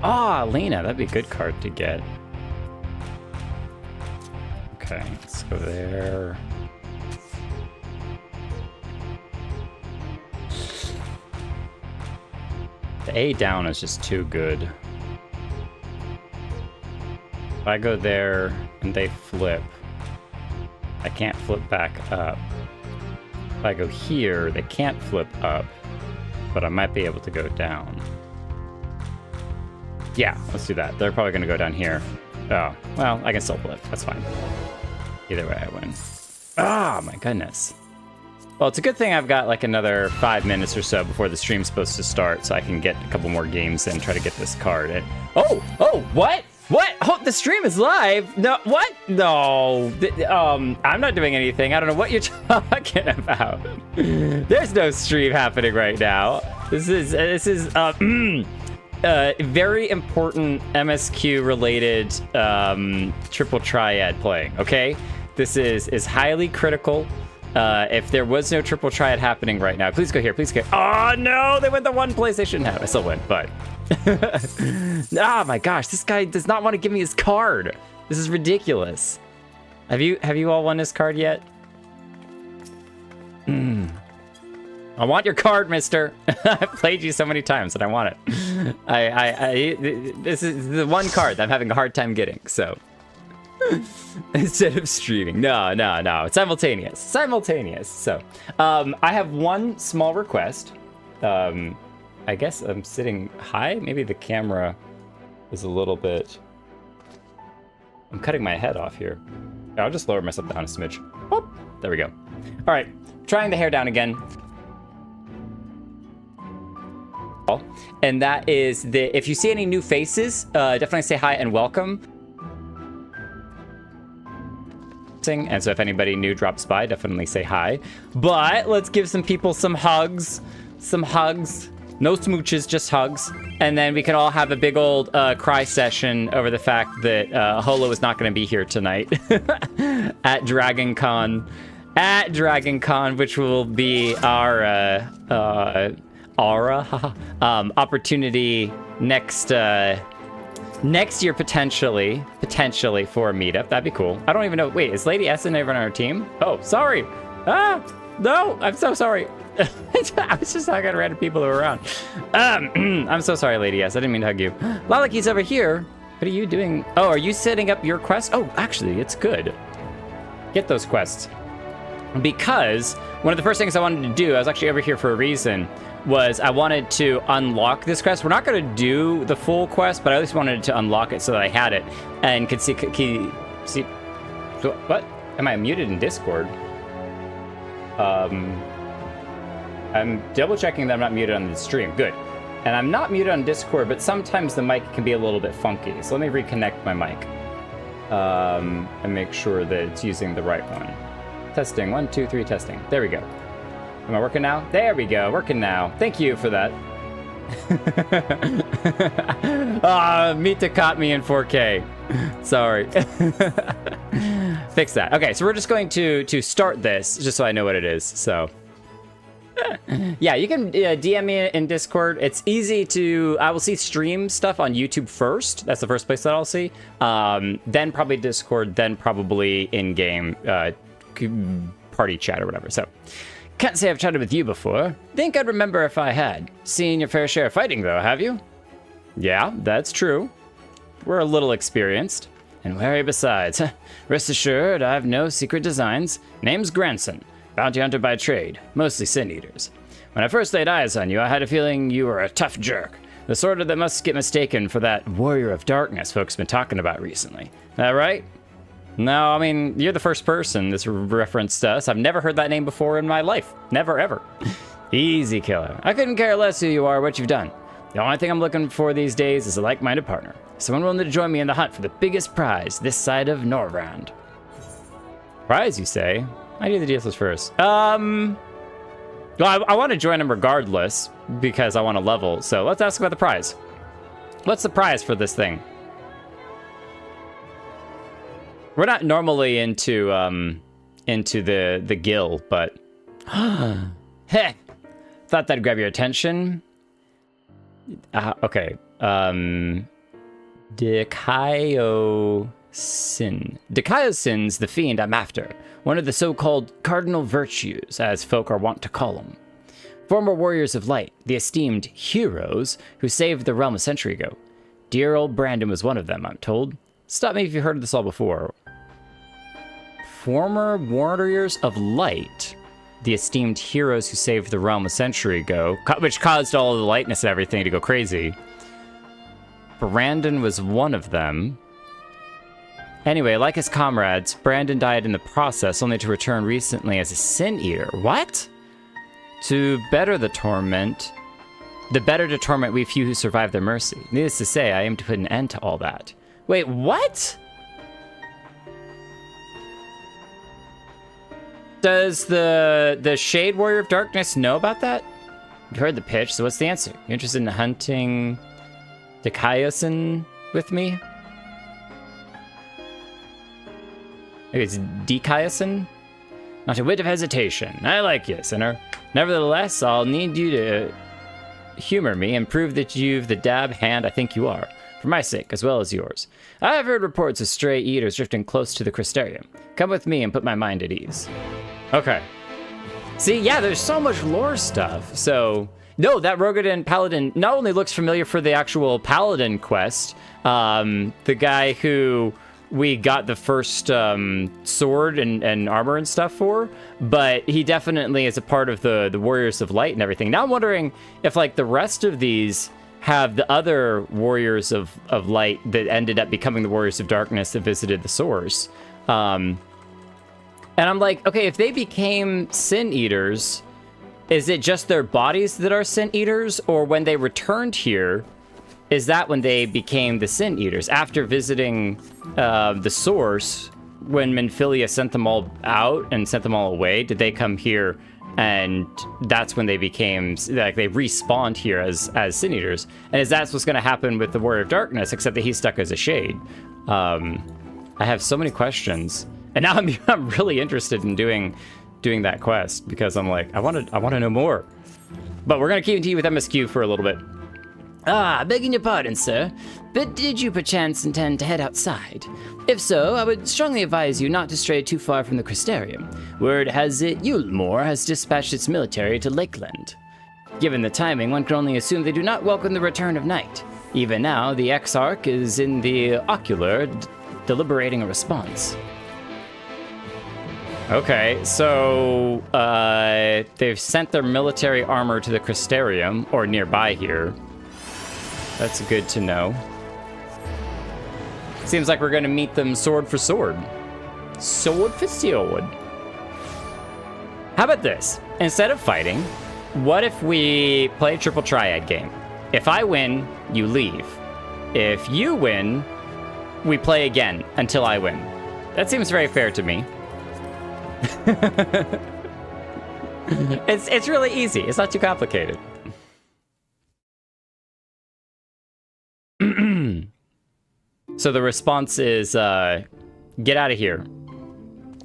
Ah, Lena, that'd be a good card to get. Okay, let's go there. The A down is just too good. If I go there and they flip, I can't flip back up. If I go here, they can't flip up, but I might be able to go down. Yeah, let's do that. They're probably going to go down here. Oh, well, I can still flip. That's fine. Either way, I win. Ah, my goodness. Well, it's a good thing I've got like another 5 minutes or so before the stream's supposed to start, so I can get a couple more games in and try to get this card. Oh, what? What? Oh, the stream is live? No, what? No. I'm not doing anything. I don't know what you're talking about. There's no stream happening right now. This is very important MSQ related triple triad playing, okay? This is highly critical. If there was no triple triad happening right now, please go here, please go. Oh no, they went the one place they shouldn't have. I still win, but oh my gosh, this guy does not want to give me his card. This is ridiculous. Have you all won this card yet? I want your card, mister. I've played you so many times and I want it. This is the one card that I'm having a hard time getting, so. Instead of streaming. No. It's simultaneous. So, I have one small request. I guess I'm sitting high. Maybe the camera is a little bit... I'm cutting my head off here. I'll just lower myself down a smidge. Whoop. There we go. All right, trying the hair down again. And that is the... If you see any new faces, definitely say hi and welcome. And so if anybody new drops by, definitely say hi. But let's give some people some hugs. Some hugs. No smooches, just hugs. And then we can all have a big old cry session over the fact that Holo is not going to be here tonight at Dragon Con. At Dragon Con, which will be our opportunity next year, potentially for a meetup. That'd be cool. I don't even know. Wait, is Lady Essen ever on our team? Oh, sorry. No, I'm so sorry. I was just talking to random people who are around. I'm so sorry, Lady S. I didn't mean to hug you. Lalaki's over here. What are you doing? Oh, are you setting up your quest? Oh, actually, it's good. Get those quests. Because one of the first things I wanted to do, I was actually over here for a reason, was I wanted to unlock this quest. We're not going to do the full quest, but I at least wanted to unlock it so that I had it and could see. So, what? Am I muted in Discord? I'm double checking that I'm not muted on the stream. Good. And I'm not muted on Discord, but sometimes the mic can be a little bit funky. So let me reconnect my mic and make sure that it's using the right one. Testing. 1, 2, 3, testing. There we go. Am I working now? There we go, working now. Thank you for that. Mita caught me in 4K. Sorry. Fix that. Okay, so we're just going to start this, just so I know what it is, so. Yeah, you can DM me in Discord. It's easy to, I will see stream stuff on YouTube first. That's the first place that I'll see. Then probably Discord, then probably in-game party chat or whatever, so. Can't say I've chatted with you before. Think I'd remember if I had. Seen your fair share of fighting, though, have you? Yeah, that's true. We're a little experienced. And wary besides. Rest assured, I have no secret designs. Name's Granson. Bounty hunter by trade. Mostly sin eaters. When I first laid eyes on you, I had a feeling you were a tough jerk. The sort of that must get mistaken for that warrior of darkness folks been talking about recently. That right? No, I mean, you're the first person this referenced us. I've never heard that name before in my life. Never, ever. Easy, killer. I couldn't care less who you are or what you've done. The only thing I'm looking for these days is a like-minded partner. Someone willing to join me in the hunt for the biggest prize this side of Norvrand. Prize, you say? I do the deals first. Well, I want to join him regardless because I want to level. So let's ask about the prize. What's the prize for this thing? We're not normally into the guild, but Heh! Thought that'd grab your attention. Okay. Dikaiosyn. Dikaiosyn's the fiend I'm after. One of the so-called cardinal virtues, as folk are wont to call them. Former warriors of light, the esteemed heroes who saved the realm a century ago. Dear old Brandon was one of them, I'm told. Stop me if you've heard of this all before. Former warriors of light, the esteemed heroes who saved the realm a century ago, which caused all of the lightness and everything to go crazy. Brandon was one of them. Anyway, like his comrades, Brandon died in the process, only to return recently as a Sin Eater. What? To better the torment we few who survive their mercy. Needless to say, I aim to put an end to all that. Wait, what? Does the Shade Warrior of Darkness know about that? You heard the pitch, so what's the answer? You interested in hunting Dikaiosyn with me? Maybe it's Dikaiosyn? Not a whit of hesitation. I like you, sinner. Nevertheless, I'll need you to humor me and prove that you've the dab hand I think you are, for my sake as well as yours. I have heard reports of stray eaters drifting close to the Crystarium. Come with me and put my mind at ease. Okay. See, yeah, there's so much lore stuff. So, no, that Rogadin Paladin not only looks familiar for the actual Paladin quest, the guy who we got the first sword and armor and stuff for, but he definitely is a part of the Warriors of Light and everything. Now I'm wondering if, like, the rest of these have the other Warriors of Light that ended up becoming the Warriors of Darkness that visited the Source. And I'm like, okay, if they became Sin Eaters, is it just their bodies that are Sin Eaters? Or when they returned here, is that when they became the Sin Eaters? After visiting the Source, when Minfilia sent them all out and sent them all away, did they come here and that's when they became, like, they respawned here as Sin Eaters? And is that what's going to happen with the Warrior of Darkness, except that he's stuck as a Shade? I have so many questions. And now I'm really interested in doing that quest because I'm like, I want to know more. But we're going to continue with MSQ for a little bit. Begging your pardon, sir, but did you perchance intend to head outside? If so, I would strongly advise you not to stray too far from the Crystarium. Word has it Yulmore has dispatched its military to Lakeland. Given the timing, one can only assume they do not welcome the return of night. Even now, the Exarch is in the Ocular, deliberating a response. Okay, so they've sent their military armor to the Crystarium, or nearby here. That's good to know. Seems like we're going to meet them sword for sword. Sword for sword. How about this? Instead of fighting, what if we play a triple triad game? If I win, you leave. If you win, we play again until I win. That seems very fair to me. It's really easy. It's not too complicated. So the response is, get out of here.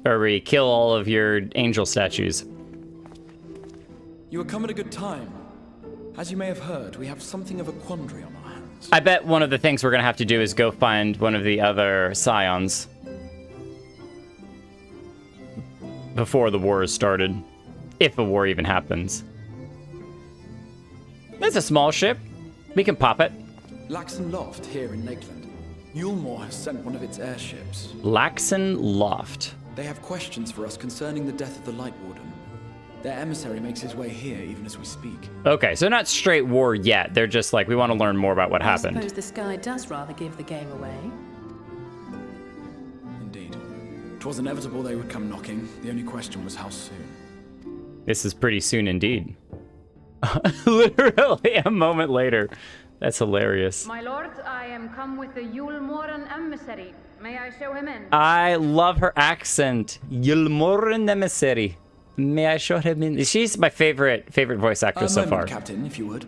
Or we kill all of your angel statues. You have come at a good time. As you may have heard, we have something of a quandary on our hands. I bet one of the things we're going to have to do is go find one of the other scions. Before the war has started. If a war even happens. It's a small ship. We can pop it. Laxon Loft here in Lakeland. Yulmore has sent one of its airships. Laxon Loft. They have questions for us concerning the death of the Light Warden. Their emissary makes his way here even as we speak. Okay, so not straight war yet. They're just like, we want to learn more about what happened. I suppose the sky does rather give the game away. Indeed. 'Twas inevitable they would come knocking. The only question was how soon. This is pretty soon indeed. Literally a moment later. That's hilarious. My lord, I am come with the Yulmoren emissary. May I show him in? I love her accent. Yulmoren emissary. May I show him in? She's my favorite voice actress so far. Captain, if you would.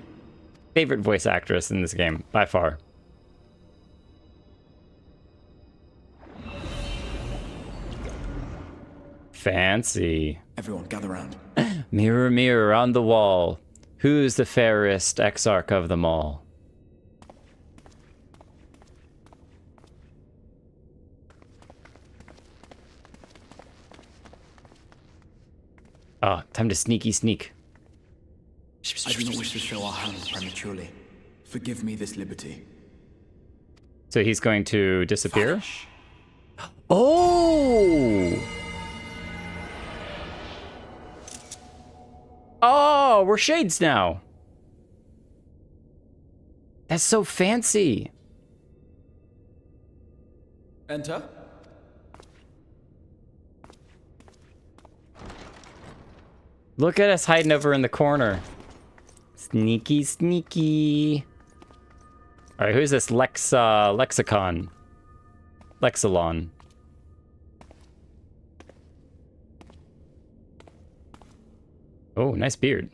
Favorite voice actress in this game, by far. Fancy. Everyone, gather round. Mirror, mirror on the wall, who's the fairest exarch of them all? Oh, time to sneaky sneak. I do not wish to show our hand prematurely. Forgive me this liberty. So he's going to disappear? Oh! Oh, we're shades now. That's so fancy. Enter. Look at us hiding over in the corner. Sneaky, sneaky. All right, who's this Lexicon? Lexilon. Oh, nice beard.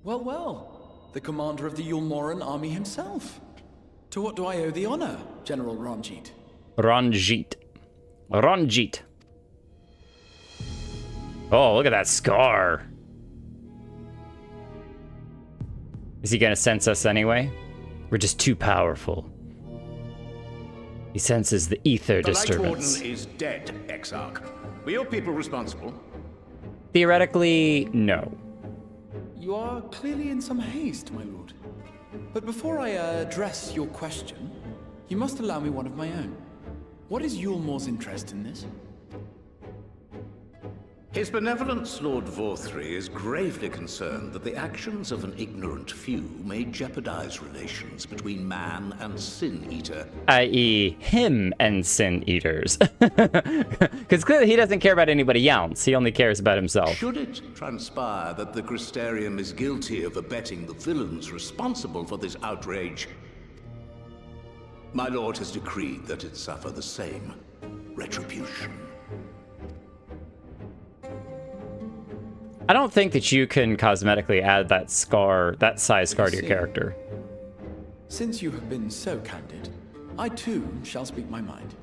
Well, well. The commander of the Yulmoran army himself. To what do I owe the honor, General Ranjit? Ranjit. Ranjit. Oh, look at that scar. Is he gonna sense us anyway? We're just too powerful. He senses the ether disturbance. The Light Warden is dead, Exarch. Were your people responsible? Theoretically, no. You are clearly in some haste, my lord. But before I address your question, you must allow me one of my own. What is Yulmor's interest in this? His benevolence, Lord Vorthry, is gravely concerned that the actions of an ignorant few may jeopardize relations between man and Sin Eater. I.e. him and Sin Eaters. Because clearly he doesn't care about anybody else. He only cares about himself. Should it transpire that the Crystarium is guilty of abetting the villains responsible for this outrage, my lord has decreed that it suffer the same retribution. I don't think that you can cosmetically add that scar, that size scar to your character. Since you have been so candid, I too shall speak my mind.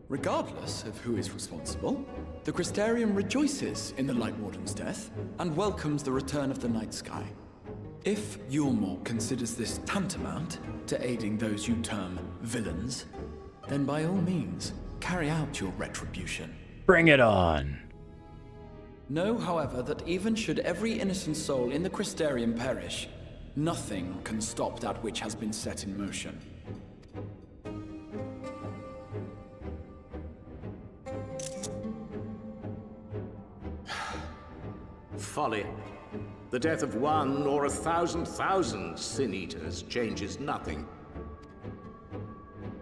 Regardless of who is responsible, the Crystarium rejoices in the Light Warden's death and welcomes the return of the night sky. If Yulmor considers this tantamount to aiding those you term villains, then by all means, carry out your retribution. Bring it on. Know, however, that even should every innocent soul in the Crystarium perish, nothing can stop that which has been set in motion. Folly. The death of one or 1,000,000 Sin Eaters changes nothing.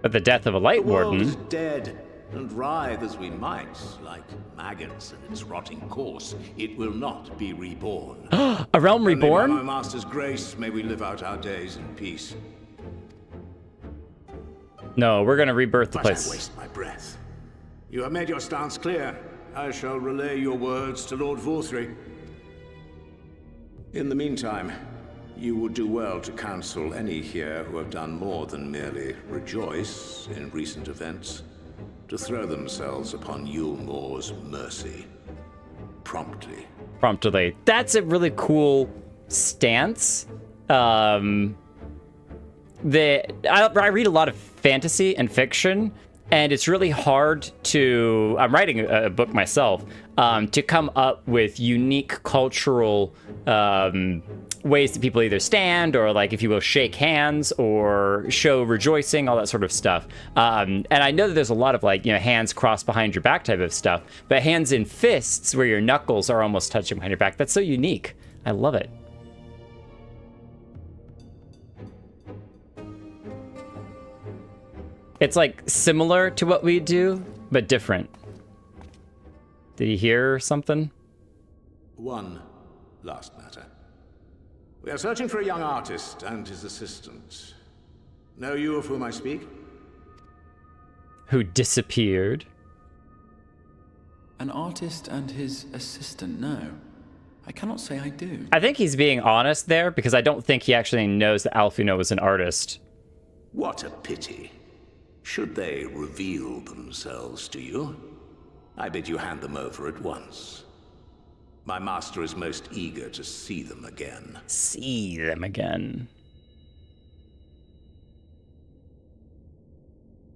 But the death of a Light The world Warden... is dead, and writhe as we might, like maggots in its rotting course, it will not be reborn. A realm Only reborn? by my master's grace may we live out our days in peace. No, we're gonna rebirth the But place. I waste my breath. You have made your stance clear. I shall relay your words to Lord Vorthry. In the meantime, you would do well to counsel any here who have done more than merely rejoice in recent events, to throw themselves upon Yulmor's mercy. Promptly. Promptly. That's a really cool stance. I read a lot of fantasy and fiction, and it's really hard to... I'm writing a book myself, to come up with unique cultural ways that people either stand or, like, if you will, shake hands or show rejoicing, all that sort of stuff. And I know that there's a lot of, like, you know, hands crossed behind your back type of stuff, but hands in fists where your knuckles are almost touching behind your back, that's so unique. I love it. It's, like, similar to what we do, but different. Did you hear something? One last matter. We are searching for a young artist and his assistant. Know you of whom I speak? Who disappeared? An artist and his assistant, no. I cannot say I do. I think he's being honest there, because I don't think he actually knows that Alfino was an artist. What a pity. Should they reveal themselves to you, I bid you hand them over at once. My master is most eager to see them again. See them again.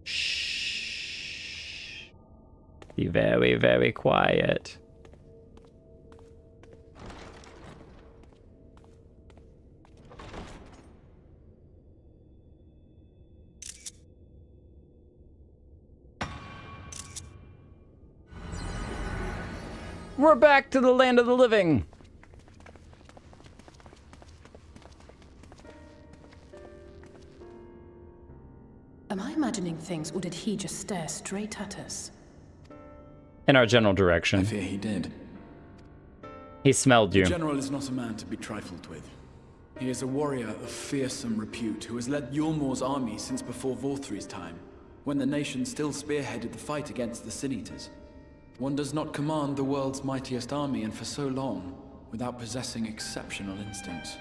Shh. Be very, very quiet. We're back to the land of the living. Am I imagining things, or did he just stare straight at us? In our general I direction. fear he did. He smelled you. The general is not a man to be trifled with. He is a warrior of fearsome repute who has led Yulmor's army since before Vorthri's time, when the nation still spearheaded the fight against the Sin-Eaters. One does not command the world's mightiest army, and for so long, without possessing exceptional instincts.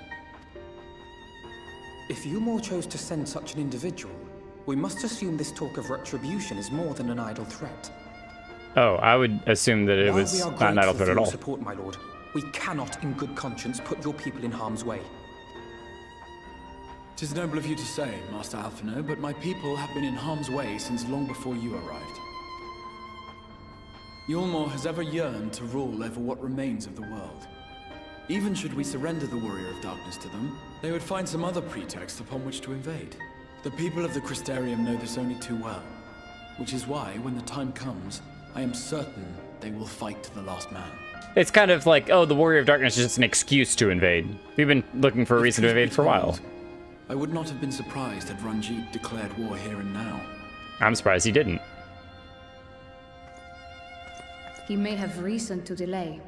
If Yulmor chose to send such an individual, we must assume this talk of retribution is more than an idle threat. Oh, I would assume that it While was we are not an idle grateful threat for at your all. support, my lord, we cannot, in good conscience, put your people in harm's way. 'Tis noble of you to say, Master Alphino, but my people have been in harm's way since long before you arrived. Yulmor has ever yearned to rule over what remains of the world. Even should we surrender the Warrior of Darkness to them, they would find some other pretext upon which to invade. The people of the Crystarium know this only too well, which is why, when the time comes, I am certain they will fight to the last man. It's kind of like, oh, the Warrior of Darkness is just an excuse to invade. We've been looking for a reason to invade for a while. I would not have been surprised had Ranjit declared war here and now. I'm surprised he didn't. He may have reason to delay.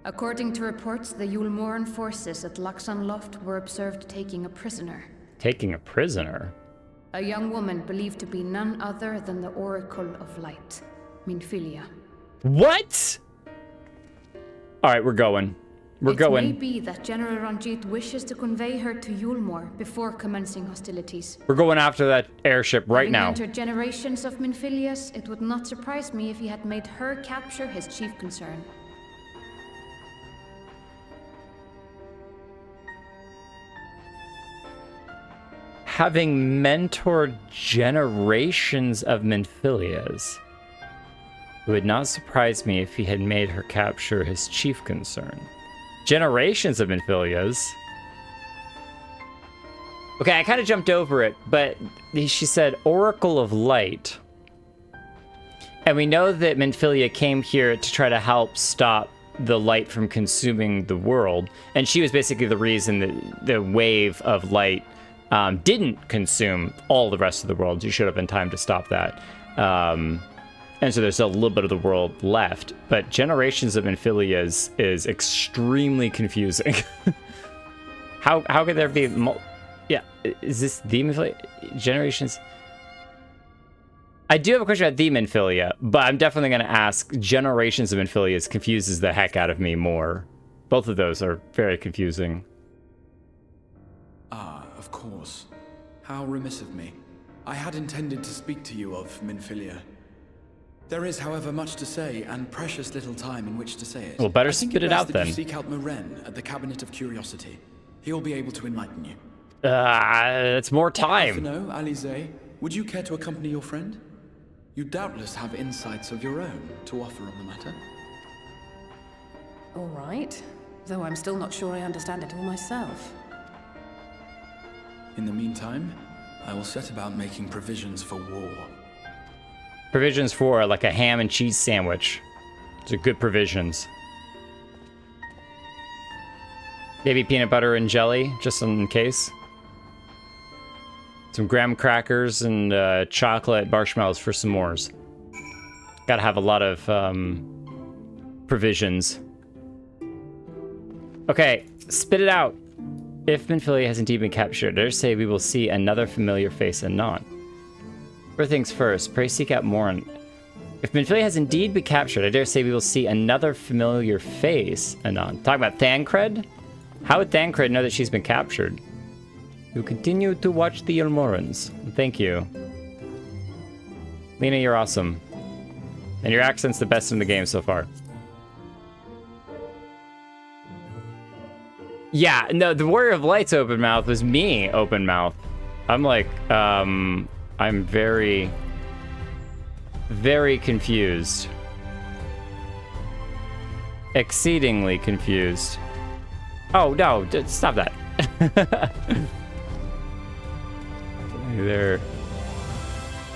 According to reports, the Yulmoran forces at Laxan Loft were observed taking a prisoner. Taking a prisoner? A young woman believed to be none other than the Oracle of Light, Minfilia. What? All right, we're going. It may be that General Ranjit wishes to convey her to Yulmor before commencing hostilities. We're going after that airship right Having now. entered generations of Minfilias, it would not surprise me if he had made her capture his chief concern. Having mentored generations of Minfilias, it would not surprise me if he had made her capture his chief concern. Generations of Minfilias? Okay, I kind of jumped over it, but she said Oracle of Light. And we know that Minfilia came here to try to help stop the light from consuming the world. And she was basically the reason that the wave of light didn't consume all the rest of the world. You showed up in time to stop that. And so there's a little bit of the world left. But Generations of Minfilia is extremely confusing. How could there be... Yeah, is this the Minfilia? Generations... I do have a question about the Minfilia, but I'm definitely going to ask Generations of Minfilia confuses the heck out of me more. Both of those are very confusing. Ah, of course. How remiss of me. I had intended to speak to you of Minfilia. There is, however, much to say, and precious little time in which to say it. Well, better I think spit it best out that then. You seek out Moren at the Cabinet of Curiosity. He'll be able to enlighten you. It's more time. No, Alize, would you care to accompany your friend? You doubtless have insights of your own to offer on the matter. All right. Though I'm still not sure I understand it all myself. In the meantime, I will set about making provisions for war. Provisions for like a ham and cheese sandwich. Those are good provisions. Maybe peanut butter and jelly, just in case. Some graham crackers and chocolate marshmallows for some s'mores. Gotta have a lot of provisions. Okay, spit it out. If Minfilia has indeed been captured, dare say we will see another familiar face anon. First things first, pray seek out Morin. If Minfilia has indeed been captured, I dare say we will see another familiar face anon. Talking about Thancred? How would Thancred know that she's been captured? You continue to watch the Yulmorans. Thank you. Lena, you're awesome. And your accent's the best in the game so far. Yeah, no, the Warrior of Light's open mouth was me open mouth. I'm like, I'm very, very confused. Exceedingly confused. Oh, no, stop that. There.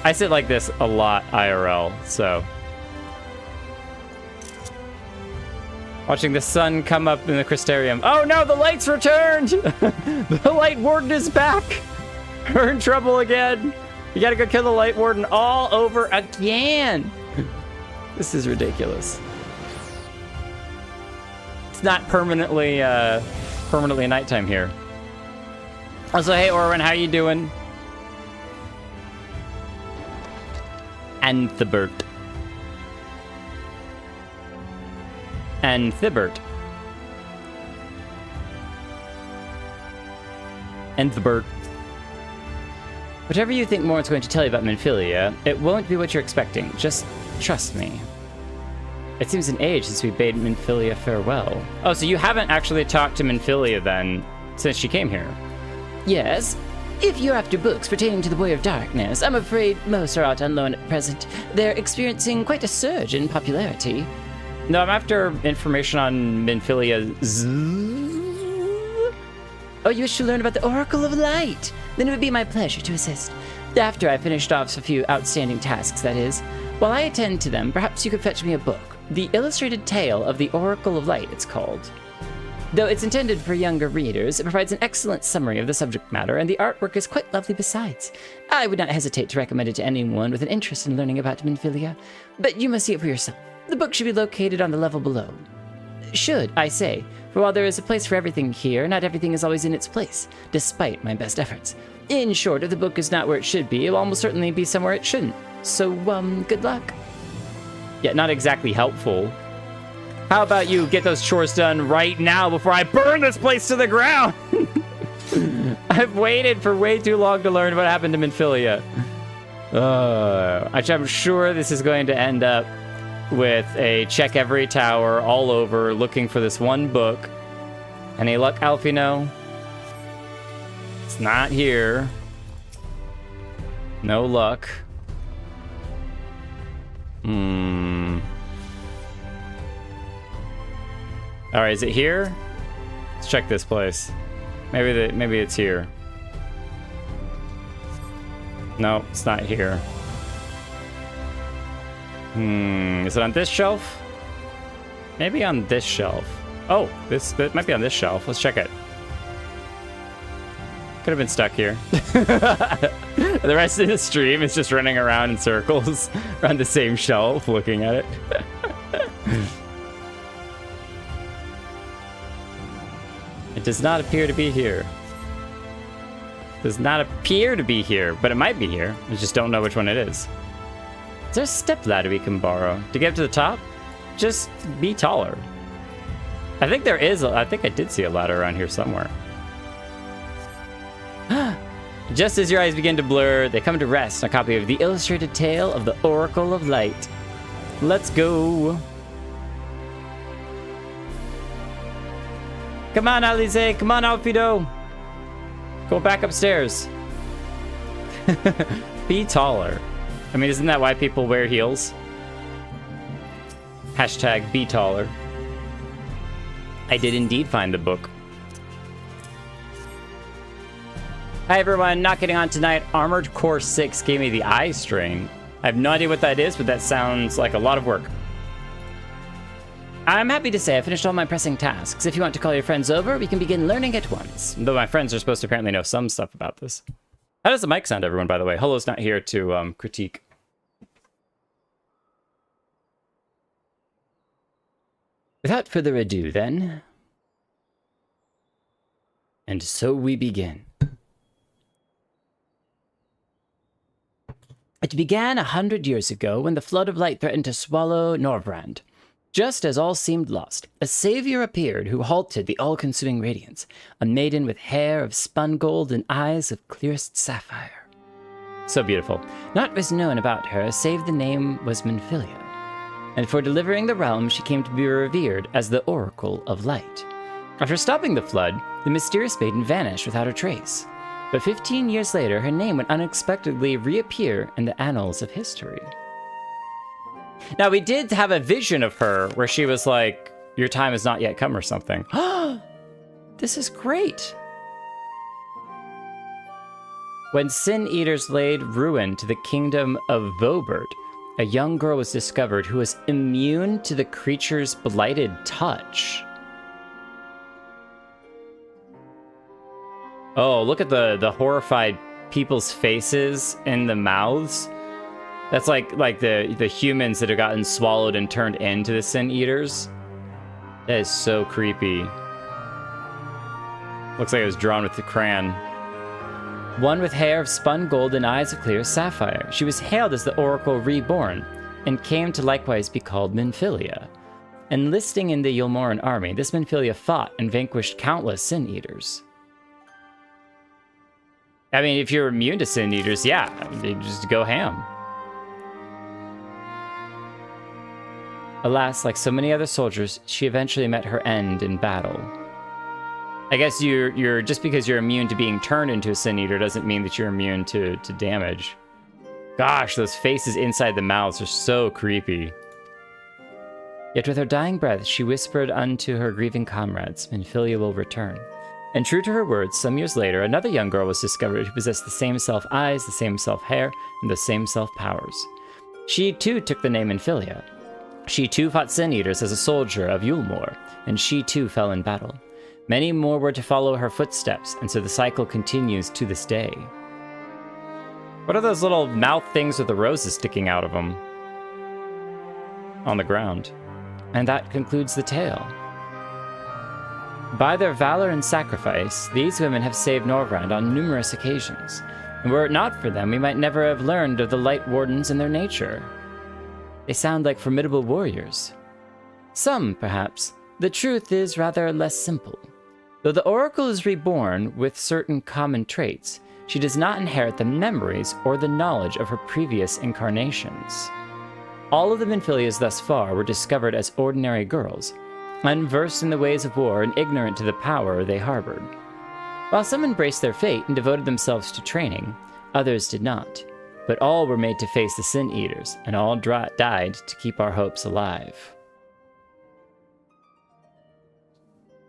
I sit like this a lot IRL, so. Watching the sun come up in the Crystarium. Oh no, the light's returned! The Light Warden is back! We're in trouble again! You gotta go kill the Light Warden all over again! This is ridiculous. It's not permanently nighttime here. Also, hey Orwin, how you doing? Anthibert. Anthibert. Anthibert. Whatever you think Morn's going to tell you about Minfilia, it won't be what you're expecting. Just trust me. It seems an age since we bade Minfilia farewell. Oh, so you haven't actually talked to Minfilia then, since she came here? Yes. If you're after books pertaining to the Way of Darkness, I'm afraid most are out on loan at present. They're experiencing quite a surge in popularity. No, I'm after information on Minfilia. Oh, you wish to learn about the Oracle of Light? Then it would be my pleasure to assist. After I finished off a few outstanding tasks, that is. While I attend to them, perhaps you could fetch me a book. The Illustrated Tale of the Oracle of Light, it's called. Though it's intended for younger readers, it provides an excellent summary of the subject matter, and the artwork is quite lovely besides. I would not hesitate to recommend it to anyone with an interest in learning about Minfilia, but you must see it for yourself. The book should be located on the level below. Should, I say, for while there is a place for everything here, not everything is always in its place, despite my best efforts. In short, if the book is not where it should be, it will almost certainly be somewhere it shouldn't. So, good luck. Yeah, not exactly helpful. How about you get those chores done right now before I burn this place to the ground? I've waited for way too long to learn what happened to Minfilia. I'm sure this is going to end up with a check every tower all over looking for this one book. Any luck, Alfino? It's not here. No luck. All right, is it here? Let's check this place. Maybe it's here. No, it's not here. Is it on this shelf? Maybe on this shelf. Oh, it might be on this shelf. Let's check it. Could have been stuck here. The rest of the stream is just running around in circles around the same shelf, looking at it. It does not appear to be here. Does not appear to be here, but it might be here. I just don't know which one it is. Is there a step ladder we can borrow to get up to the top? Just be taller. I think there is. I think I did see a ladder around here somewhere. Just as your eyes begin to blur, they come to rest on a copy of the Illustrated Tale of the Oracle of Light. Let's go. Come on, Alize. Come on, Alfido. Go back upstairs. Be taller. I mean, isn't that why people wear heels? Hashtag be taller. I did indeed find the book. Hi everyone, not getting on tonight. Armored Core 6 gave me the eye strain. I have no idea what that is, but that sounds like a lot of work. I'm happy to say I finished all my pressing tasks. If you want to call your friends over, we can begin learning at once. Though my friends are supposed to apparently know some stuff about this. How does the mic sound, everyone, by the way? Hello's not here to critique. Without further ado, then. And so we begin. It began 100 years ago when the flood of light threatened to swallow Norvrand. Just as all seemed lost, a savior appeared who halted the all-consuming radiance, a maiden with hair of spun gold and eyes of clearest sapphire. So beautiful. Not was known about her, save the name was Minfilia. and for delivering the realm, she came to be revered as the Oracle of Light. After stopping the flood, the mysterious maiden vanished without a trace. But 15 years later, her name would unexpectedly reappear in the annals of history. Now, we did have a vision of her where she was like, your time has not yet come or something. This is great. When Sin Eaters laid ruin to the kingdom of Vobert, a young girl was discovered who was immune to the creature's blighted touch. Oh, look at the horrified people's faces and the mouths. That's like the humans that have gotten swallowed and turned into the Sin Eaters. That is so creepy. Looks like it was drawn with the crayon. One with hair of spun gold and eyes of clear sapphire. She was hailed as the Oracle Reborn, and came to likewise be called Minfilia. Enlisting in the Yulmoran army, this Minfilia fought and vanquished countless Sin Eaters. I mean, if you're immune to Sin Eaters, yeah, they just go ham. Alas, like so many other soldiers, she eventually met her end in battle. I guess you're just because you're immune to being turned into a Sin Eater doesn't mean that you're immune to damage. Gosh, those faces inside the mouths are so creepy. Yet with her dying breath, she whispered unto her grieving comrades, Minfilia will return. And true to her words, some years later, another young girl was discovered who possessed the same self-eyes, the same self-hair, and the same self-powers. She too took the name Minfilia. She too fought Sin Eaters as a soldier of Yulmor, and she too fell in battle. Many more were to follow her footsteps, and so the cycle continues to this day. What are those little mouth things with the roses sticking out of them? On the ground. And that concludes the tale. By their valor and sacrifice, these women have saved Norvrand on numerous occasions, and were it not for them, we might never have learned of the Light Wardens and their nature. They sound like formidable warriors. Some, perhaps. The truth is rather less simple. Though the Oracle is reborn with certain common traits, she does not inherit the memories or the knowledge of her previous incarnations. All of the Minfilias thus far were discovered as ordinary girls, unversed in the ways of war and ignorant to the power they harbored. While some embraced their fate and devoted themselves to training, others did not. But all were made to face the Sin Eaters, and all died to keep our hopes alive.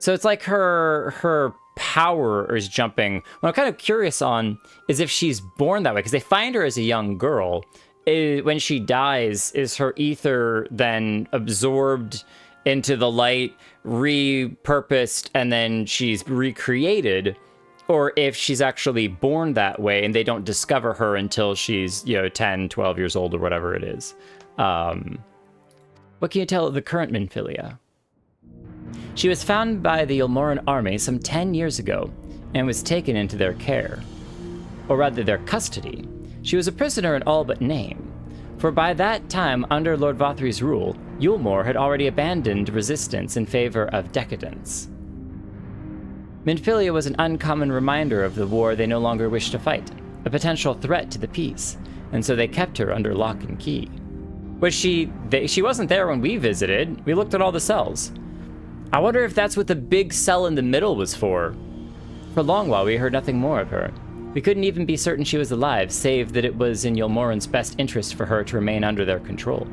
So it's like her power is jumping. What I'm kind of curious on is if she's born that way, because they find her as a young girl. When she dies, is her ether then absorbed into the light, repurposed, and then she's recreated? Or if she's actually born that way and they don't discover her until she's, 10, 12 years old or whatever it is. What can you tell of the current Minfilia? She was found by the Yulmoran army some 10 years ago and was taken into their care. Or rather, their custody. She was a prisoner in all but name. For by that time, under Lord Vothri's rule, Yulmor had already abandoned resistance in favor of decadence. Minfilia was an uncommon reminder of the war they no longer wished to fight, a potential threat to the peace, and so they kept her under lock and key. But she wasn't there when we visited. We looked at all the cells. I wonder if that's what the big cell in the middle was for. For a long while, we heard nothing more of her. We couldn't even be certain she was alive, save that it was in Yulmoran's best interest for her to remain under their control.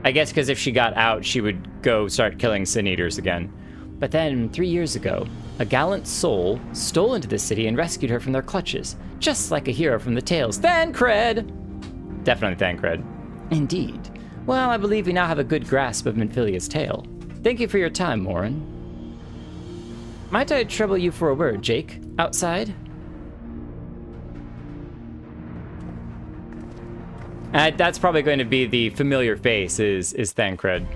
I guess because if she got out, she would go start killing Sin Eaters again. But then, 3 years ago, a gallant soul stole into the city and rescued her from their clutches, just like a hero from the tales. Thancred! Definitely Thancred. Indeed. Well, I believe we now have a good grasp of Minfilia's tale. Thank you for your time, Morin. Might I trouble you for a word, Jake? Outside? That's probably going to be the familiar face, is Thancred.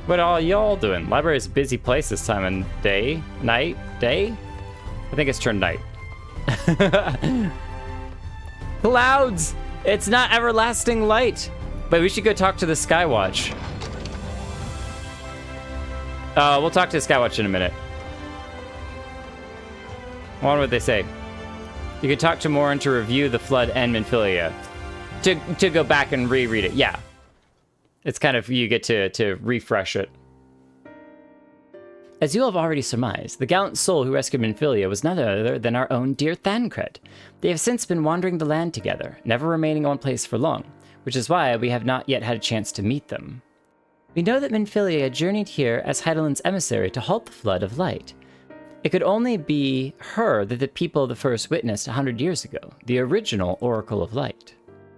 What are y'all doing? Library is a busy place this time of day. Night? Day? I think it's turned night. Clouds! It's not everlasting light! But we should go talk to the Skywatch. We'll talk to the Skywatch in a minute. I wonder what they say. You can talk to Morin to review the Flood and Minfilia. to go back and reread it. Yeah. It's kind of, you get to refresh it. As you have already surmised, the gallant soul who rescued Minfilia was none other than our own dear Thancred. They have since been wandering the land together, never remaining in one place for long, which is why we have not yet had a chance to meet them. We know that Minfilia journeyed here as Hydaelyn's emissary to halt the flood of light. It could only be her that the people of the first witnessed 100 years ago, the original Oracle of Light.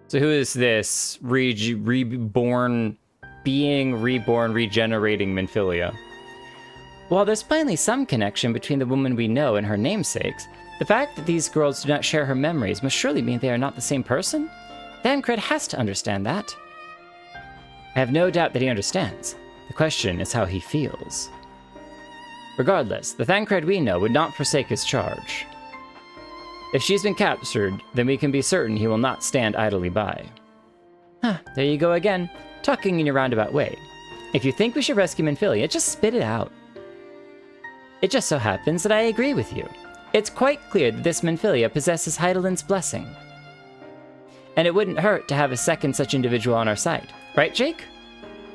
So who is this regenerating Minfilia? While there's plainly some connection between the woman we know and her namesakes, the fact that these girls do not share her memories must surely mean they are not the same person? Thancred has to understand that. I have no doubt that he understands. The question is how he feels. Regardless, the Thancred we know would not forsake his charge. If she's been captured, then we can be certain he will not stand idly by. There you go again, talking in your roundabout way. If you think we should rescue Minfilia, just spit it out. It just so happens that I agree with you. It's quite clear that this Minfilia possesses Hydaelyn's blessing. And it wouldn't hurt to have a second such individual on our side. Right, Jake?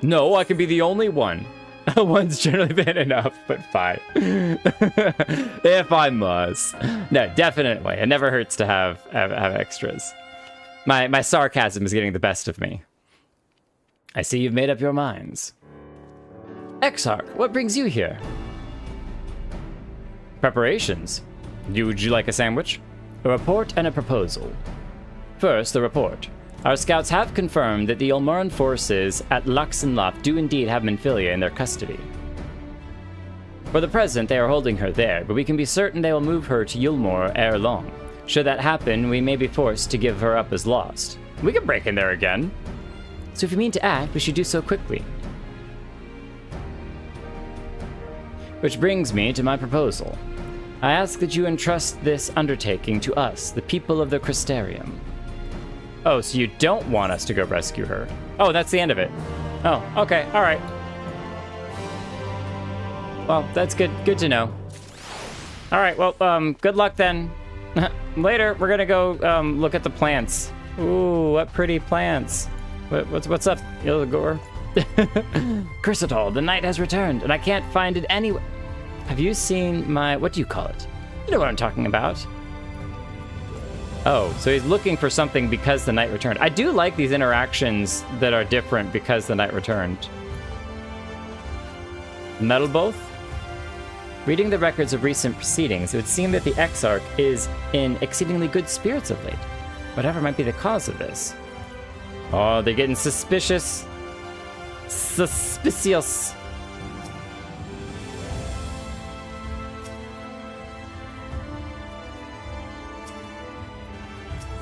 No, I can be the only one. One's generally been enough, but fine. If I must. No, definitely. It never hurts to have extras. My sarcasm is getting the best of me. I see you've made up your minds. Exarch, what brings you here? Preparations. Would you like a sandwich? A report and a proposal. First, the report. Our scouts have confirmed that the Ulmaran forces at Laxenloft do indeed have Minfilia in their custody. For the present, they are holding her there, but we can be certain they will move her to Yulmore ere long. Should that happen, we may be forced to give her up as lost. We can break in there again. So if you mean to act, we should do so quickly. Which brings me to my proposal. I ask that you entrust this undertaking to us, the people of the Crystarium. Oh, so you don't want us to go rescue her? Oh, that's the end of it. Oh, okay, all right. Well, that's good to know. All right, well, good luck then. Later, we're gonna go look at the plants. Ooh, what pretty plants. What's up, Ilgor? Chrysotol, the night has returned, and I can't find it anywhere. Have you seen my, what do you call it? You know what I'm talking about. Oh, so he's looking for something because the night returned. I do like these interactions that are different because the night returned. Metal both? Reading the records of recent proceedings, it would seem that the Exarch is in exceedingly good spirits of late. Whatever might be the cause of this. Oh, they're getting suspicious. Suspicious.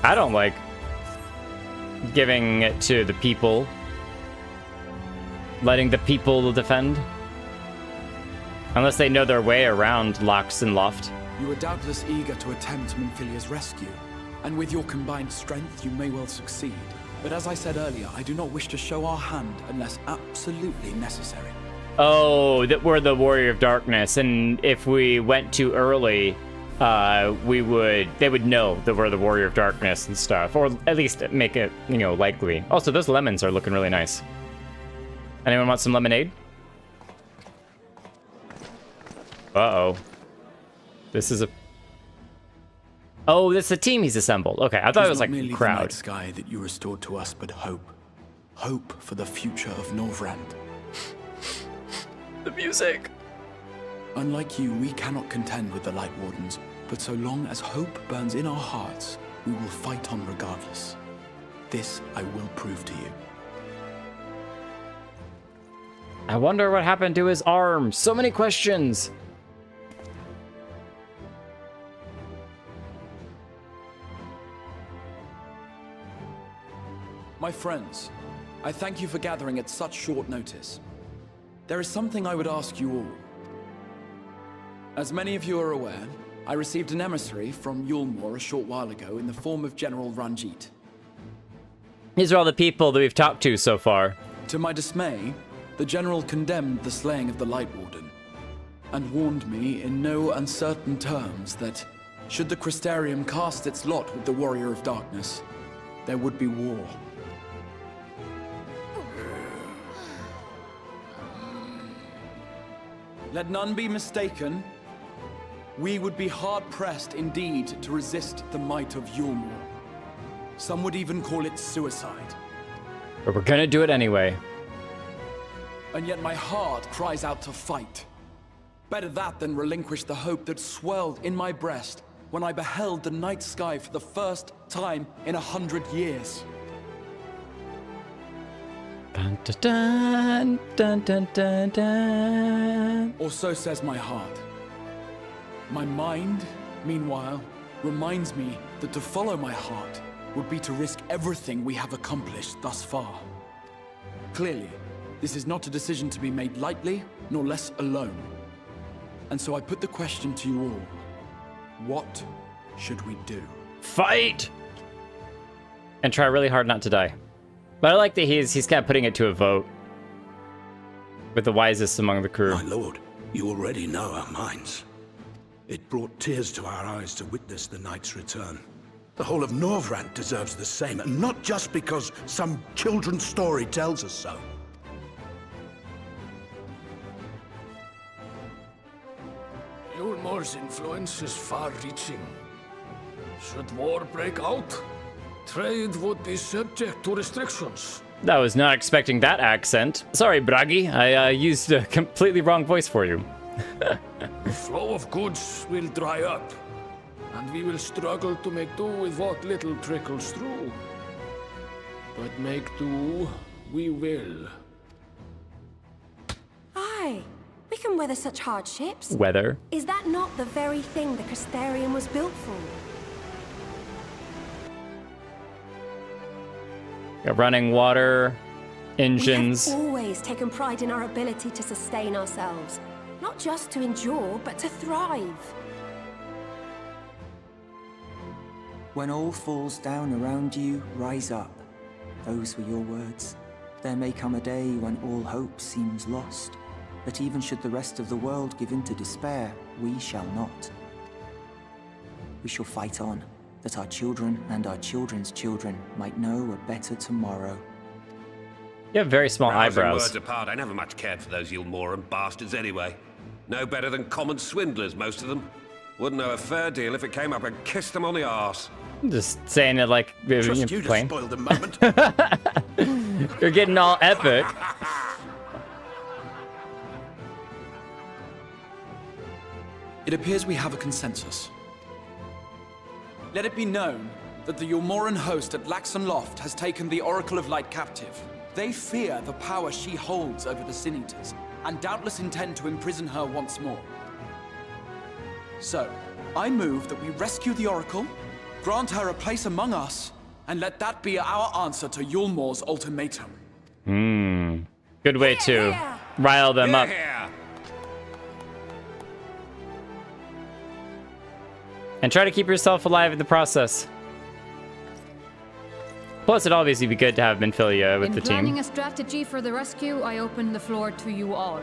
I don't like giving it to the people. Letting the people defend. Unless they know their way around Laxenloft. You are doubtless eager to attempt Minfilia's rescue, and with your combined strength, you may well succeed. But as I said earlier, I do not wish to show our hand unless absolutely necessary. Oh, that we're the Warrior of Darkness, and if we went too early, they would know that we're the Warrior of Darkness and stuff, or at least make it, likely. Also, those lemons are looking really nice. Anyone want some lemonade? Uh-oh. This is a... Oh, this is a team he's assembled. Okay, I thought it was like a crowd. The night sky that you restored to us, but hope. Hope for the future of Norvrand. The music. Unlike you, we cannot contend with the Light Wardens, but so long as hope burns in our hearts, we will fight on regardless. This I will prove to you. I wonder what happened to his arm. So many questions. My friends, I thank you for gathering at such short notice. There is something I would ask you all. As many of you are aware, I received an emissary from Yulmore a short while ago in the form of General Ranjit. These are all the people that we've talked to so far. To my dismay, the General condemned the slaying of the Light Warden, and warned me in no uncertain terms that, should the Crystarium cast its lot with the Warrior of Darkness, there would be war. Let none be mistaken. We would be hard-pressed indeed to resist the might of Yulmor. Some would even call it suicide. But we're gonna do it anyway. And yet my heart cries out to fight. Better that than relinquish the hope that swelled in my breast when I beheld the night sky for the first time in 100 years. Dun, dun, dun, dun, dun, dun. Or so says my heart. My mind, meanwhile, reminds me that to follow my heart would be to risk everything we have accomplished thus far. Clearly, this is not a decision to be made lightly, nor less alone. And so I put the question to you all. What should we do? Fight! And try really hard not to die. But I like that he's kind of putting it to a vote. With the wisest among the crew. My lord, you already know our minds. It brought tears to our eyes to witness the knight's return. The whole of Norvrant deserves the same, and not just because some children's story tells us so. Yulmor's influence is far-reaching. Should war break out, trade would be subject to restrictions. I was not expecting that accent. Sorry, Bragi. I used a completely wrong voice for you. The flow of goods will dry up, and we will struggle to make do with what little trickles through. But make do we will. Aye, we can weather such hardships. Weather. Is that not the very thing the Crystarium was built for? Got running water, engines. We have always taken pride in our ability to sustain ourselves. Not just to endure, but to thrive. When all falls down around you, rise up. Those were your words. There may come a day when all hope seems lost. But even should the rest of the world give in to despair, we shall not. We shall fight on, that our children and our children's children might know a better tomorrow. You have very small Rousing eyebrows. words apart, I never much cared for those Yulmoran bastards anyway. No better than common swindlers, most of them. Wouldn't know a fair deal if it came up and kissed them on the arse. I'm just saying it like Trust you to plain. spoil the moment. You're getting all epic. It appears we have a consensus. Let it be known that the Yulmoran host at Laxon Loft has taken the Oracle of Light captive. They fear the power she holds over the Sin Eaters, and doubtless intend to imprison her once more. So, I move that we rescue the Oracle, grant her a place among us, and let that be our answer to Yulmor's ultimatum. Good way to rile them up. Yeah. And try to keep yourself alive in the process. Plus, it'd obviously be good to have Minfilia with the In planning team. a strategy for the rescue, I open the floor to you all.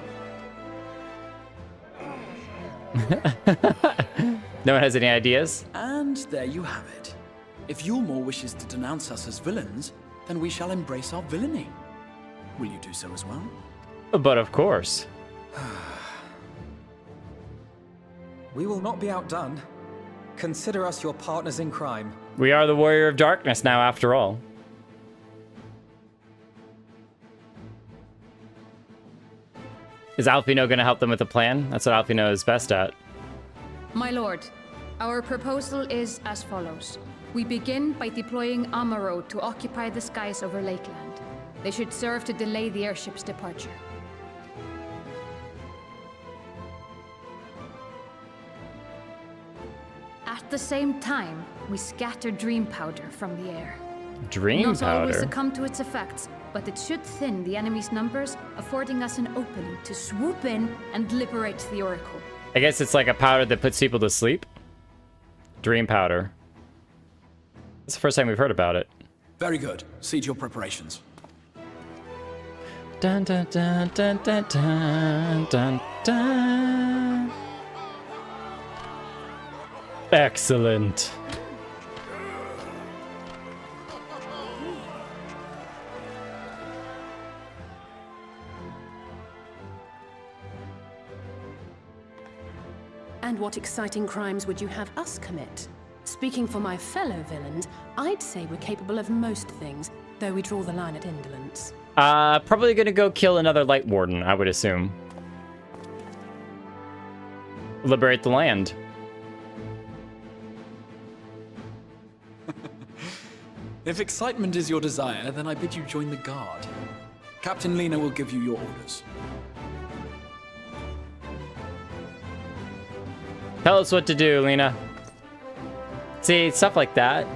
No one has any ideas? And there you have it. If Yulmor wishes to denounce us as villains, then we shall embrace our villainy. Will you do so as well? But of course. We will not be outdone. Consider us your partners in crime. We are the Warrior of Darkness now, after all. Is Alfino going to help them with a plan? That's what Alfino is best at. My lord, our proposal is as follows. We begin by deploying Amaro to occupy the skies over Lakeland. They should serve to delay the airship's departure. At the same time, we scatter dream powder from the air. Dream Not always powder? succumb to its effects, but it should thin the enemy's numbers, affording us an opening to swoop in and liberate the Oracle. I guess it's like a powder that puts people to sleep. Dream powder. It's the first time we've heard about it. Very good. See to your preparations. Dun dun dun dun dun dun dun dun. Excellent. And what exciting crimes would you have us commit? Speaking for my fellow villains, I'd say we're capable of most things, though we draw the line at indolence. Probably gonna go kill another Light Warden, I would assume. Liberate the land. If excitement is your desire, then I bid you join the guard. Captain Lena will give you your orders. Tell us what to do, Lena. See, stuff like that.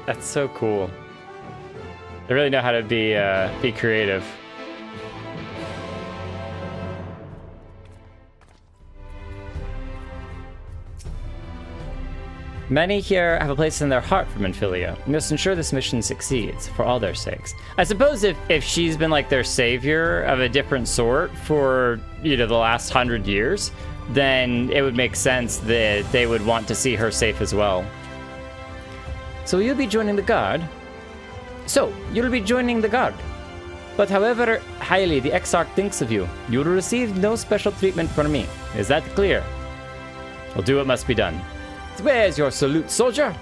That's so cool. They really know how to be creative. Many here have a place in their heart for Minfilia. We must ensure this mission succeeds, for all their sakes. I suppose if she's been like their savior of a different sort for, you know, the last 100 years, then it would make sense that they would want to see her safe as well. So you'll be joining the guard? So, you'll be joining the guard. But however highly the Exarch thinks of you, you will receive no special treatment from me. Is that clear? We'll do what must be done. Where's your salute, soldier?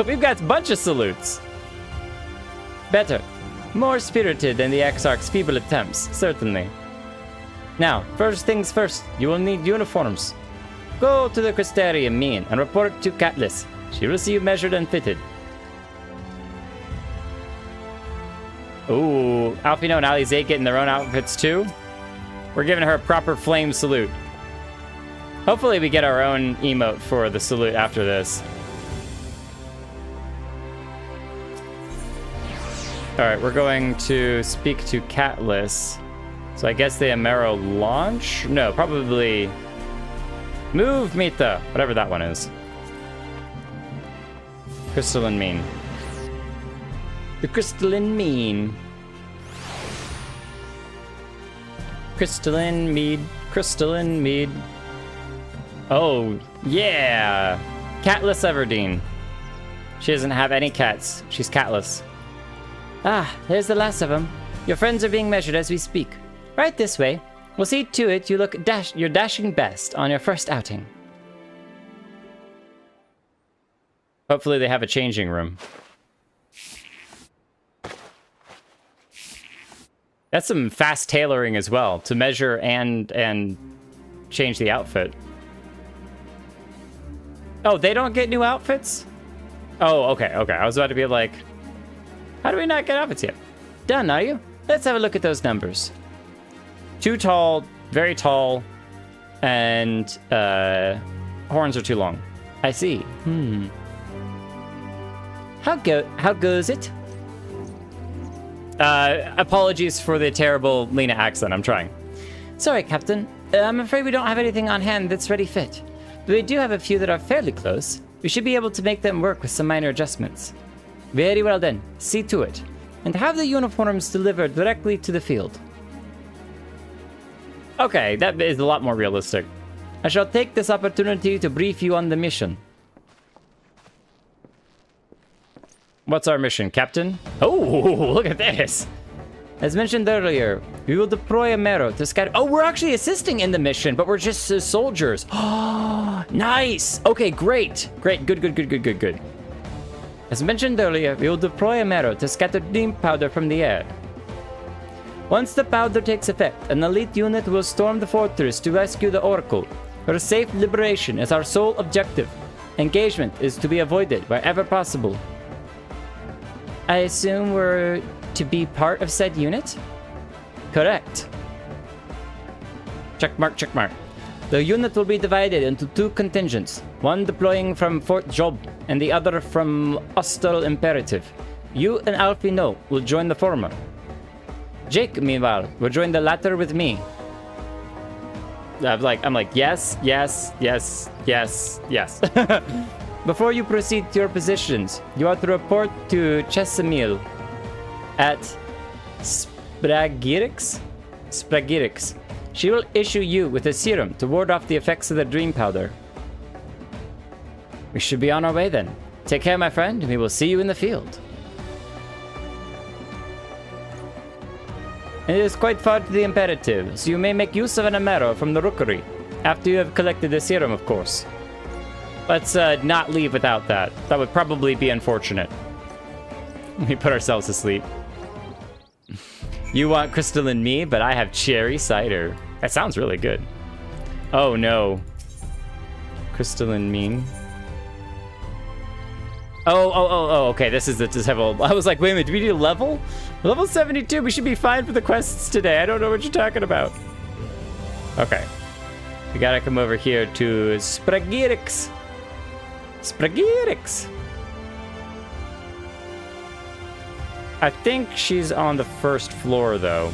We've got a bunch of salutes. Better. More spirited than the Exarch's feeble attempts, certainly. Now, first things first, you will need uniforms. Go to the Crystarium Mean and report to Catlis. She will see you measured and fitted. Ooh, Alfino and Alizé getting their own outfits too. We're giving her a proper flame salute. Hopefully we get our own emote for the salute after this. Alright, we're going to speak to Catlis. So I guess the Amaro launch? No, probably... Move, Mita! Whatever that one is. Crystalline Mean. The Crystalline Mean. Crystalline Mead. Crystalline Mead. Oh, yeah! Catless Everdeen. She doesn't have any cats. She's catless. Ah, there's the last of them. Your friends are being measured as we speak. Right this way. We'll see to it you look your dashing best on your first outing. Hopefully they have a changing room. That's some fast tailoring as well, to measure and change the outfit. Oh, they don't get new outfits? Oh, okay. I was about to be like, how do we not get outfits yet? Done, are you? Let's have a look at those numbers. Too tall, very tall, and horns are too long. I see. How goes it? Apologies for the terrible Lena accent. I'm trying. Sorry, Captain. I'm afraid we don't have anything on hand that's ready fit. But we do have a few that are fairly close. We should be able to make them work with some minor adjustments. Very well then. See to it. And have the uniforms delivered directly to the field. Okay, that is a lot more realistic. I shall take this opportunity to brief you on the mission. What's our mission, Captain? Oh, look at this. As mentioned earlier, we will deploy Amaro to scatter... Oh, we're actually assisting in the mission, but we're just soldiers. Oh, nice. Okay, great. Good. As mentioned earlier, we will deploy Amaro to scatter dream powder from the air. Once the powder takes effect, an elite unit will storm the fortress to rescue the Oracle. Her safe liberation is our sole objective. Engagement is to be avoided wherever possible. I assume we're to be part of said unit? Correct. Checkmark. The unit will be divided into two contingents, one deploying from Fort Job and the other from Austral Imperative. You and Alfino will join the former. Jake, meanwhile, will join the latter with me. I'm like, yes. Before you proceed to your positions, you are to report to Chesamil at Spragirix. She will issue you with a serum to ward off the effects of the dream powder. We should be on our way then. Take care, my friend, and we will see you in the field. It is quite far to the Imperative, so you may make use of an Amaro from the Rookery. After you have collected the serum, of course. Let's not leave without that. That would probably be unfortunate. We put ourselves to sleep. You want crystalline me, but I have cherry cider. That sounds really good. Oh no. Crystalline mean. Oh, okay, this is the disheveled. I was like, wait a minute, do we need a level? Level 72, we should be fine for the quests today. I don't know what you're talking about. Okay. We gotta come over here to Spragirix. Spragirix. I think she's on the first floor, though.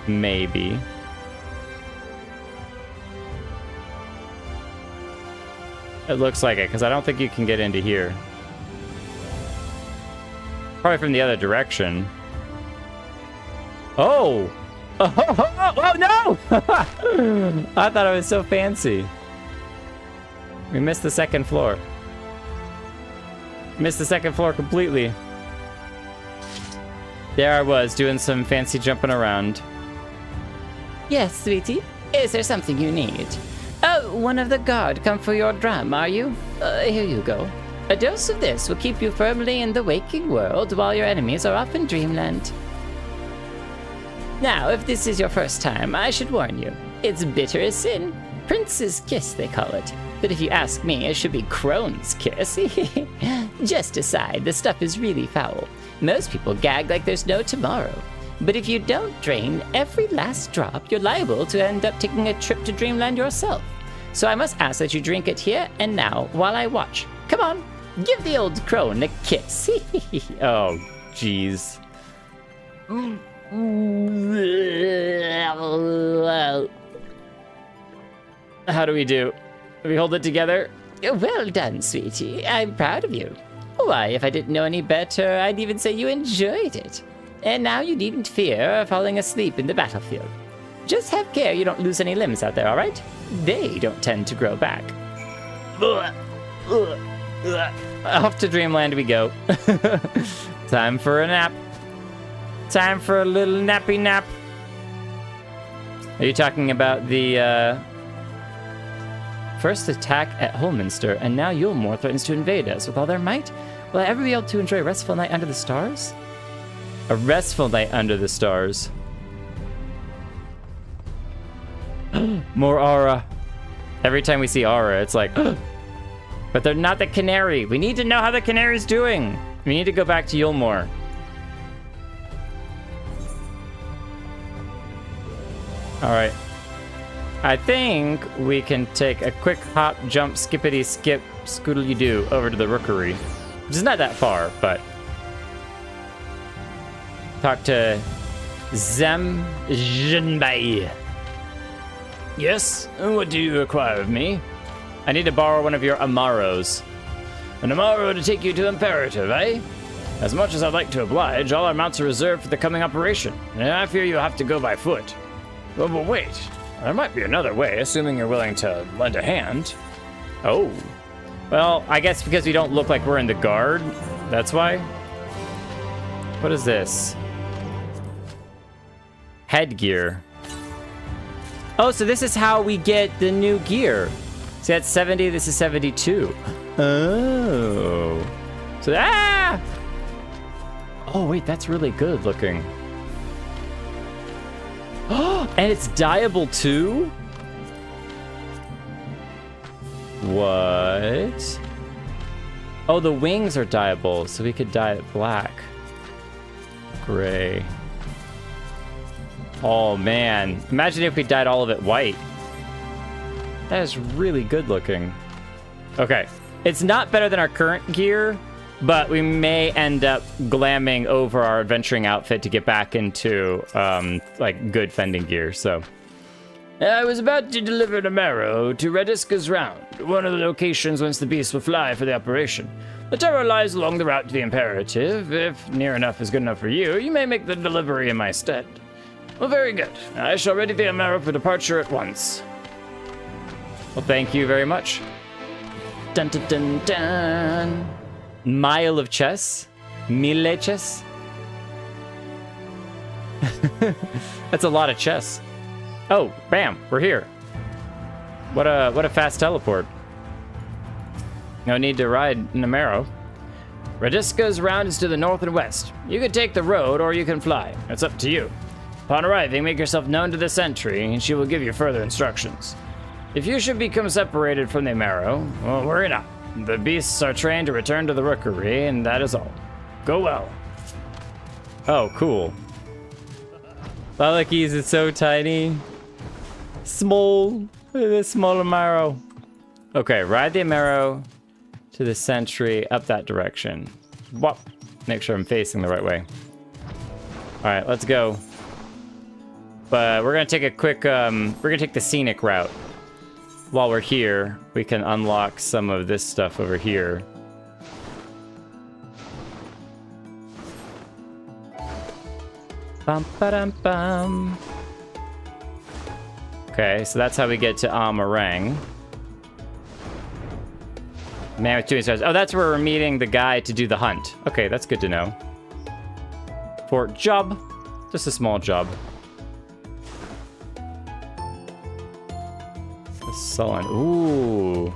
Maybe. It looks like it, because I don't think you can get into here. Probably from the other direction. Oh! Oh no! I thought it was so fancy. We missed the second floor. Missed the second floor completely. There I was, doing some fancy jumping around. Yes, sweetie. Is there something you need? Oh, one of the guard come for your drum, are you? Here you go. A dose of this will keep you firmly in the waking world while your enemies are off in dreamland. Now, if this is your first time, I should warn you. It's bitter as sin. Prince's kiss, they call it. But if you ask me, it should be crone's kiss. Just aside, the stuff is really foul. Most people gag like there's no tomorrow. But if you don't drain every last drop, you're liable to end up taking a trip to dreamland yourself. So I must ask that you drink it here and now while I watch. Come on, give the old crone a kiss. Oh, jeez. How do we do? Do we hold it together? Well done, sweetie. I'm proud of you. Why, if I didn't know any better, I'd even say you enjoyed it. And now you needn't fear falling asleep in the battlefield. Just have care you don't lose any limbs out there, all right? They don't tend to grow back. Off to dreamland we go. Time for a nap. Time for a little nappy nap. Are you talking about the first attack at Holminster, and now Yulmore threatens to invade us with all their might? Will I ever be able to enjoy a restful night under the stars? A restful night under the stars. More aura. Every time we see aura, it's like, but they're not the canary. We need to know how the canary's doing. We need to go back to Yulmore. All right. I think we can take a quick hop, jump, skippity skip, scoodly doo over to the rookery, which is not that far, but talk to Zem Jinbei. Yes, what do you require of me? I need to borrow one of your Amaros. An Amaro to take you to Imperative, eh? As much as I'd like to oblige, all our mounts are reserved for the coming operation, and I fear you'll have to go by foot. But wait, there might be another way, assuming you're willing to lend a hand. Oh. Well, I guess because we don't look like we're in the guard, that's why. What is this? Headgear. Oh, so this is how we get the new gear. See, that's 70, this is 72. Oh. So, Oh, wait, that's really good looking. And it's dyeable too? What? Oh, the wings are dyeable, so we could dye it black. Gray. Oh man, imagine if we dyed all of it white. That is really good looking. Okay, it's not better than our current gear, but we may end up glamming over our adventuring outfit to get back into like good fending gear. So I was about to deliver an Amaro to Rediska's Round, one of the locations whence the beast will fly for the operation. The tower lies along the route to the Imperative. If near enough is good enough for you, you may make the delivery in my stead. Well, very good. I shall ready the Amaro for departure at once. Well, thank you very much. Dun dun dun dun. Mile of chess? Mille chess? That's a lot of chess. Oh, bam, we're here. What a fast teleport. No need to ride an Amaro. Radiska's round is to the north and west. You can take the road or you can fly. It's up to you. Upon arriving, make yourself known to the sentry and she will give you further instructions. If you should become separated from the Amaro, well, worry not. The beasts are trained to return to the rookery and that is all. Go well. Oh, cool. Lalakis is so tiny. Small. Look at this small Amaro. Okay, ride the Amaro to the sentry up that direction. Whoop. Make sure I'm facing the right way. Alright, let's go. But we're gonna take a quick, we're gonna take the scenic route. While we're here, we can unlock some of this stuff over here. Bum ba dum bum. Okay, so that's how we get to Amarang. Man with 2 stars. Oh, that's where we're meeting the guy to do the hunt. Okay, that's good to know. For job. Just a small job. The sullen. Ooh.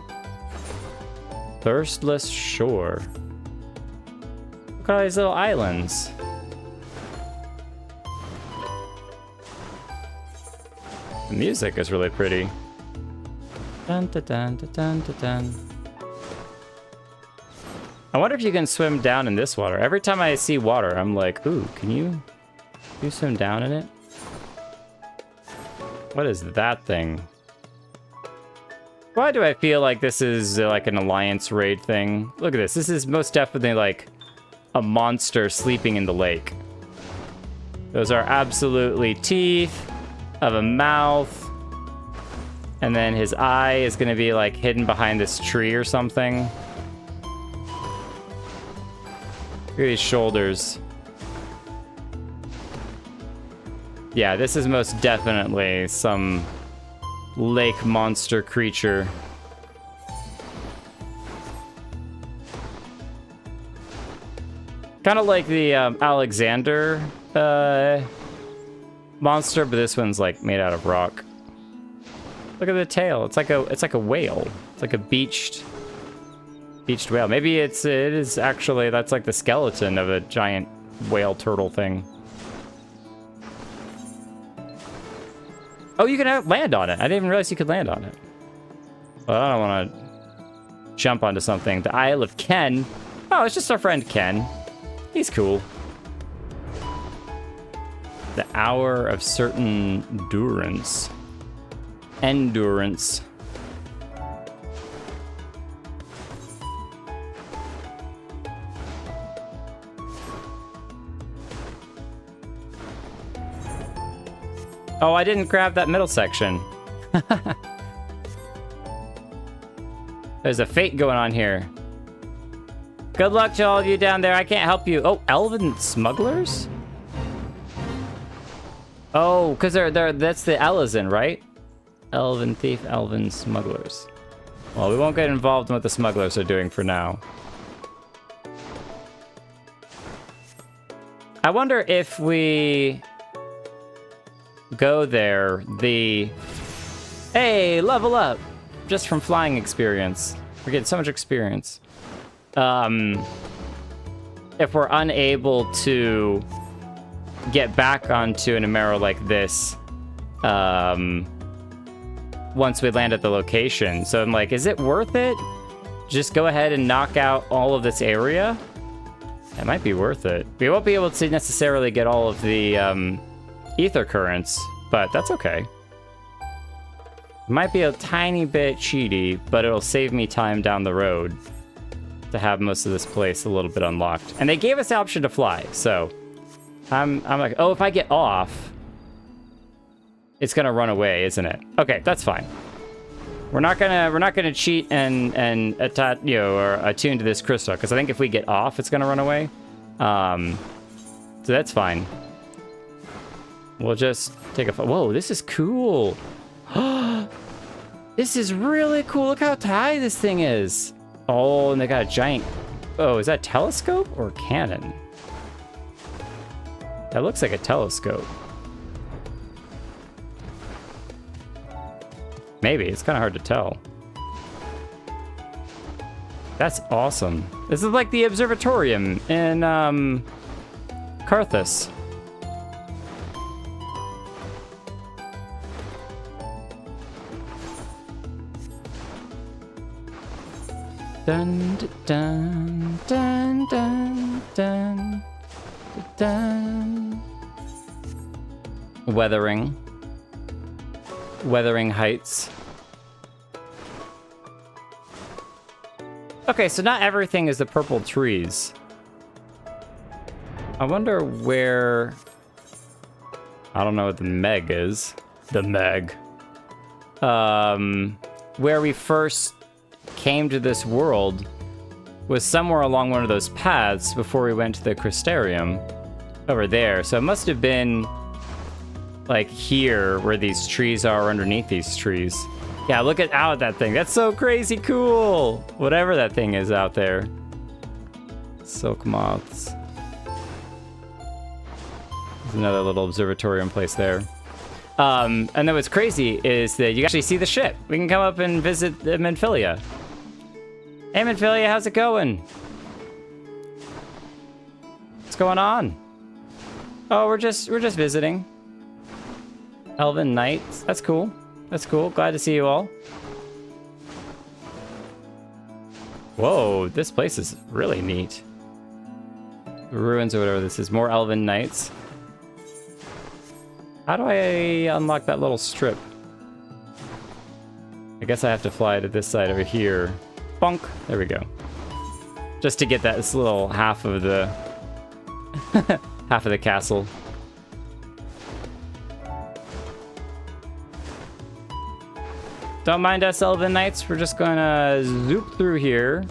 Thirstless shore. Look at all these little islands. The music is really pretty. Dun, dun, dun, dun, dun, dun, dun. I wonder if you can swim down in this water. Every time I see water, I'm like, ooh, can you swim down in it? What is that thing? Why do I feel like this is like an alliance raid thing? Look at this. This is most definitely like a monster sleeping in the lake. Those are absolutely teeth of a mouth. And then his eye is going to be like hidden behind this tree or something. Look at these shoulders. Yeah, this is most definitely some lake monster creature. Kind of like the Alexander monster, but this one's like made out of rock. Look at the tail. It's like a whale. It's like a beached whale. Maybe it is actually, that's like the skeleton of a giant whale turtle thing. Oh, you can land on it. I didn't even realize you could land on it. Well, I don't want to jump onto something. The Isle of Ken. Oh, it's just our friend Ken. He's cool. The Hour of Certain Endurance. Endurance. Oh, I didn't grab that middle section. There's a fate going on here. Good luck to all of you down there. I can't help you. Oh, elven smugglers? Oh, because that's the Elizin, right? Elven thief, elven smugglers. Well, we won't get involved in what the smugglers are doing for now. I wonder if we go there, hey, level up just from flying experience. We're getting so much experience. If we're unable to get back onto an Amaro like this, once we land at the location. So I'm like, is it worth it? Just go ahead and knock out all of this area? It might be worth it. We won't be able to necessarily get all of the ether currents, but that's okay. Might be a tiny bit cheaty, but it'll save me time down the road to have most of this place a little bit unlocked. And they gave us the option to fly, so I'm like, oh, if I get off, it's gonna run away, isn't it? Okay, that's fine. We're not gonna cheat and attach, you know, or attune to this crystal, because I think if we get off, it's gonna run away. So that's fine. We'll just take a... Whoa, this is cool. This is really cool. Look how high this thing is. Oh, and they got a giant... Oh, is that telescope or cannon? That looks like a telescope. Maybe. It's kind of hard to tell. That's awesome. This is like the observatorium in Karthus. Dun dun dun dun dun dun. Weathering Heights. Okay, so not everything is the purple trees. I wonder where... I don't know what the Meg is. The Meg. Where we first came to this world was somewhere along one of those paths before we went to the Crystarium. Over there. So it must have been like here where these trees are, underneath these trees. Yeah, look at that thing. That's so crazy cool. Whatever that thing is out there. Silk moths. There's another little observatorium place there. And then what's crazy is that you actually see the ship. We can come up and visit the Minfilia. Hey Minfilia, how's it going? What's going on? Oh, we're just visiting. Elven Knights. That's cool. That's cool. Glad to see you all. Whoa, this place is really neat. Ruins or whatever this is. More Elven Knights. How do I unlock that little strip? I guess I have to fly to this side over here. Bonk. There we go. Just to get this little half of the half of the castle. Don't mind us, Elven Knights. We're just gonna zoop through here.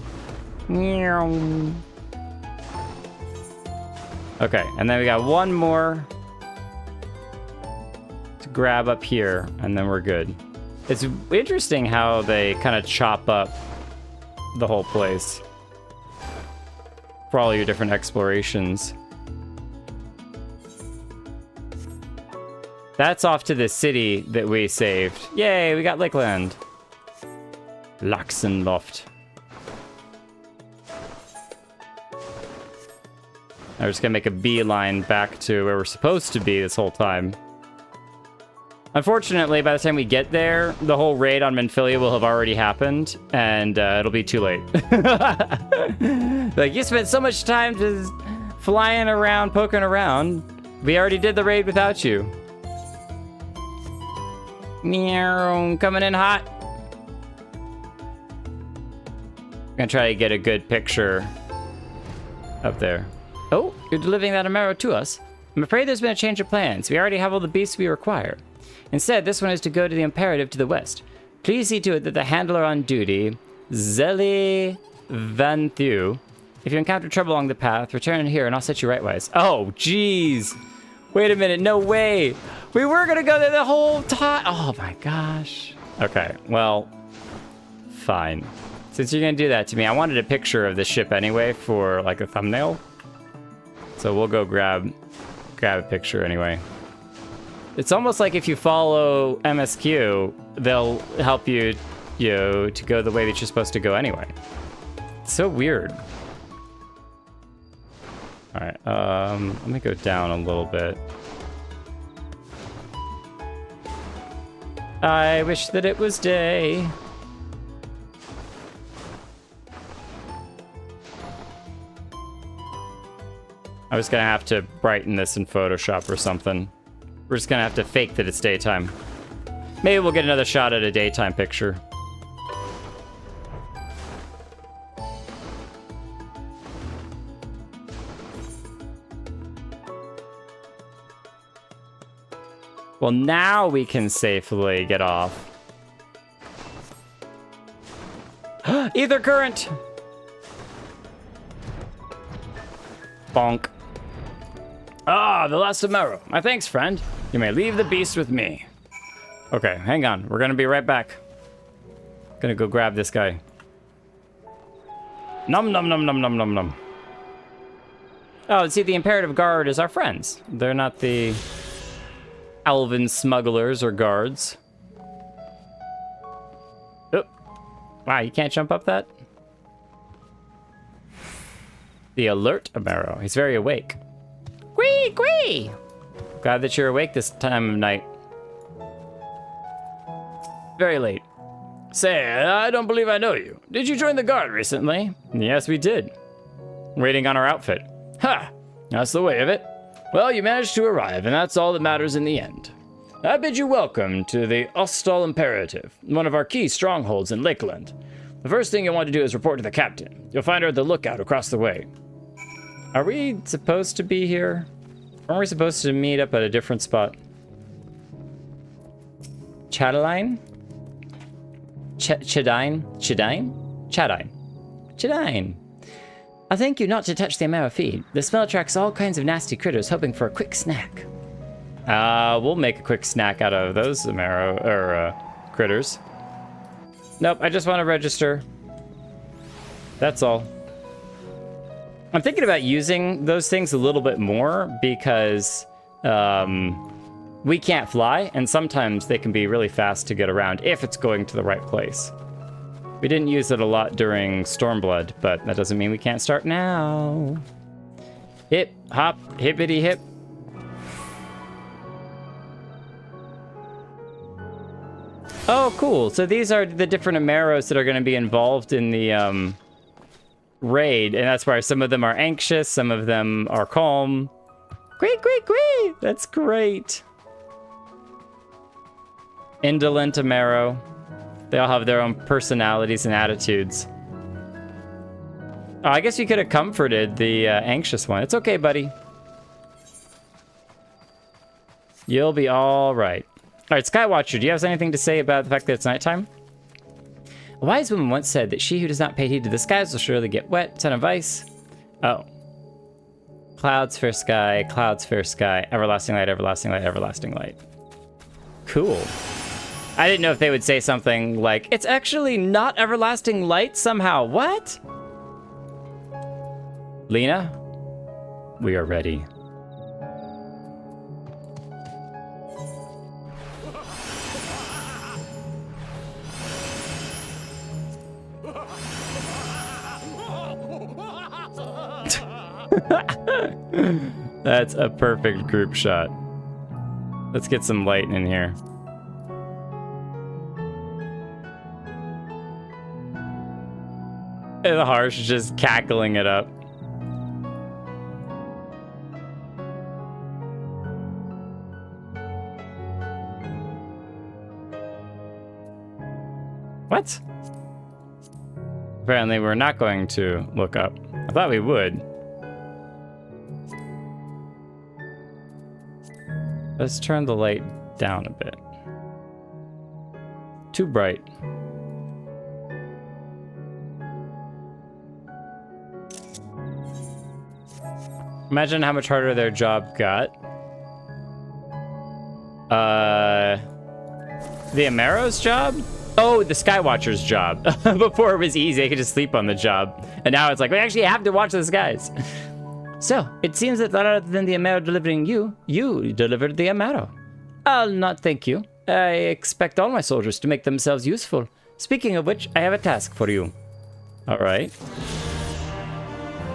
Okay, and then we got one more to grab up here, and then we're good. It's interesting how they kind of chop up the whole place for all your different explorations. That's off to the city that we saved. Yay, we got Lakeland. Laxenloft. I'm just gonna make a beeline back to where we're supposed to be this whole time. Unfortunately, by the time we get there, the whole raid on Minfilia will have already happened, and it'll be too late. Like, you spent so much time just flying around, poking around. We already did the raid without you. Meow, coming in hot. I'm gonna try to get a good picture up there. Oh, you're delivering that Amaro to us. I'm afraid there's been a change of plans. We already have all the beasts we require. Instead, this one is to go to the Imperative to the west. Please see to it that the handler on duty, Zeli Van Thew, if you encounter trouble along the path, return here and I'll set you rightwise. Oh, jeez. Wait a minute, no way. We were gonna go there the whole time. Oh my gosh. Okay, well, fine. Since you're gonna do that to me, I wanted a picture of the ship anyway for like a thumbnail. So we'll go grab a picture anyway. It's almost like if you follow MSQ, they'll help you, to go the way that you're supposed to go anyway. It's so weird. All right, let me go down a little bit. I wish that it was day. I was gonna have to brighten this in Photoshop or something. We're just gonna have to fake that it's daytime. Maybe we'll get another shot at a daytime picture. Well, now we can safely get off. Ether current! Bonk. Ah, the last Amaro. My thanks, friend. You may leave the beast with me. Okay, hang on. We're gonna be right back. Gonna go grab this guy. Nom nom nom nom nom nom nom. Oh, see, the Imperative Guard is our friends. They're not the elven smugglers or guards. Wow, you can't jump up that? The alert Amaro. He's very awake. Quee, quee! Glad that you're awake this time of night. Very late. Say, I don't believe I know you. Did you join the guard recently? Yes, we did. Waiting on our outfit. Ha! That's the way of it. Well, you managed to arrive, and that's all that matters in the end. I bid you welcome to the Ostal Imperative, one of our key strongholds in Lakeland. The first thing you'll want to do is report to the captain. You'll find her at the lookout across the way. Are we supposed to be here? Aren't we supposed to meet up at a different spot? Chadaline? Chadine? Chadine. I thank you not to touch the Amaro feed. The smell attracts all kinds of nasty critters hoping for a quick snack. We'll make a quick snack out of those Amaro, critters. Nope, I just want to register. That's all. I'm thinking about using those things a little bit more because we can't fly, and sometimes they can be really fast to get around if it's going to the right place. We didn't use it a lot during Stormblood, but that doesn't mean we can't start now. Hip, hop, hippity hip. Oh, cool. So these are the different Amaros that are going to be involved in the raid, and that's why some of them are anxious, some of them are calm. Great. That's great. Indolent Amaro. They all have their own personalities and attitudes. Oh, I guess you could have comforted the anxious one. It's okay, buddy. You'll be all right. All right, Skywatcher, do you have anything to say about the fact that it's nighttime? A wise woman once said that she who does not pay heed to the skies will surely get wet. Son of ice. Oh. Clouds, fair sky, everlasting light, everlasting light, everlasting light. Cool. I didn't know if they would say something like, it's actually not everlasting light somehow. What? Lena, we are ready. That's a perfect group shot. Let's get some light in here. And the Harsh is just cackling it up. What? Apparently we're not going to look up. I thought we would. Let's turn the light down a bit. Too bright. Imagine how much harder their job got. The Amaro's job? Oh, the Skywatcher's job. Before it was easy, I could just sleep on the job. And now it's like, we actually have to watch the skies. So, it seems that rather than the Amaro delivering you, you delivered the Amaro. I'll not thank you. I expect all my soldiers to make themselves useful. Speaking of which, I have a task for you. Alright.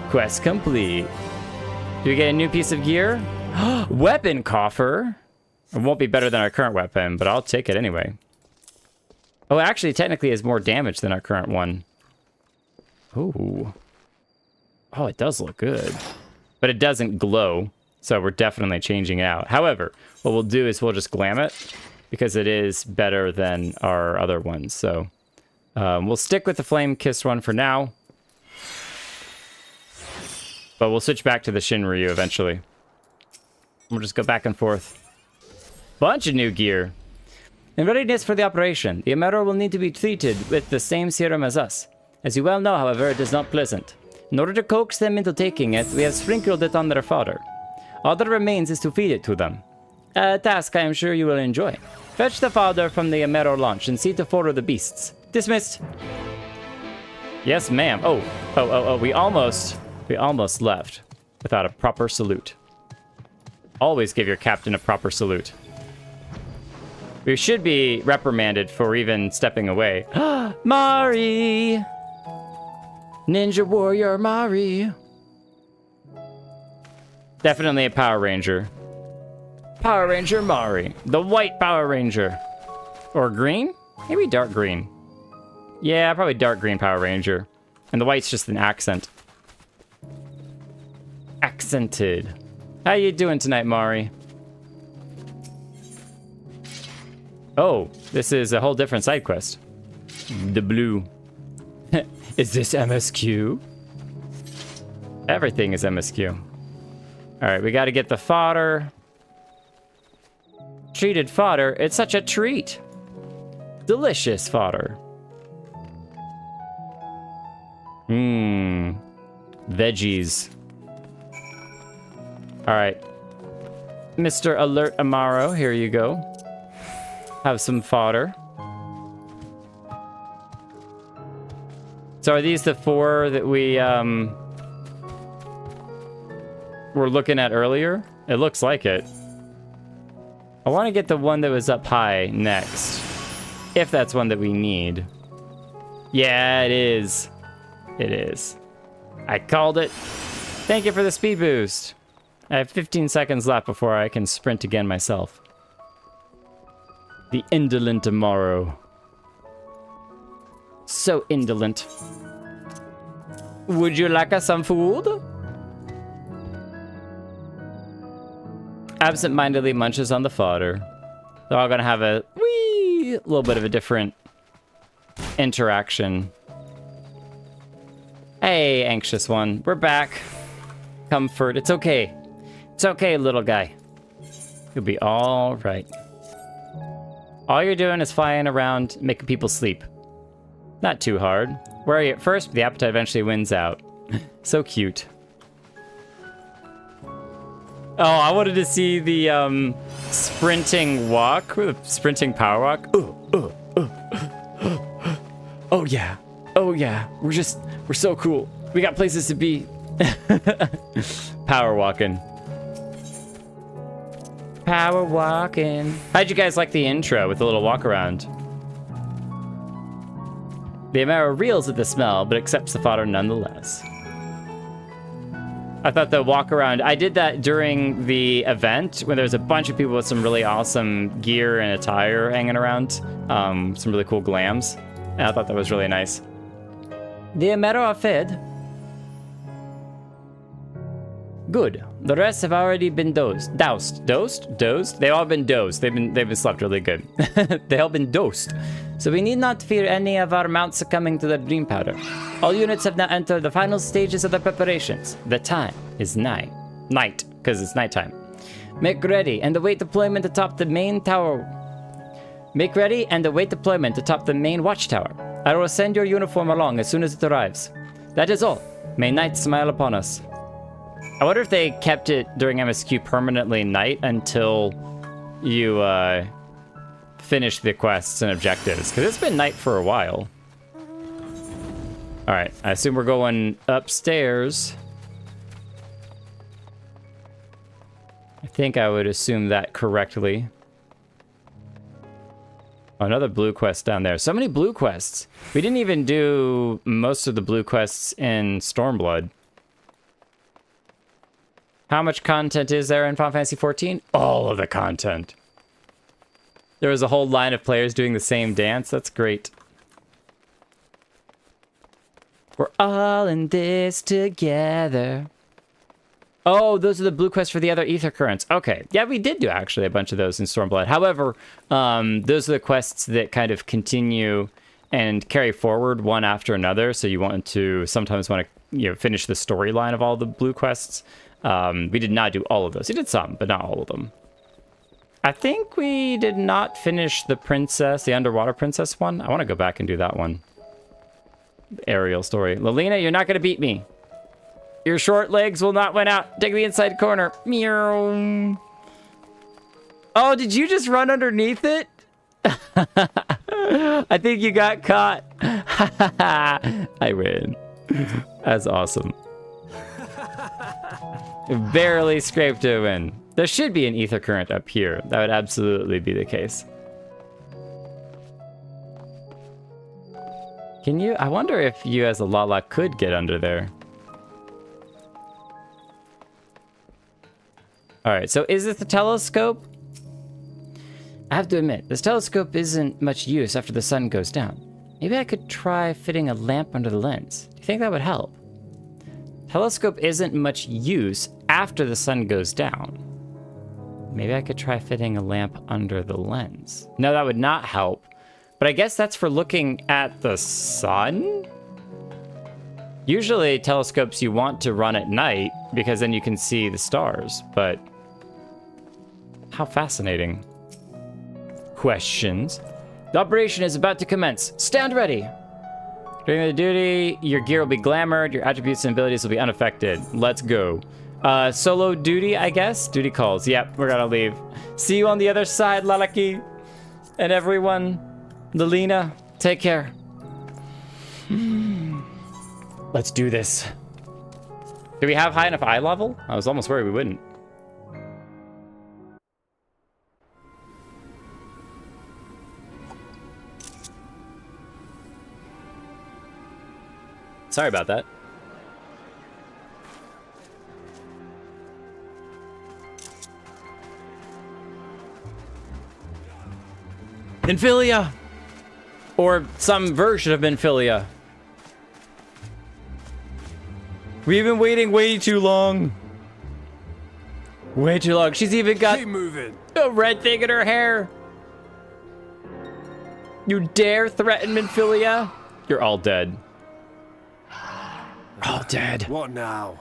Quest complete. Do we get a new piece of gear? Weapon coffer. It won't be better than our current weapon, but I'll take it anyway. Oh, actually, technically, it has more damage than our current one. Ooh. Oh, it does look good. But it doesn't glow, so we're definitely changing it out. However, what we'll do is we'll just glam it, because it is better than our other ones. So we'll stick with the flame-kissed one for now. But we'll switch back to the Shinryu eventually. We'll just go back and forth. Bunch of new gear. In readiness for the operation, the Amaro will need to be treated with the same serum as us. As you well know, however, it is not pleasant. In order to coax them into taking it, we have sprinkled it on their fodder. All that remains is to feed it to them. A task I am sure you will enjoy. Fetch the fodder from the Amaro launch and see to follow the beasts. Dismissed. Yes, ma'am. Oh, we almost left without a proper salute. Always give your captain a proper salute. We should be reprimanded for even stepping away. Mari! Ninja Warrior Mari. Definitely a Power Ranger. Power Ranger Mari. The white Power Ranger. Or green? Maybe dark green. Yeah, probably dark green Power Ranger. And the white's just an accent. Accented. How you doing tonight, Mari? Oh, this is a whole different side quest. The blue. Is this MSQ? Everything is MSQ. All right, we got to get the fodder. Treated fodder. It's such a treat. Delicious fodder. Mmm. Veggies. All right. Mr. Alert Amaro, here you go. Have some fodder. So are these the 4 that we were looking at earlier? It looks like it. I want to get the one that was up high next. If that's one that we need. Yeah, it is. It is. I called it. Thank you for the speed boost. I have 15 seconds left before I can sprint again myself. The indolent Amaro. So indolent. Would you like some food? Absent-mindedly munches on the fodder. They're all gonna have a wee little bit of a different interaction. Hey, anxious one. We're back. Comfort. It's okay. It's okay, little guy. You'll be all right. All you're doing is flying around, making people sleep. Not too hard. Worry at first, but the appetite eventually wins out. So cute. Oh, I wanted to see the sprinting walk, or the sprinting power walk. Oh yeah. Oh yeah. We're so cool. We got places to be. Power walking. Power walking. How'd you guys like the intro with the little walk around? The Amaro reels at the smell, but accepts the fodder nonetheless. I thought the walk around, I did that during the event when there was a bunch of people with some really awesome gear and attire hanging around. Some really cool glams. And I thought that was really nice. The Amaro are fed. Good. The rest have already been dosed. Dosed? They've all been dosed. They've been slept really good. They've all been dosed. So we need not fear any of our mounts succumbing to the dream powder. All units have now entered the final stages of the preparations. The time is night, because it's nighttime. Make ready and await deployment atop the main tower. Make ready and await deployment atop the main watchtower. I will send your uniform along as soon as it arrives. That is all. May night smile upon us. I wonder if they kept it during MSQ permanently night until you finish the quests and objectives, because it's been night for a while. All right, I assume we're going upstairs. I think I would assume that correctly. Oh, another blue quest down there. So many blue quests. We didn't even do most of the blue quests in Stormblood. How much content is there in Final Fantasy XIV? All of the content. There was a whole line of players doing the same dance. That's great. We're all in this together. Oh, those are the blue quests for the other ether currents. Okay. Yeah, we did do actually a bunch of those in Stormblood. However, those are the quests that kind of continue and carry forward one after another. So you want to sometimes want to finish the storyline of all the blue quests. We did not do all of those. We did some, but not all of them. I think we did not finish the underwater princess one. I want to go back and do that one. The Ariel story. Lilina, you're not going to beat me. Your short legs will not win out. Take the inside corner. Meow. Oh, did you just run underneath it? I think you got caught. I win. That's awesome. Barely scraped a win. There should be an ether current up here. That would absolutely be the case. Can you? I wonder if you as a Lala could get under there. Alright, so is this the telescope? I have to admit, this telescope isn't much use after the sun goes down. Maybe I could try fitting a lamp under the lens. Do you think that would help? Telescope isn't much use after the sun goes down. Maybe I could try fitting a lamp under the lens. No, that would not help. But I guess that's for looking at the sun? Usually telescopes you want to run at night because then you can see the stars, but how fascinating. Questions. The operation is about to commence. Stand ready. During the duty, your gear will be glamored, your attributes and abilities will be unaffected. Let's go. Solo duty, I guess? Duty calls. Yep, we're gonna leave. See you on the other side, Lalaki. And everyone. Lelina, take care. Let's do this. Do we have high enough eye level? I was almost worried we wouldn't. Sorry about that. Minfilia! Or some version of Minfilia. We've been waiting way too long. Way too long. She's even got a red thing in her hair. You dare threaten Minfilia? You're all dead. We're all dead. What now?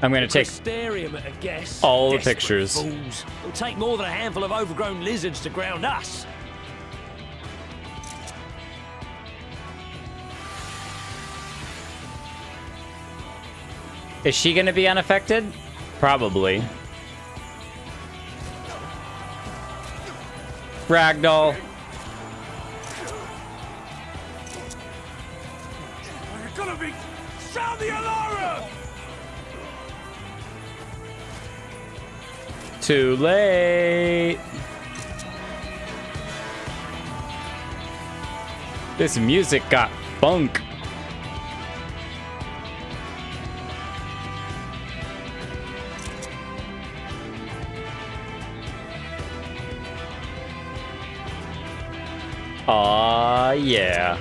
I'm gonna take Crystarium at a guess. all the Desperate pictures. Fools. It'll take more than a handful of overgrown lizards to ground us. Is she gonna be unaffected? Probably. Ragdoll. We're gonna be... Sound the alarm! Too late. This music got funk. Aw, yeah.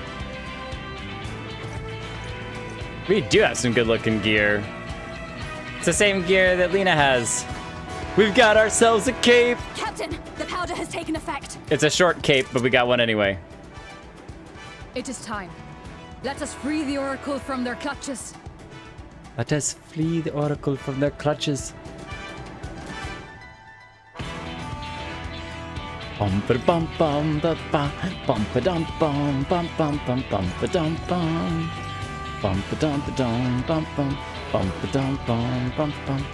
We do have some good looking gear. It's the same gear that Lena has. We've got ourselves a cape. Captain, the powder has taken effect. It's a short cape, but we got one anyway. It is time. Let us free the Oracle from their clutches. Let us flee the Oracle from their clutches. Bum ba bum bum ba ba bum ba dum bum bum bum bum bum ba dum bum bum ba dum bum bum bum ba dum bum bum.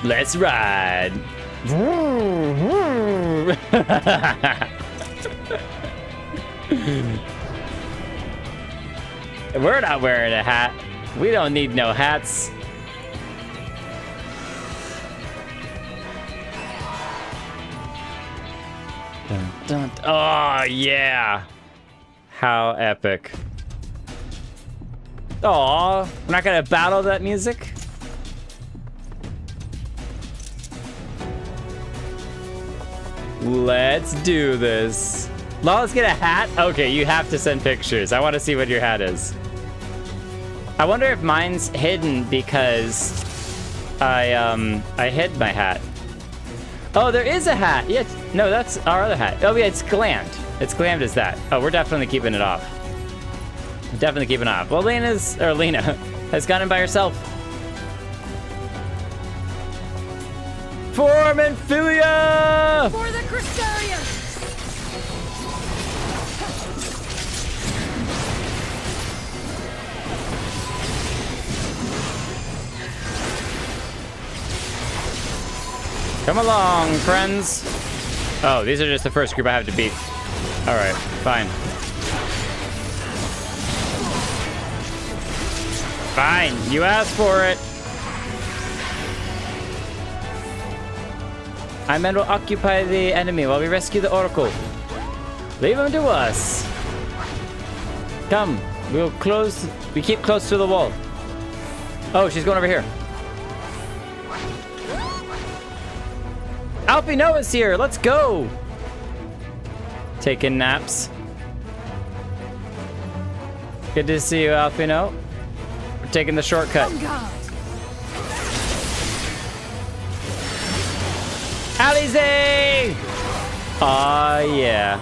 Let's ride. We're not wearing a hat. We don't need no hats. Dun, dun. Oh, yeah. How epic. Aw, we're not gonna battle that music? Let's do this. Let's get a hat. Okay, you have to send pictures. I want to see what your hat is. I wonder if mine's hidden because I hid my hat. Oh, there is a hat. Yeah, no, that's our other hat. Oh yeah, it's glammed. It's glammed as that. Oh, we're definitely keeping it off. Definitely keeping it off. Well, Lena has gone in by herself. For Minfilia! For the Crystarium! Come along, friends. Oh, these are just the first group I have to beat. All right, fine. Fine, you asked for it. Iman will occupy the enemy while we rescue the Oracle. Leave him to us. Come, we keep close to the wall. Oh, she's going over here. Alfie Noah's here, let's go. Taking naps. Good to see you, Alfie Noah. We're taking the shortcut. Alize! Aw, yeah.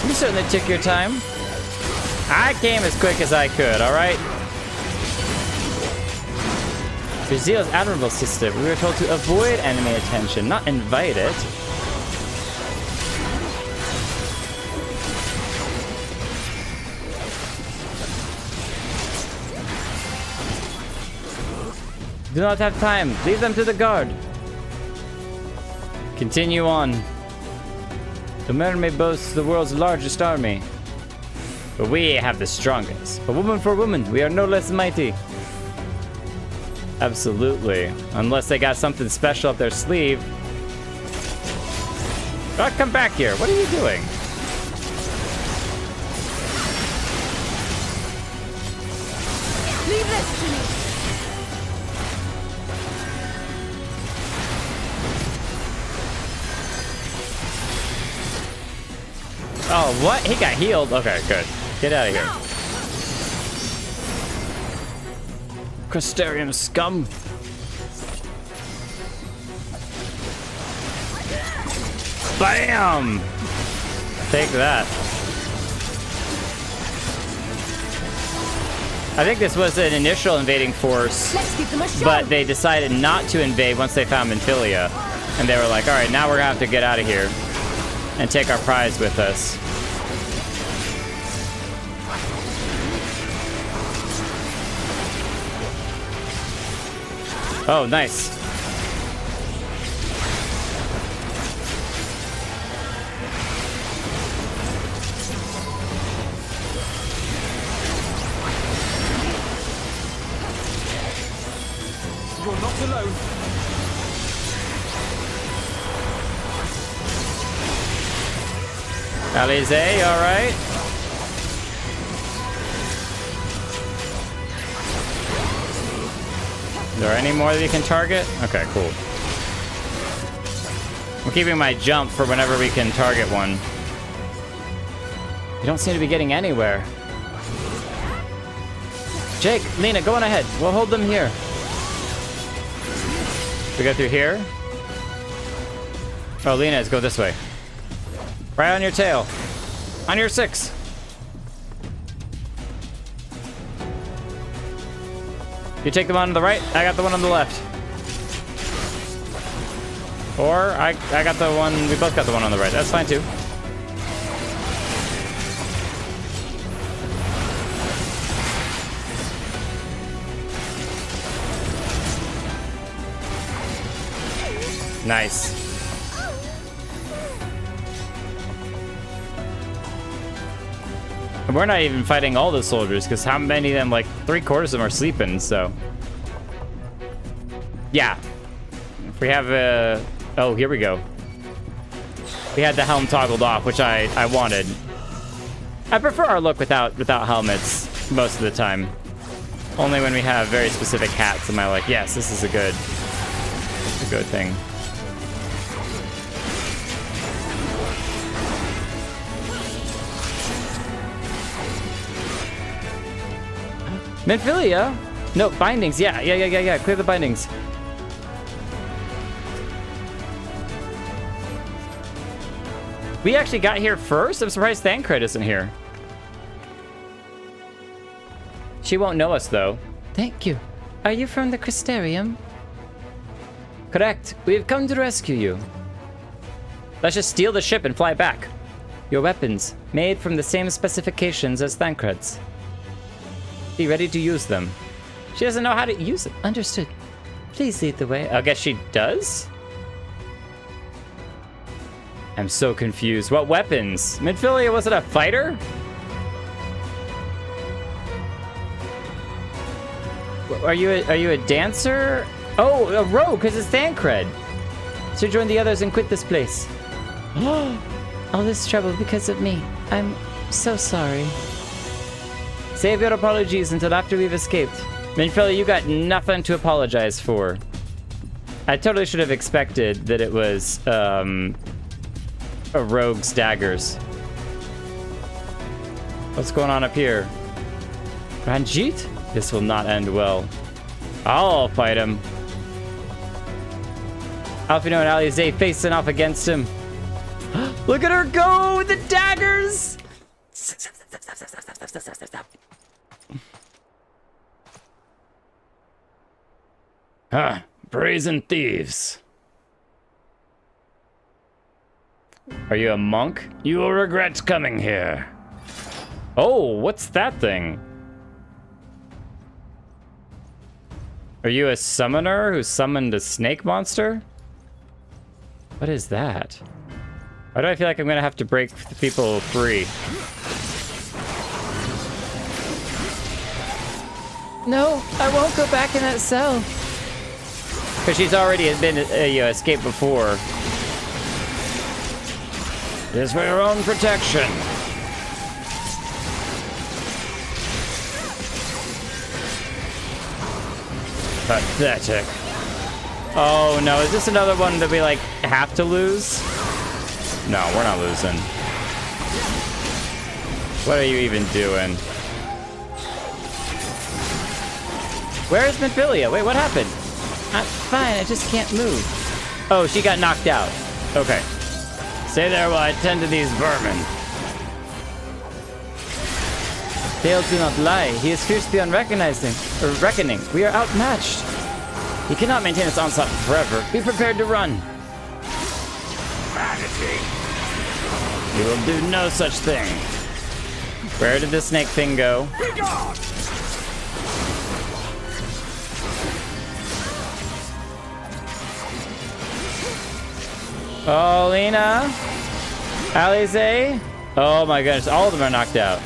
You certainly took your time. I came as quick as I could, alright? Your zeal is admirable, sister. We were told to avoid enemy attention, not invite it. Do not have time. Leave them to the guard. Continue on. The man may boast the world's largest army, but we have the strongest. But woman for woman, we are no less mighty. Absolutely. Unless they got something special up their sleeve. Oh, come back here. What are you doing? Leave this to me. Oh, what? He got healed? Okay, good. Get out of here. Crystarium scum. Bam! Take that. I think this was an initial invading force, but they decided not to invade once they found Minfilia. And they were like, alright, now we're gonna have to get out of here and take our prize with us. Oh, nice. You're not alone. Alize, all right. Is there any more that you can target? Okay, cool. I'm keeping my jump for whenever we can target one. You don't seem to be getting anywhere. Jake, Lena, go on ahead. We'll hold them here. We go through here. Oh, Lena, let's go this way. Right on your tail. On your 6. You take the one on the right, I got the one on the left. Or I got the one, we both got the one on the right. That's fine too. Nice. And we're not even fighting all the soldiers, because how many of them, like 3/4 of them are sleeping, so. Yeah. If we have a... Oh, here we go. We had the helm toggled off, which I wanted. I prefer our look without helmets most of the time. Only when we have very specific hats am I like, yes, this is a good thing. Minfilia? No, bindings. Yeah. Clear the bindings. We actually got here first? I'm surprised Thancred isn't here. She won't know us, though. Thank you. Are you from the Crystarium? Correct. We have come to rescue you. Let's just steal the ship and fly back. Your weapons, made from the same specifications as Thancred's. Be ready to use them. She doesn't know how to use it. Understood. Please lead the way. I guess she does? I'm so confused. What weapons? Minfilia, was it a fighter? Are you a dancer? Oh, a rogue, because it's Thancred. So join the others and quit this place. All this trouble because of me. I'm so sorry. Save your apologies until after we've escaped. Minfilia, you got nothing to apologize for. I totally should have expected that it was, a rogue's daggers. What's going on up here? Ranjit? This will not end well. I'll fight him. Alfino and Alize facing off against him. Look at her go with the daggers! Ah, brazen thieves. Are you a monk? You will regret coming here. Oh, what's that thing? Are you a summoner who summoned a snake monster? What is that? Why do I feel like I'm gonna have to break the people free? No, I won't go back in that cell. Because she's already been escaped before. It is for your own protection. Pathetic. Oh no, is this another one that we like have to lose? No, we're not losing. What are you even doing? Where is Minfilia? Wait, what happened? I'm fine, I just can't move. Oh, she got knocked out. Okay. Stay there while I tend to these vermin. Tales do not lie. He is fierce beyond reckoning. We are outmatched. He cannot maintain this onslaught forever. Be prepared to run. Vanity. You will do no such thing. Where did the snake thing go? Be gone! Oh, Lena. Alize. Oh my goodness, all of them are knocked out.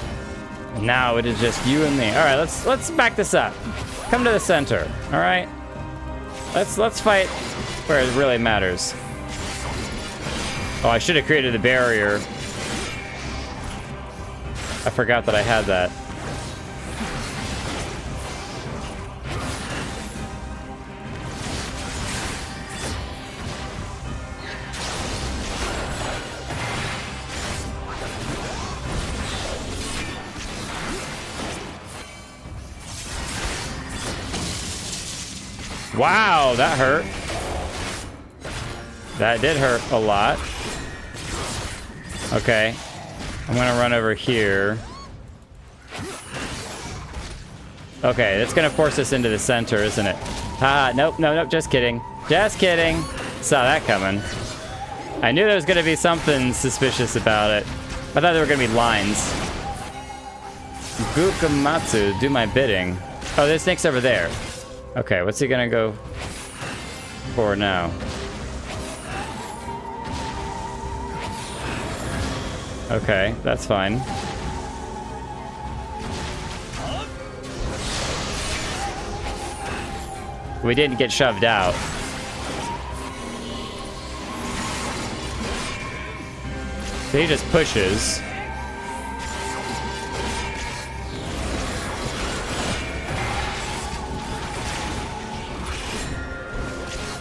Now it is just you and me. All right, let's back this up. Come to the center. All right. Let's fight where it really matters. Oh, I should have created the barrier. I forgot that I had that. Wow, that hurt. That did hurt a lot. Okay. I'm gonna run over here. Okay, that's gonna force us into the center, isn't it? Ah, nope, just kidding. Just kidding. Saw that coming. I knew there was gonna be something suspicious about it. I thought there were gonna be lines. Gukamatsu, do my bidding. Oh, there's snake's over there. Okay, what's he gonna go for now? Okay, that's fine. We didn't get shoved out. So he just pushes.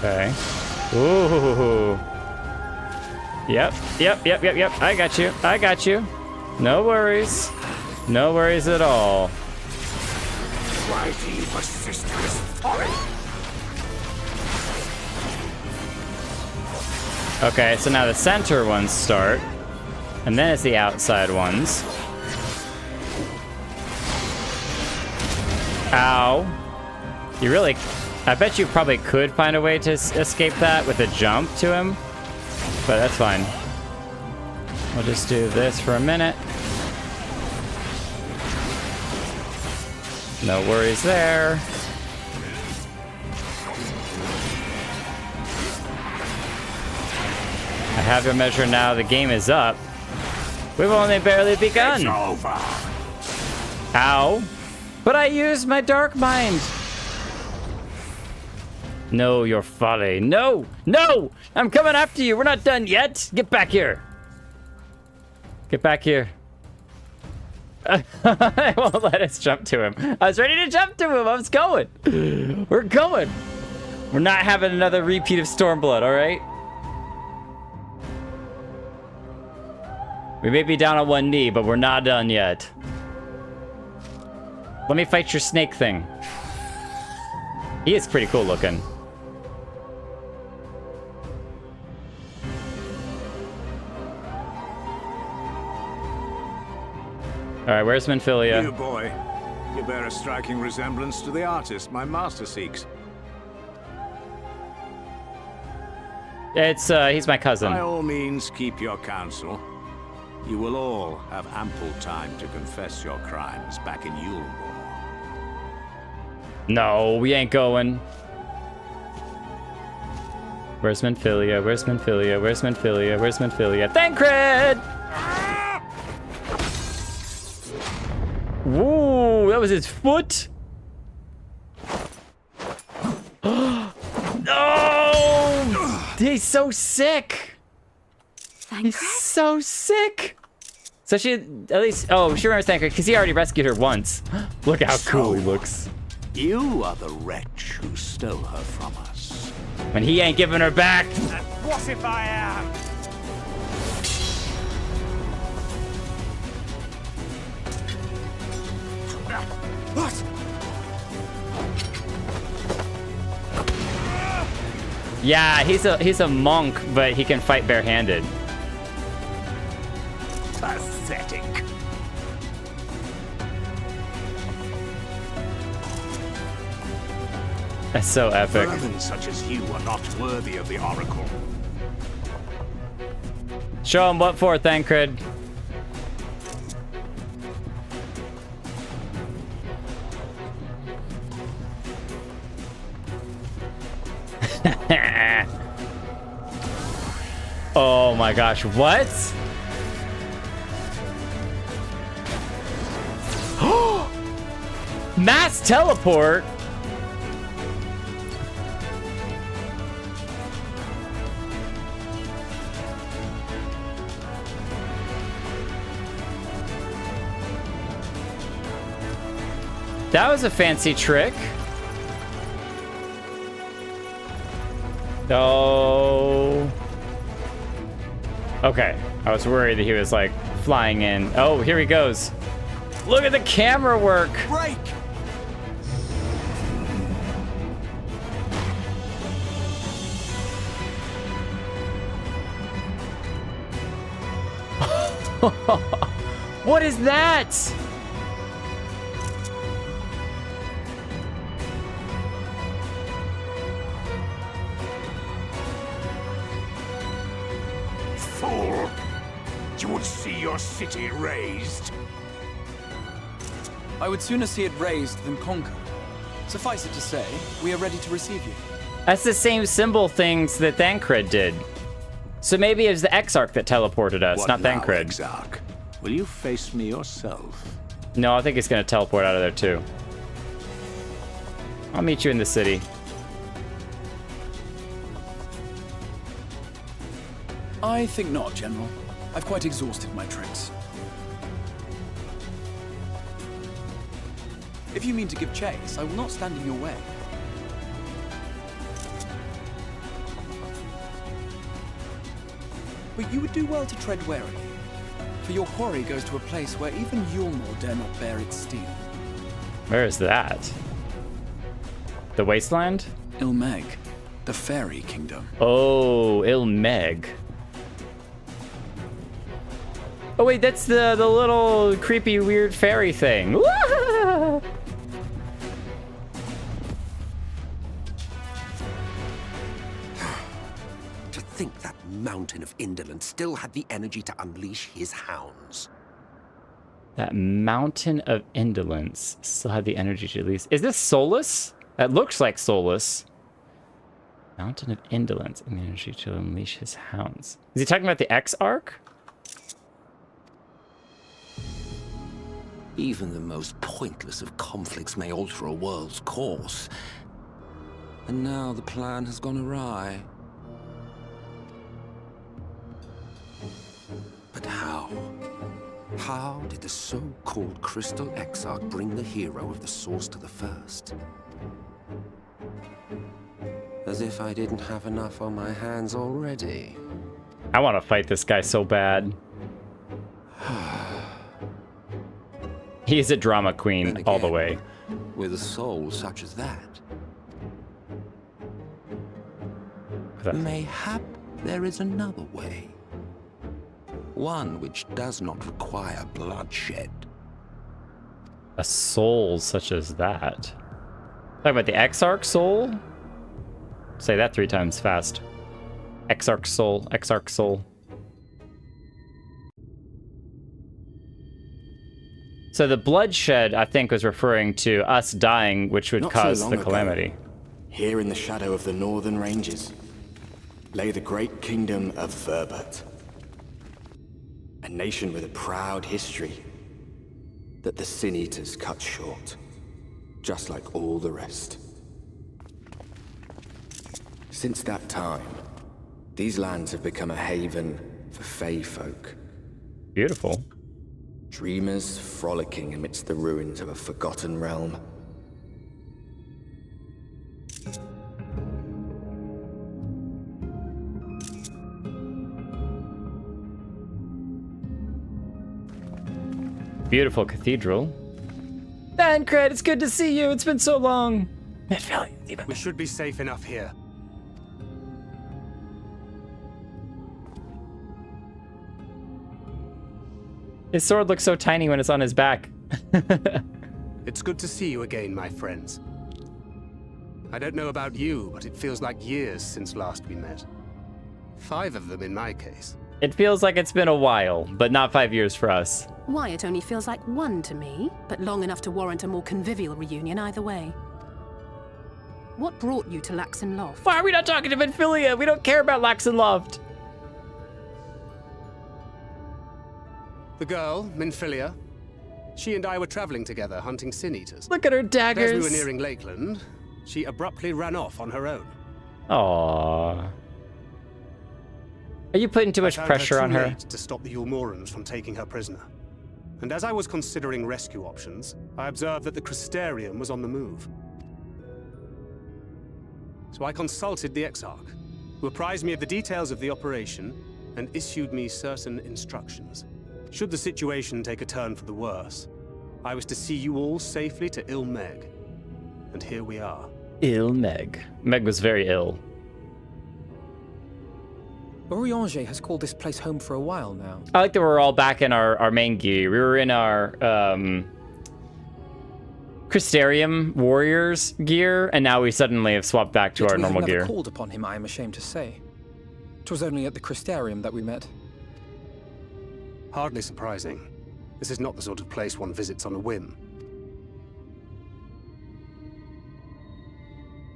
Okay. Ooh. Yep. I got you. No worries. No worries at all. Why do you persist in this folly? Okay, so now the center ones start. And then it's the outside ones. Ow. You really... I bet you probably could find a way to escape that with a jump to him. But that's fine. We'll just do this for a minute. No worries there. I have your measure now. The game is up. We've only barely begun. It's over. Ow. But I used my dark mind. No, your folly. No! No! I'm coming after you. We're not done yet. Get back here. Get back here. I won't let us jump to him. I was ready to jump to him. I was going. We're going. We're not having another repeat of Stormblood, all right? We may be down on one knee, but we're not done yet. Let me fight your snake thing. He is pretty cool looking. All right, where's Minfilia? You boy, you bear a striking resemblance to the artist my master seeks. It's, he's my cousin. By all means, keep your counsel. You will all have ample time to confess your crimes back in Yulmore. No, we ain't going. Where's Minfilia? Where's Minfilia? Where's Minfilia? Where's Minfilia? Thancred! Woo, that was his foot. No! He's so sick. He's so sick. So she, at least, oh, she remembers Thancred because he already rescued her once. Look how cool he looks. You are the wretch who stole her from us. When he ain't giving her back. And what if I am? What? Yeah, he's a monk, but he can fight barehanded. Pathetic. That's so epic. Vermin such as you are not worthy of the Oracle. Show him what for, Thancred. Oh my gosh, what? Mass teleport? That was a fancy trick. Oh. Okay. I was worried that he was like flying in. Oh, here he goes. Look at the camera work. Break! What is that? Fool! You would see your city razed. I would sooner see it razed than conquered. Suffice it to say, we are ready to receive you. That's the same symbol things that Thancred did. So maybe it was the Exarch that teleported us, What not now, Thancred. Exarch? Will you face me yourself? No, I think he's gonna teleport out of there too. I'll meet you in the city. I think not, General. I've quite exhausted my tricks. If you mean to give chase, I will not stand in your way. But you would do well to tread warily, for your quarry goes to a place where even Yulmore dare not bear its steel. Where is that? The Wasteland? Ilmeg, the Faerie Kingdom. Oh, Ilmeg. Oh wait, that's the little creepy weird fairy thing. Wah! To think that mountain of indolence still had the energy to unleash his hounds. That mountain of indolence still had the energy to release. Is this Solus? That looks like Solus. Mountain of Indolence and the energy to unleash his hounds. Is he talking about the X-Arc? Even the most pointless of conflicts may alter a world's course. And now the plan has gone awry. But how? How did the so-called Crystal Exarch bring the hero of the Source to the First? As if I didn't have enough on my hands already. I want to fight this guy so bad. He's a drama queen Then again, all the way. With a soul such as that. Mayhap there is another way. One which does not require bloodshed. A soul such as that. Talking about the Exarch soul? Say that 3 times fast. Exarch soul, Exarch soul. So the bloodshed, I think, was referring to us dying, which would cause the calamity. Here in the shadow of the northern ranges lay the great kingdom of Verbert. A nation with a proud history that the Sin Eaters cut short, just like all the rest. Since that time, these lands have become a haven for Fae folk. Beautiful. Dreamers frolicking amidst the ruins of a forgotten realm. Beautiful cathedral. Bancred, it's good to see you. It's been so long. We should be safe enough here. His sword looks so tiny when it's on his back. It's good to see you again, my friends. I don't know about you, but it feels like years since last we met. 5 of them in my case. It feels like it's been a while, but not 5 years for us. Why, it only feels like 1 to me, but long enough to warrant a more convivial reunion either way. What brought you to Laxen Loft? Why are we not talking to Minfilia? We don't care about Laxen Loft. The girl, Minfilia, she and I were traveling together hunting Sin Eaters. Look at her daggers. As we were nearing Lakeland, she abruptly ran off on her own. Aww. Are you putting too much pressure on her? To stop the Ulmorans from taking her prisoner. And as I was considering rescue options, I observed that the Crystarium was on the move. So I consulted the Exarch, who apprised me of the details of the operation and issued me certain instructions. Should the situation take a turn for the worse, I was to see you all safely to Il Meg. And here we are. Il Meg. Meg was very ill. Urianger has called this place home for a while now. I like that we're all back in our main gear. We were in our Crystarium Warriors gear, and now we suddenly have swapped back to our normal gear. We never called upon him, I am ashamed to say. 'Twas only at the Crystarium that we met. Hardly surprising. This is not the sort of place one visits on a whim.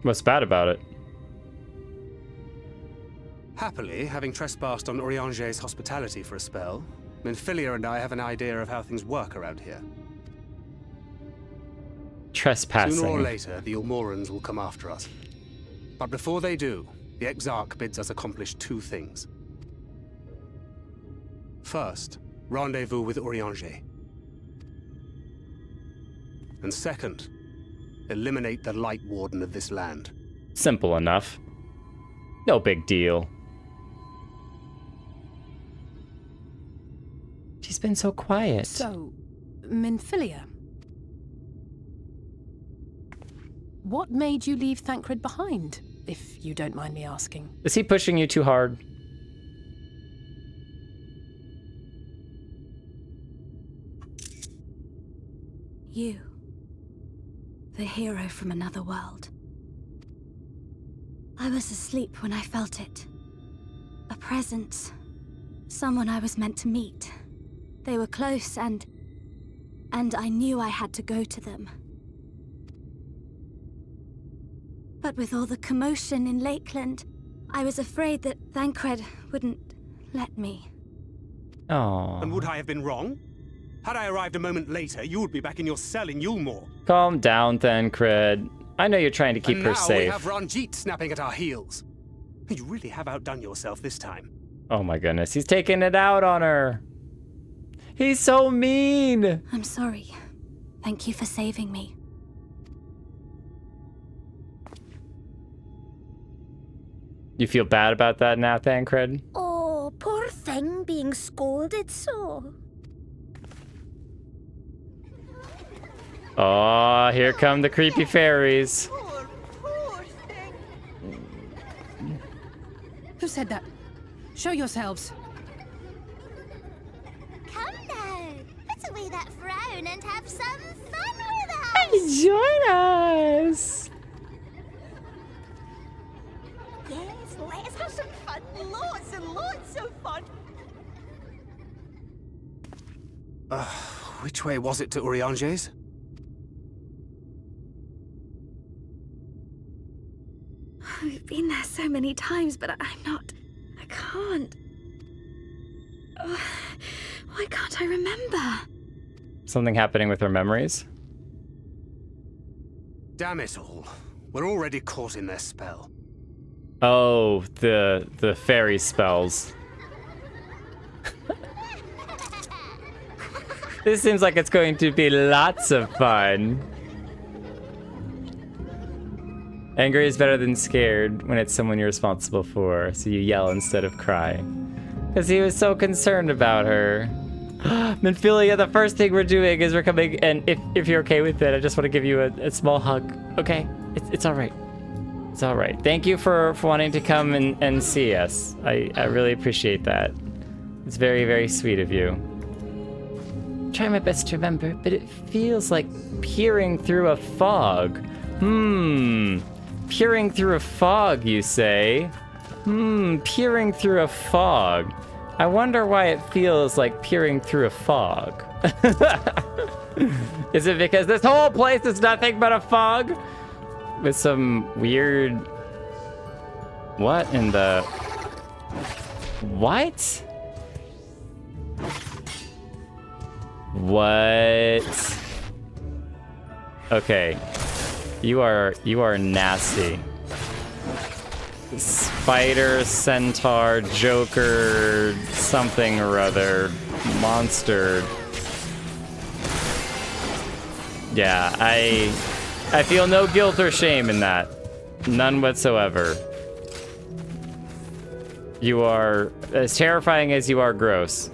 What's bad about it? Happily, having trespassed on Urianger's hospitality for a spell, Minfilia and I have an idea of how things work around here. Trespassing. Sooner or later, the Ulmorans will come after us. But before they do, the Exarch bids us accomplish 2 things. First, rendezvous with Urianger. And second, eliminate the Light Warden of this land. Simple enough. No big deal. She's been so quiet. So, Minfilia. What made you leave Thancred behind, if you don't mind me asking? Is he pushing you too hard? You. The hero from another world. I was asleep when I felt it. A presence. Someone I was meant to meet. They were close and I knew I had to go to them. But with all the commotion in Lakeland, I was afraid that Thancred wouldn't let me. Oh. And would I have been wrong? Had I arrived a moment later, you would be back in your cell in Yulmore. Calm down, Thancred. I know you're trying to keep her safe. And now we have Ranjit snapping at our heels. You really have outdone yourself this time. Oh my goodness, he's taking it out on her. He's so mean. I'm sorry. Thank you for saving me. You feel bad about that now, Thancred? Oh, poor thing being scolded so. Oh, here come the creepy fairies. Who said that? Show yourselves. Come now, put away that frown and have some fun with us. Join us. Yes, let's have some fun. Lots and lots of fun. Which way was it to Urianger's? We've been there so many times, but I can't. Why can't I remember? Something happening with her memories? Damn it all. We're already caught in their spell. Oh, the fairy spells. This seems like it's going to be lots of fun. Angry is better than scared when it's someone you're responsible for, so you yell instead of cry. Because he was so concerned about her. Minfilia, the first thing we're doing is we're coming, and if you're okay with it, I just want to give you a small hug. Okay? It's all right. It's all right. Thank you for wanting to come and see us. I really appreciate that. It's very, very sweet of you. I'm trying my best to remember, but it feels like peering through a fog. Peering through a fog, you say? Peering through a fog. I wonder why it feels like peering through a fog. Is it because this whole place is nothing but a fog? With some weird... What in the... What? What? Okay. You are nasty. Spider, centaur, joker, something or other, monster. Yeah, I feel no guilt or shame in that. None whatsoever. You are as terrifying as you are gross.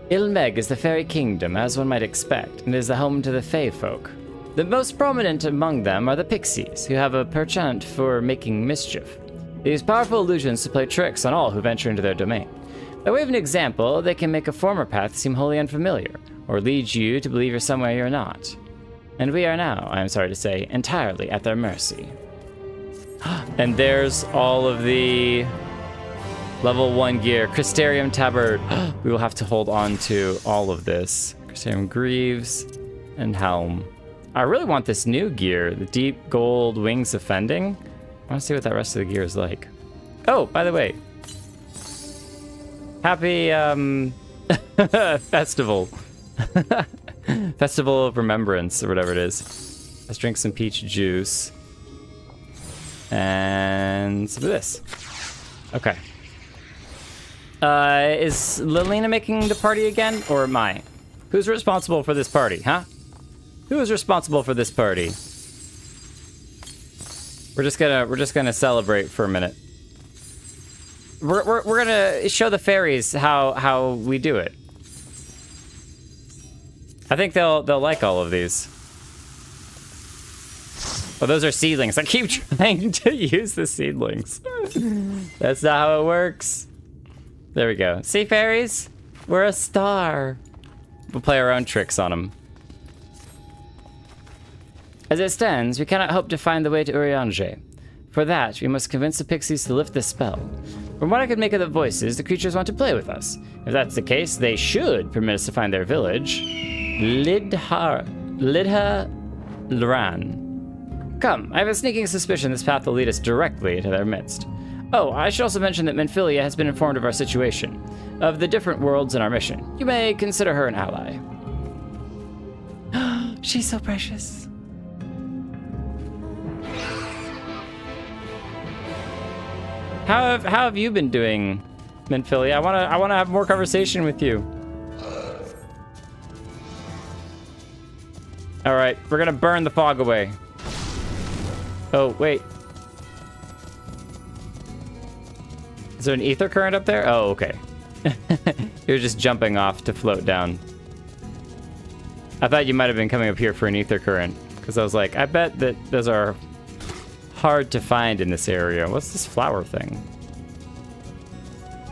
Ilmeg is the fairy kingdom, as one might expect, and is the home to the Fae folk. The most prominent among them are the pixies, who have a penchant for making mischief. They use powerful illusions to play tricks on all who venture into their domain. By way of an example, they can make a former path seem wholly unfamiliar, or lead you to believe you're somewhere you're not. And we are now, I am sorry to say, entirely at their mercy. And there's all of the level 1 gear. Crystarium tabard. We will have to hold on to all of this. Crystarium greaves and helm. I really want this new gear, the deep gold wings of fending. I want to see what that rest of the gear is like. Oh, by the way. Happy festival. Festival of Remembrance, or whatever it is. Let's drink some peach juice. And some of this. Okay. Is Lilina making the party again, or am I? Who's responsible for this party, huh? Who is responsible for this party? We're just gonna celebrate for a minute. We're gonna show the fairies how we do it. I think they'll like all of these. Oh, those are seedlings. I keep trying to use the seedlings. That's not how it works. There we go. See, fairies? We're a star. We'll play our own tricks on them. As it stands, we cannot hope to find the way to Urianger. For that, we must convince the pixies to lift the spell. From what I could make of the voices, the creatures want to play with us. If that's the case, they should permit us to find their village. Lidha Loran. Come, I have a sneaking suspicion this path will lead us directly into their midst. Oh, I should also mention that Minfilia has been informed of our situation, of the different worlds in our mission. You may consider her an ally. She's so precious. How have you been doing, Minfilia? I wanna have more conversation with you. All right, we're gonna burn the fog away. Oh, wait. Is there an ether current up there? Oh, okay. You're just jumping off to float down. I thought you might have been coming up here for an ether current, because I was like, I bet that those are hard to find in this area. What's this flower thing?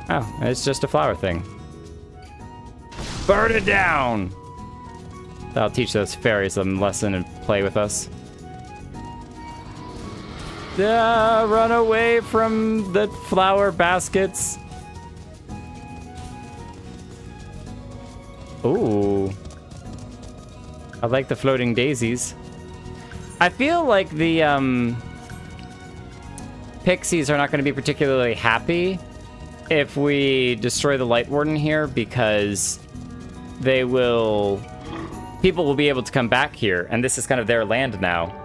Oh, it's just a flower thing. Burn it down! That'll teach those fairies a lesson and play with us. Yeah, run away from the flower baskets. Ooh. I like the floating daisies. I feel like the pixies are not going to be particularly happy if we destroy the Light Warden here, because they will... people will be able to come back here, and this is kind of their land now.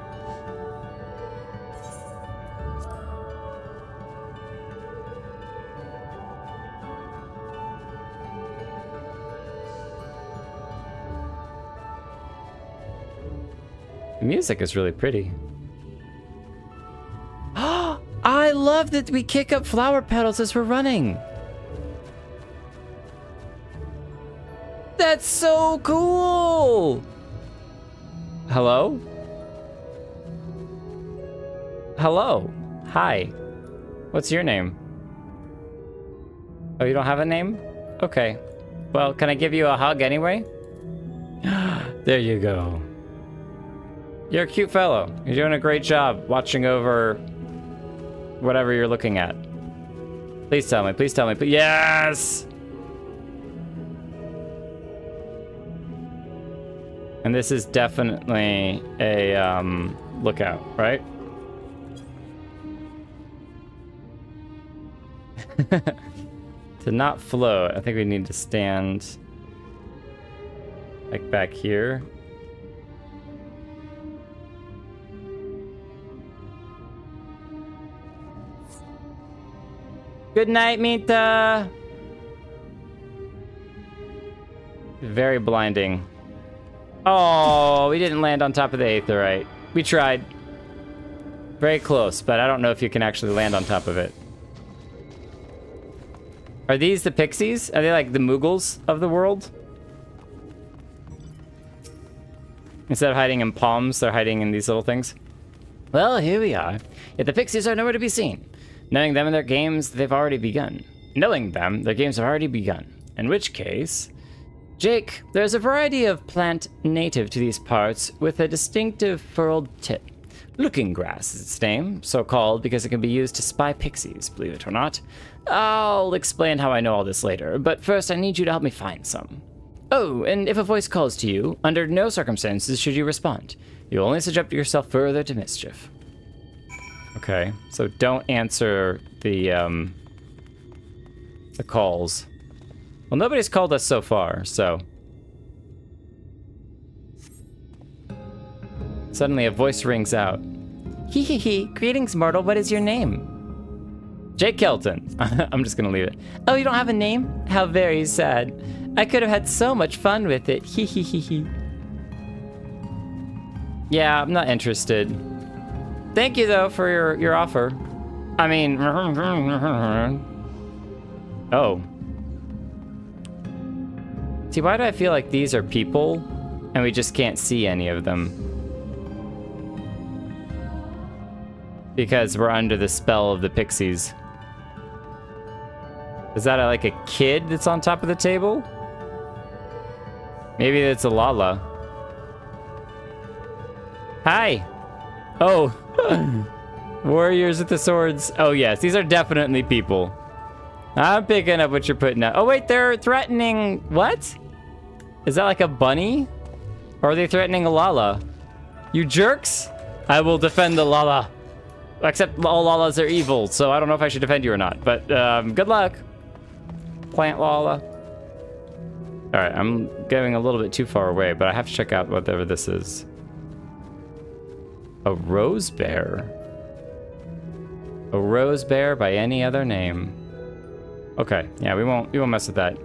The music is really pretty. I love that we kick up flower petals as we're running. That's so cool. Hello? Hello. Hi. What's your name? Oh, you don't have a name? Okay. Well, can I give you a hug anyway? There you go. You're a cute fellow. You're doing a great job watching over whatever you're looking at. Please tell me. Please tell me. Yes! And this is definitely a lookout, right? To not float, I think we need to stand like back here. Good night, Mita. Very blinding. Oh, we didn't land on top of the aetheryte. We tried. Very close, but I don't know if you can actually land on top of it. Are these the pixies? Are they like the Moogles of the world? Instead of hiding in palms, they're hiding in these little things. Well, here we are. Yet the pixies are nowhere to be seen. Knowing them and their games, they've already begun. Knowing them, their games have already begun. In which case... Jake, there's a variety of plant native to these parts with a distinctive furrowed tip. Looking grass is its name, so called because it can be used to spy pixies, believe it or not. I'll explain how I know all this later, but first I need you to help me find some. Oh, and if a voice calls to you, under no circumstances should you respond. You'll only subject yourself further to mischief. Okay, so don't answer the calls. Well, nobody's called us so far, so... Suddenly a voice rings out. Hee hee hee, greetings mortal, what is your name? Jake Kelton. I'm just gonna leave it. Oh, you don't have a name? How very sad. I could have had so much fun with it. Hee hee hee hee. Yeah, I'm not interested. Thank you, though, for your offer. I mean... Oh. See, why do I feel like these are people, and we just can't see any of them? Because we're under the spell of the pixies. Is that like a kid that's on top of the table? Maybe it's a Lala. Hi. Oh. Warriors with the swords. Oh, yes. These are definitely people. I'm picking up what you're putting out. Oh, wait. They're threatening... What? Is that like a bunny? Or are they threatening a Lala? You jerks! I will defend the Lala. Except all Lalas are evil, so I don't know if I should defend you or not. But good luck, Plant Lala. All right, I'm getting a little bit too far away, but I have to check out whatever this is. A rose bear. A rose bear by any other name. Okay, yeah, we won't mess with that.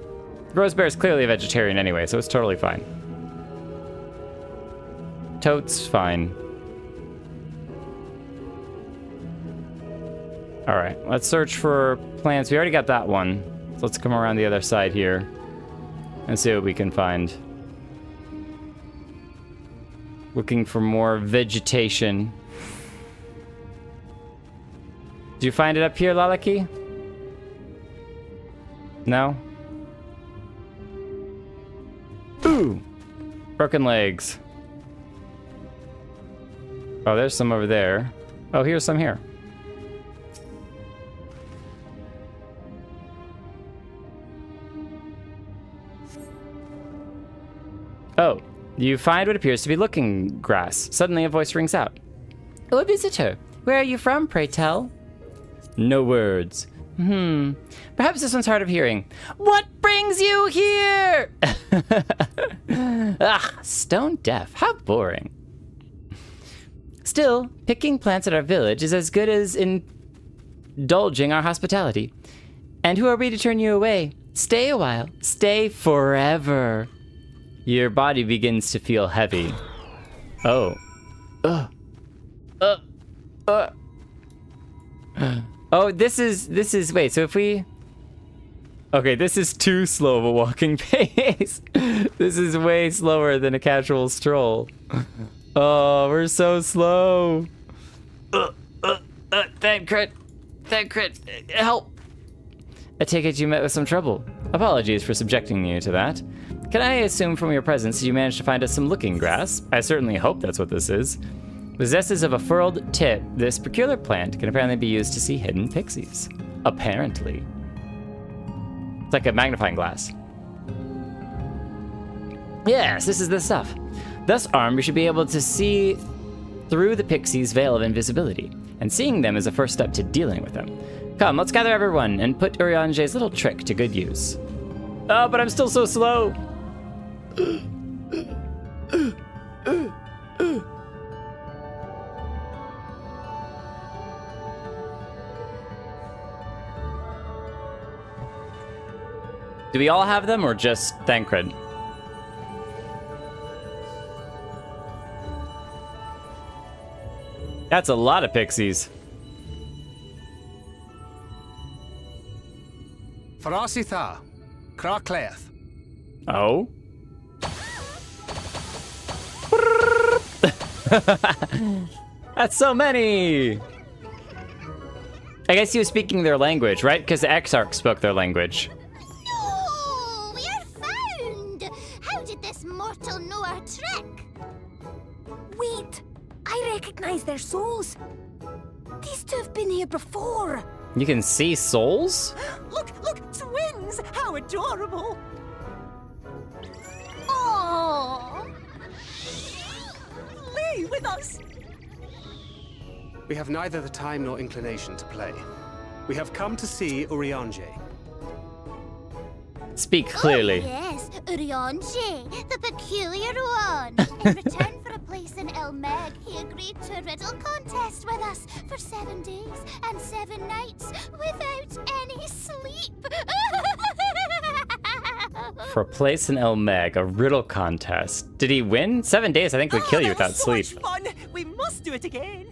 Rose bear is clearly a vegetarian anyway, so it's totally fine. Totes fine. All right, let's search for plants. We already got that one. So let's come around the other side here and see what we can find. Looking for more vegetation. Did you find it up here, Lalaki? No? Ooh! Broken legs. Oh, there's some over there. Oh, here's some here. Oh, you find what appears to be looking grass. Suddenly a voice rings out. Oh, a visitor. Where are you from, pray tell? No words. Perhaps this one's hard of hearing. What brings you here? Ah, stone deaf. How boring. Still, picking plants at our village is as good as indulging our hospitality. And who are we to turn you away? Stay a while. Stay forever. Your body begins to feel heavy. Oh. Oh, this is, wait, so if we... Okay, this is too slow of a walking pace. This is way slower than a casual stroll. Oh, we're so slow. Thancred, help. I take it you met with some trouble. Apologies for subjecting you to that. Can I assume from your presence you managed to find us some looking grass? I certainly hope that's what this is. Possesses of a furled tip, this peculiar plant can apparently be used to see hidden pixies. Apparently. It's like a magnifying glass. Yes, this is the stuff. Thus armed, we should be able to see through the pixies' veil of invisibility, and seeing them is a first step to dealing with them. Come, let's gather everyone and put Urianger's little trick to good use. Oh, but I'm still so slow. Do we all have them or just Thancred? That's a lot of pixies. Farasitha, Krakleath. Oh? That's so many! I guess he was speaking their language, right? Because the Exarch spoke their language. No! We're found! How did this mortal know our trick? Wait! I recognize their souls. These two have been here before. You can see souls? Look, twins! How adorable! Oh! Lay with us! We have neither the time nor inclination to play. We have come to see Urianger. Speak clearly. Oh, yes, Urianger, the peculiar one. In return for a place in El Meg, he agreed to a riddle contest with us for 7 days and 7 nights without any sleep. For a place in El Meg, a riddle contest. Did he win? 7 days, I think, would kill you without sleep. So much fun! We must do it again!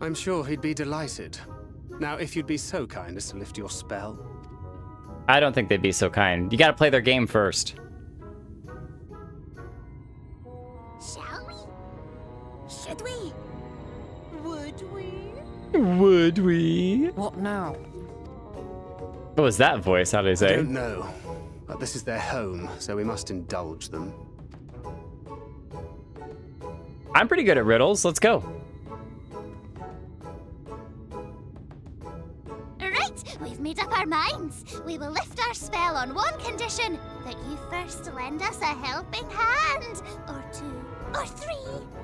I'm sure he'd be delighted. Now, if you'd be so kind as to lift your spell. I don't think they'd be so kind. You gotta play their game first. Shall we? Should we? Would we? Would we? What now? What was that voice? How did he say? I don't know, but this is their home, so we must indulge them. I'm pretty good at riddles. Let's go. Right, we've made up our minds. We will lift our spell on one condition, that you first lend us a helping hand. Or two. or 3.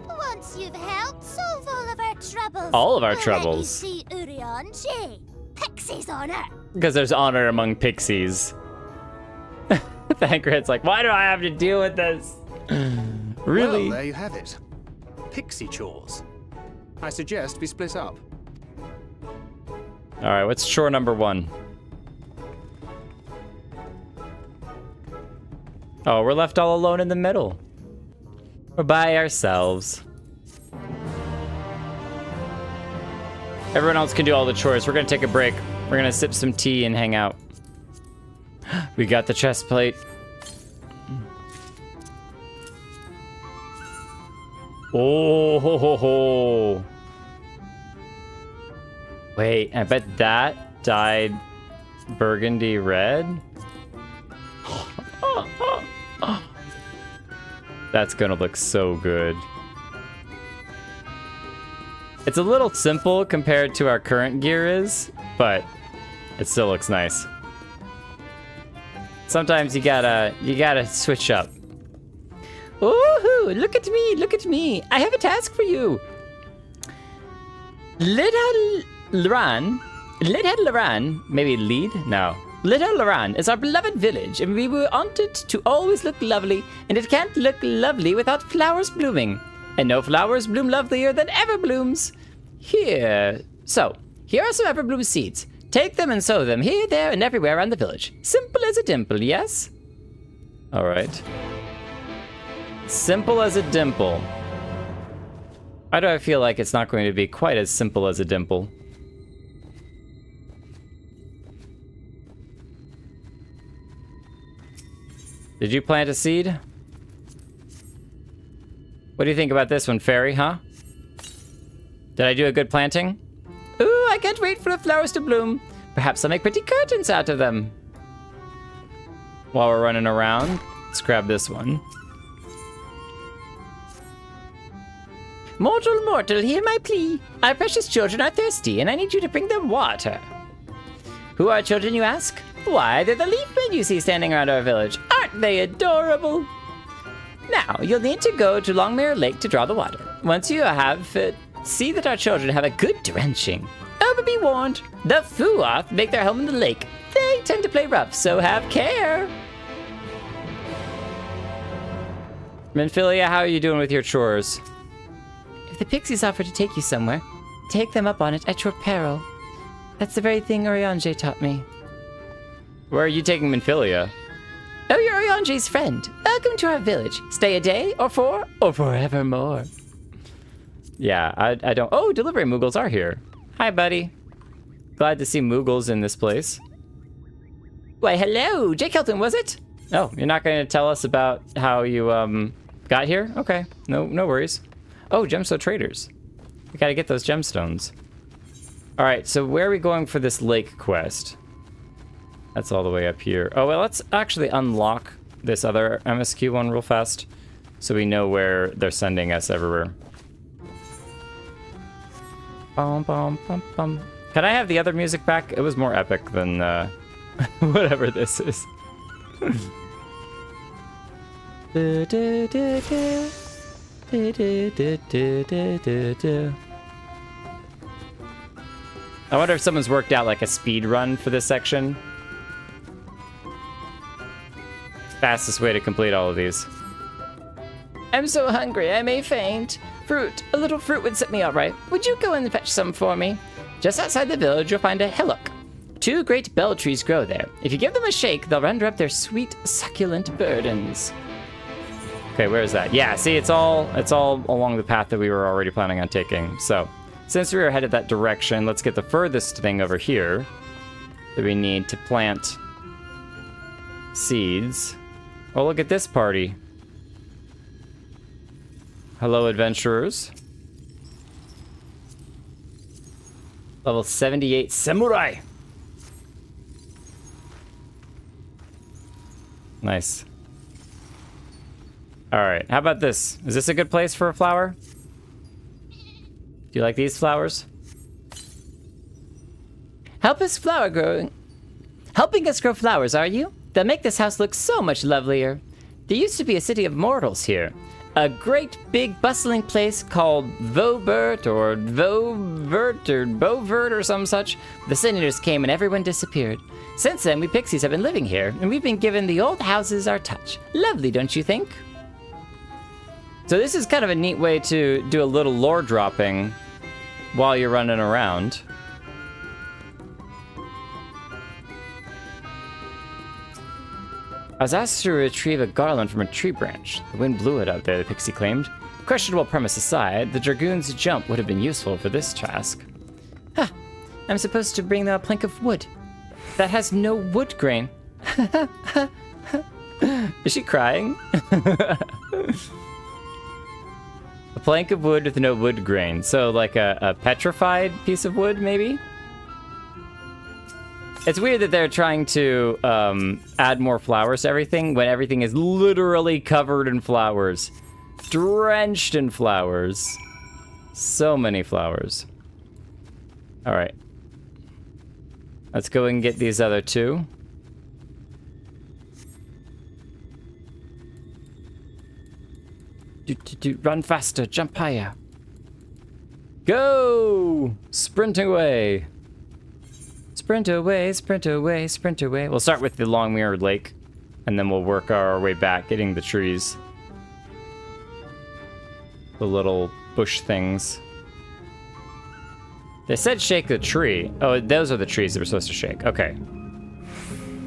Once you've helped solve all of our troubles. All of our we'll troubles. Let you see Urianger. Pixie's honor. Because there's honor among pixies. Thancred's like, why do I have to deal with this? Really? Well, there you have it. Pixie chores. I suggest we split up. All right, what's chore number 1? Oh, we're left all alone in the middle. We're by ourselves. Everyone else can do all the chores. We're gonna take a break. We're gonna sip some tea and hang out. We got the chest plate. Oh ho ho ho. Wait, I bet that dyed burgundy red. That's gonna look so good. It's a little simple compared to our current gear is, but it still looks nice. Sometimes you gotta switch up. Ooh, look at me. I have a task for you. Little Laran, maybe lead? No. Little Laran is our beloved village, and we want it to always look lovely, and it can't look lovely without flowers blooming. And no flowers bloom lovelier than Everblooms. Here are some Everbloom seeds. Take them and sow them here, there, and everywhere around the village. Simple as a dimple, yes? All right. Simple as a dimple. Why do I feel like it's not going to be quite as simple as a dimple? Did you plant a seed? What do you think about this one, Fairy, huh? Did I do a good planting? Ooh, I can't wait for the flowers to bloom. Perhaps I'll make pretty curtains out of them. While we're running around, let's grab this one. Mortal, hear my plea. Our precious children are thirsty, and I need you to bring them water. Who are children, you ask? Why, they're the leaf men you see standing around our village. Aren't they adorable? Now, you'll need to go to Longmere Lake to draw the water. Once you have see that our children have a good drenching. Oh, but be warned, the Fuoth make their home in the lake. They tend to play rough, so have care. Minfilia, how are you doing with your chores? If the pixies offer to take you somewhere, take them up on it at your peril. That's the very thing Urianger taught me. Where are you taking Minfilia? Oh, you're Urianger's friend. Welcome to our village. Stay a day, or 4, or forevermore. Yeah, I don't... Oh, delivery Moogles are here. Hi, buddy. Glad to see Moogles in this place. Why, hello! Jake Hilton, was it? Oh, you're not going to tell us about how you, got here? Okay, no worries. Oh, gemstone traders. We gotta get those gemstones. All right, so where are we going for this lake quest? That's all the way up here. Oh, well, let's actually unlock this other MSQ one real fast so we know where they're sending us everywhere. Bum, bum, bum, bum. Can I have the other music back? It was more epic than whatever this is. I wonder if someone's worked out like a speed run for this section. Fastest way to complete all of these. I'm so hungry, I may faint. Fruit, a little fruit would set me all right. Would you go and fetch some for me? Just outside the village, you'll find a hillock. 2 great bell trees grow there. If you give them a shake, they'll render up their sweet, succulent burdens. Okay, where is that? Yeah, see, it's all along the path that we were already planning on taking. So, since we were headed that direction, let's get the furthest thing over here that we need to plant seeds. Oh, look at this party. Hello, adventurers. Level 78 samurai. Nice. All right, how about this? Is this a good place for a flower? Do you like these flowers? Helping us grow flowers, are you? They'll make this house look so much lovelier. There used to be a city of mortals here. A great big bustling place called Vobert or Bovert or some such. The senators came and everyone disappeared. Since then, we pixies have been living here, and we've been giving the old houses our touch. Lovely, don't you think? So this is kind of a neat way to do a little lore dropping while you're running around. I was asked to retrieve a garland from a tree branch. The wind blew it out there, the pixie claimed. Questionable premise aside, the dragoon's jump would have been useful for this task. Huh. I'm supposed to bring them a plank of wood. That has no wood grain. Is she crying? A plank of wood with no wood grain. So like a petrified piece of wood, maybe? It's weird that they're trying to add more flowers to everything when everything is literally covered in flowers. Drenched in flowers. So many flowers. All right. Let's go and get these other two. Run faster, jump higher. Go! Sprint away. Sprint away, sprint away, sprint away. We'll start with the long mirrored lake, and then we'll work our way back, getting the trees. The little bush things. They said shake the tree. Oh, those are the trees that we're supposed to shake. Okay.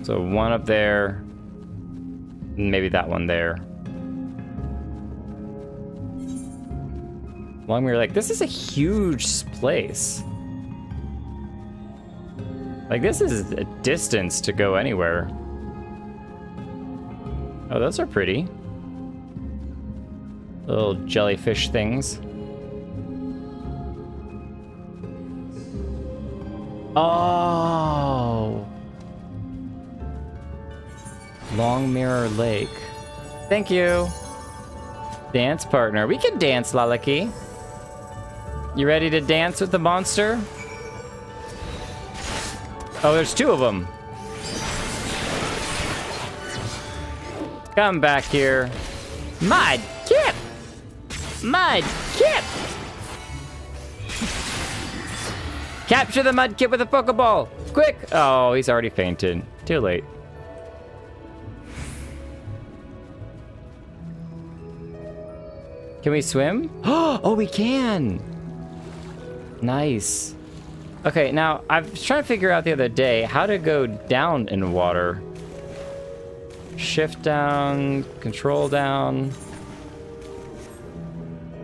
So one up there. Maybe that one there. Long mirror lake. This is a huge place. Like, this is a distance to go anywhere. Oh, those are pretty. Little jellyfish things. Oh! Long Mirror Lake. Thank you. Dance partner. We can dance, Lalaki. You ready to dance with the monster? Oh, there's two of them. Come back here. Mud Kip! Mud Kip! Capture the Mudkip with a Pokeball! Quick! Oh, he's already fainted. Too late. Can we swim? Oh, we can! Nice. Okay, now, I was trying to figure out the other day how to go down in water. Shift down, control down,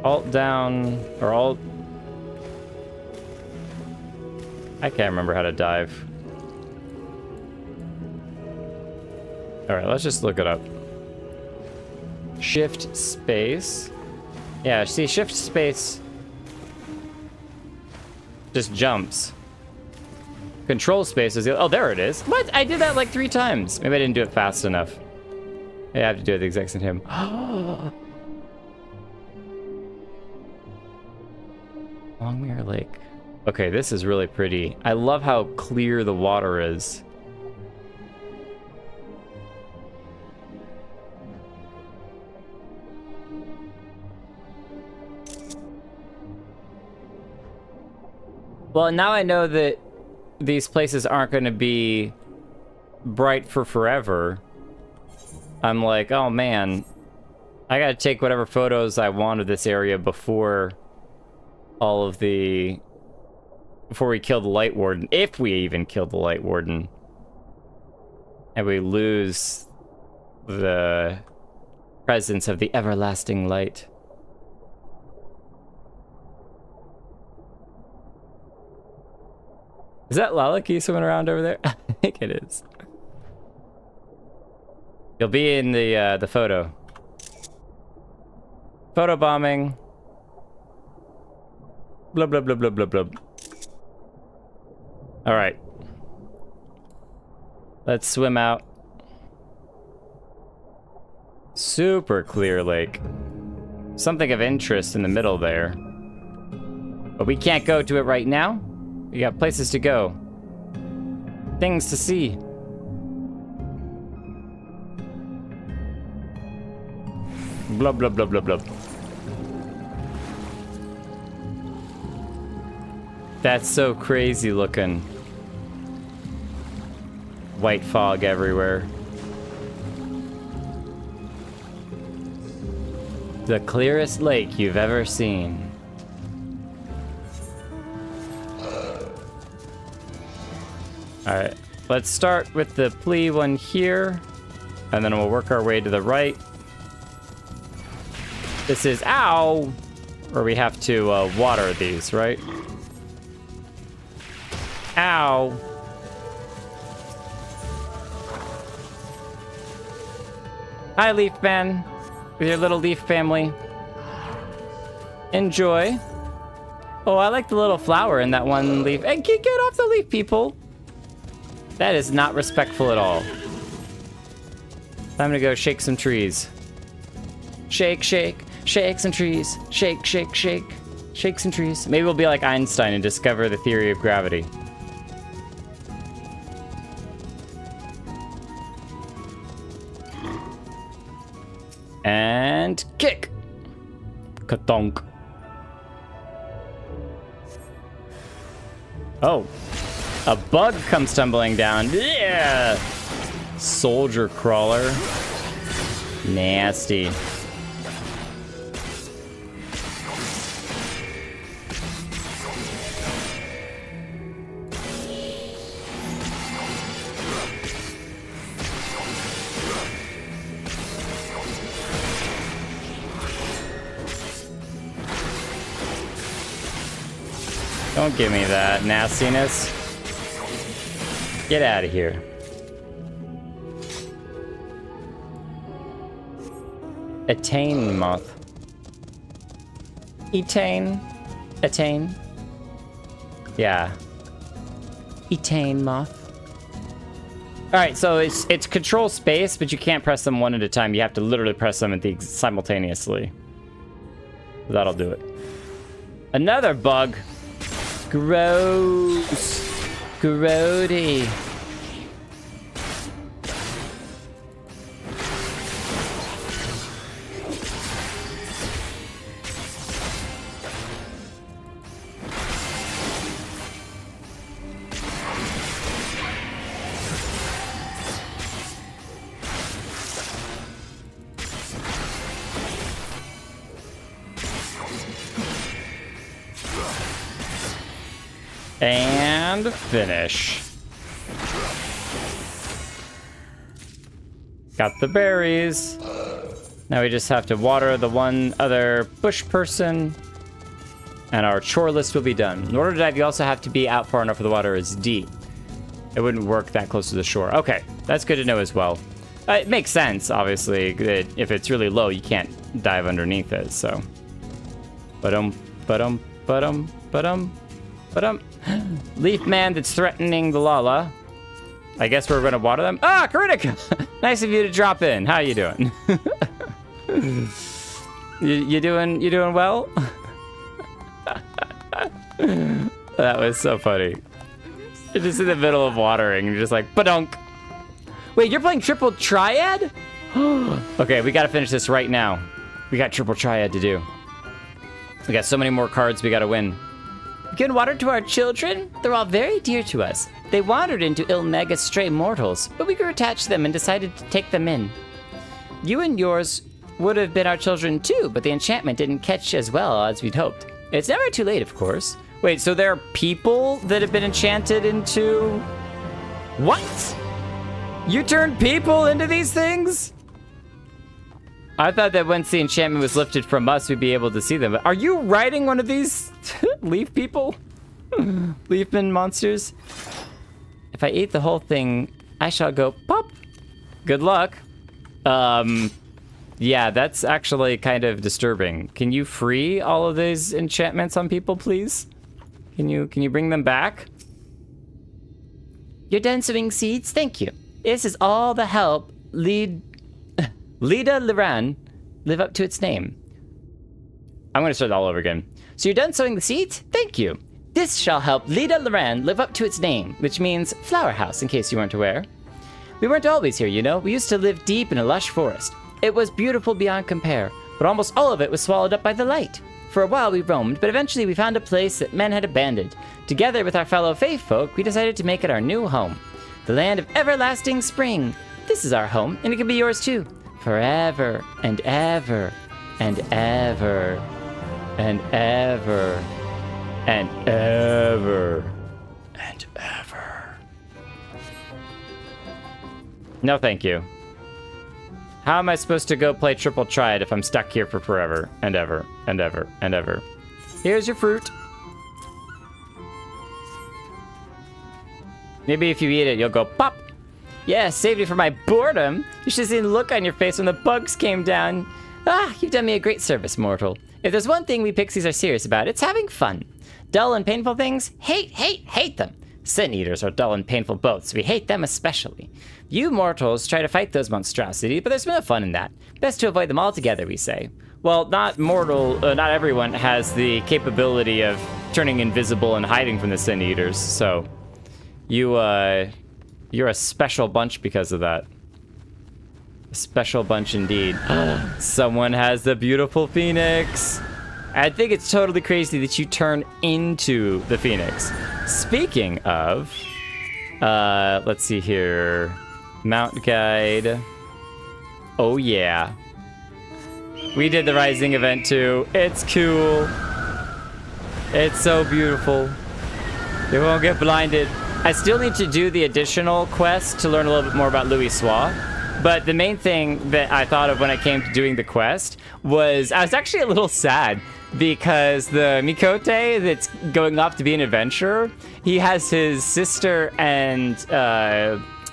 alt down, or alt... I can't remember how to dive. Alright, let's just look it up. Shift space. Yeah, see, shift space just jumps. Control space is the... Oh, there it is. What? I did that like 3 times. Maybe I didn't do it fast enough. Yeah, I have to do it the exact same time. Long Mirror Lake. Okay, this is really pretty. I love how clear the water is. Well, now I know that these places aren't going to be bright for forever. I'm like, oh man, I gotta take whatever photos I want of this area before all of the... before we kill the Light Warden, if we even kill the Light Warden. And we lose the presence of the everlasting light. Is that Lalaki swimming around over there? I think it is. You'll be in the photo. Photo bombing. Blub, blub, blub, blub, blub, blub. All right. Let's swim out. Super clear lake. Something of interest in the middle there. But we can't go to it right now. We got places to go. Things to see. Blub, blub, blub, blub, blub. That's so crazy looking. White fog everywhere. The clearest lake you've ever seen. Alright, let's start with the plea one here, and then we'll work our way to the right. This is, ow! Where we have to water these, right? Ow! Hi, Leaf Man, with your little leaf family. Enjoy. Oh, I like the little flower in that one leaf. Hey, get off the leaf, people! That is not respectful at all. Time to go shake some trees. Shake, shake, shake some trees. Shake, shake, shake, shake some trees. Maybe we'll be like Einstein and discover the theory of gravity. And kick. Katonk. Oh. A bug comes tumbling down. Yeah. Soldier crawler. Nasty. Don't give me that nastiness. Get out of here. Attain moth. Etain. Attain. Yeah. Etain moth. Alright, so it's control space, but you can't press them one at a time. You have to literally press them simultaneously. That'll do it. Another bug. Gross. Grody. And finish. Got the berries. Now we just have to water the one other bush person, and our chore list will be done. In order to dive, you also have to be out far enough where the water is deep. It wouldn't work that close to the shore. Okay, that's good to know as well. It makes sense, obviously, that if it's really low, you can't dive underneath it, so. Leaf man that's threatening the Lala. I guess we're gonna water them. Ah, Karinika! Nice of you to drop in. How you doing? you doing well? That was so funny. You're just in the middle of watering. You're just like, badunk. Wait, you're playing triple triad? Okay, we gotta finish this right now. We got triple triad to do. We got so many more cards we gotta win. Give water to our children? They're all very dear to us. They wandered into Ilmeg as stray mortals, but we grew attached to them and decided to take them in. You and yours would have been our children too, but the enchantment didn't catch as well as we'd hoped. It's never too late, of course. Wait, so there are people that have been enchanted into... What? You turned people into these things? I thought that once the enchantment was lifted from us, we'd be able to see them. Are you riding one of these leaf people? Leafman monsters? If I eat the whole thing, I shall go pop. Good luck. Yeah, that's actually kind of disturbing. Can you free all of these enchantments on people, please? Can you bring them back? You're done sowing seeds? Thank you. This is all the help Lida Liran live up to its name. I'm going to start all over again. So you're done sowing the seeds? Thank you. This shall help Lida Liran live up to its name, which means flower house, in case you weren't aware. We weren't always here, you know. We used to live deep in a lush forest. It was beautiful beyond compare, but almost all of it was swallowed up by the light. For a while we roamed, but eventually we found a place that men had abandoned. Together with our fellow fae folk, we decided to make it our new home. The land of everlasting spring. This is our home, and it can be yours too. Forever and ever and ever and ever and ever and ever. No, thank you. How am I supposed to go play Triple Triad if I'm stuck here for forever and ever and ever and ever? Here's your fruit. Maybe if you eat it, you'll go pop. Yeah, saved you from my boredom. You should have seen the look on your face when the bugs came down. Ah, you've done me a great service, mortal. If there's one thing we pixies are serious about, it's having fun. Dull and painful things? Hate them. Sin Eaters are dull and painful both, so we hate them especially. You mortals try to fight those monstrosities, but there's no fun in that. Best to avoid them altogether, we say. Well, not everyone has the capability of turning invisible and hiding from the Sin Eaters, so you're a special bunch because of that. A special bunch indeed. Someone has the beautiful phoenix. I think it's totally crazy that you turn into the phoenix. Speaking of, let's see here. Mount guide. Oh yeah. We did the Rising event too. It's cool. It's so beautiful. You won't get blinded. I still need to do the additional quest to learn a little bit more about Louisoix. But the main thing that I thought of when it came to doing the quest was I was actually a little sad because the Mikote that's going off to be an adventurer, he has his sister and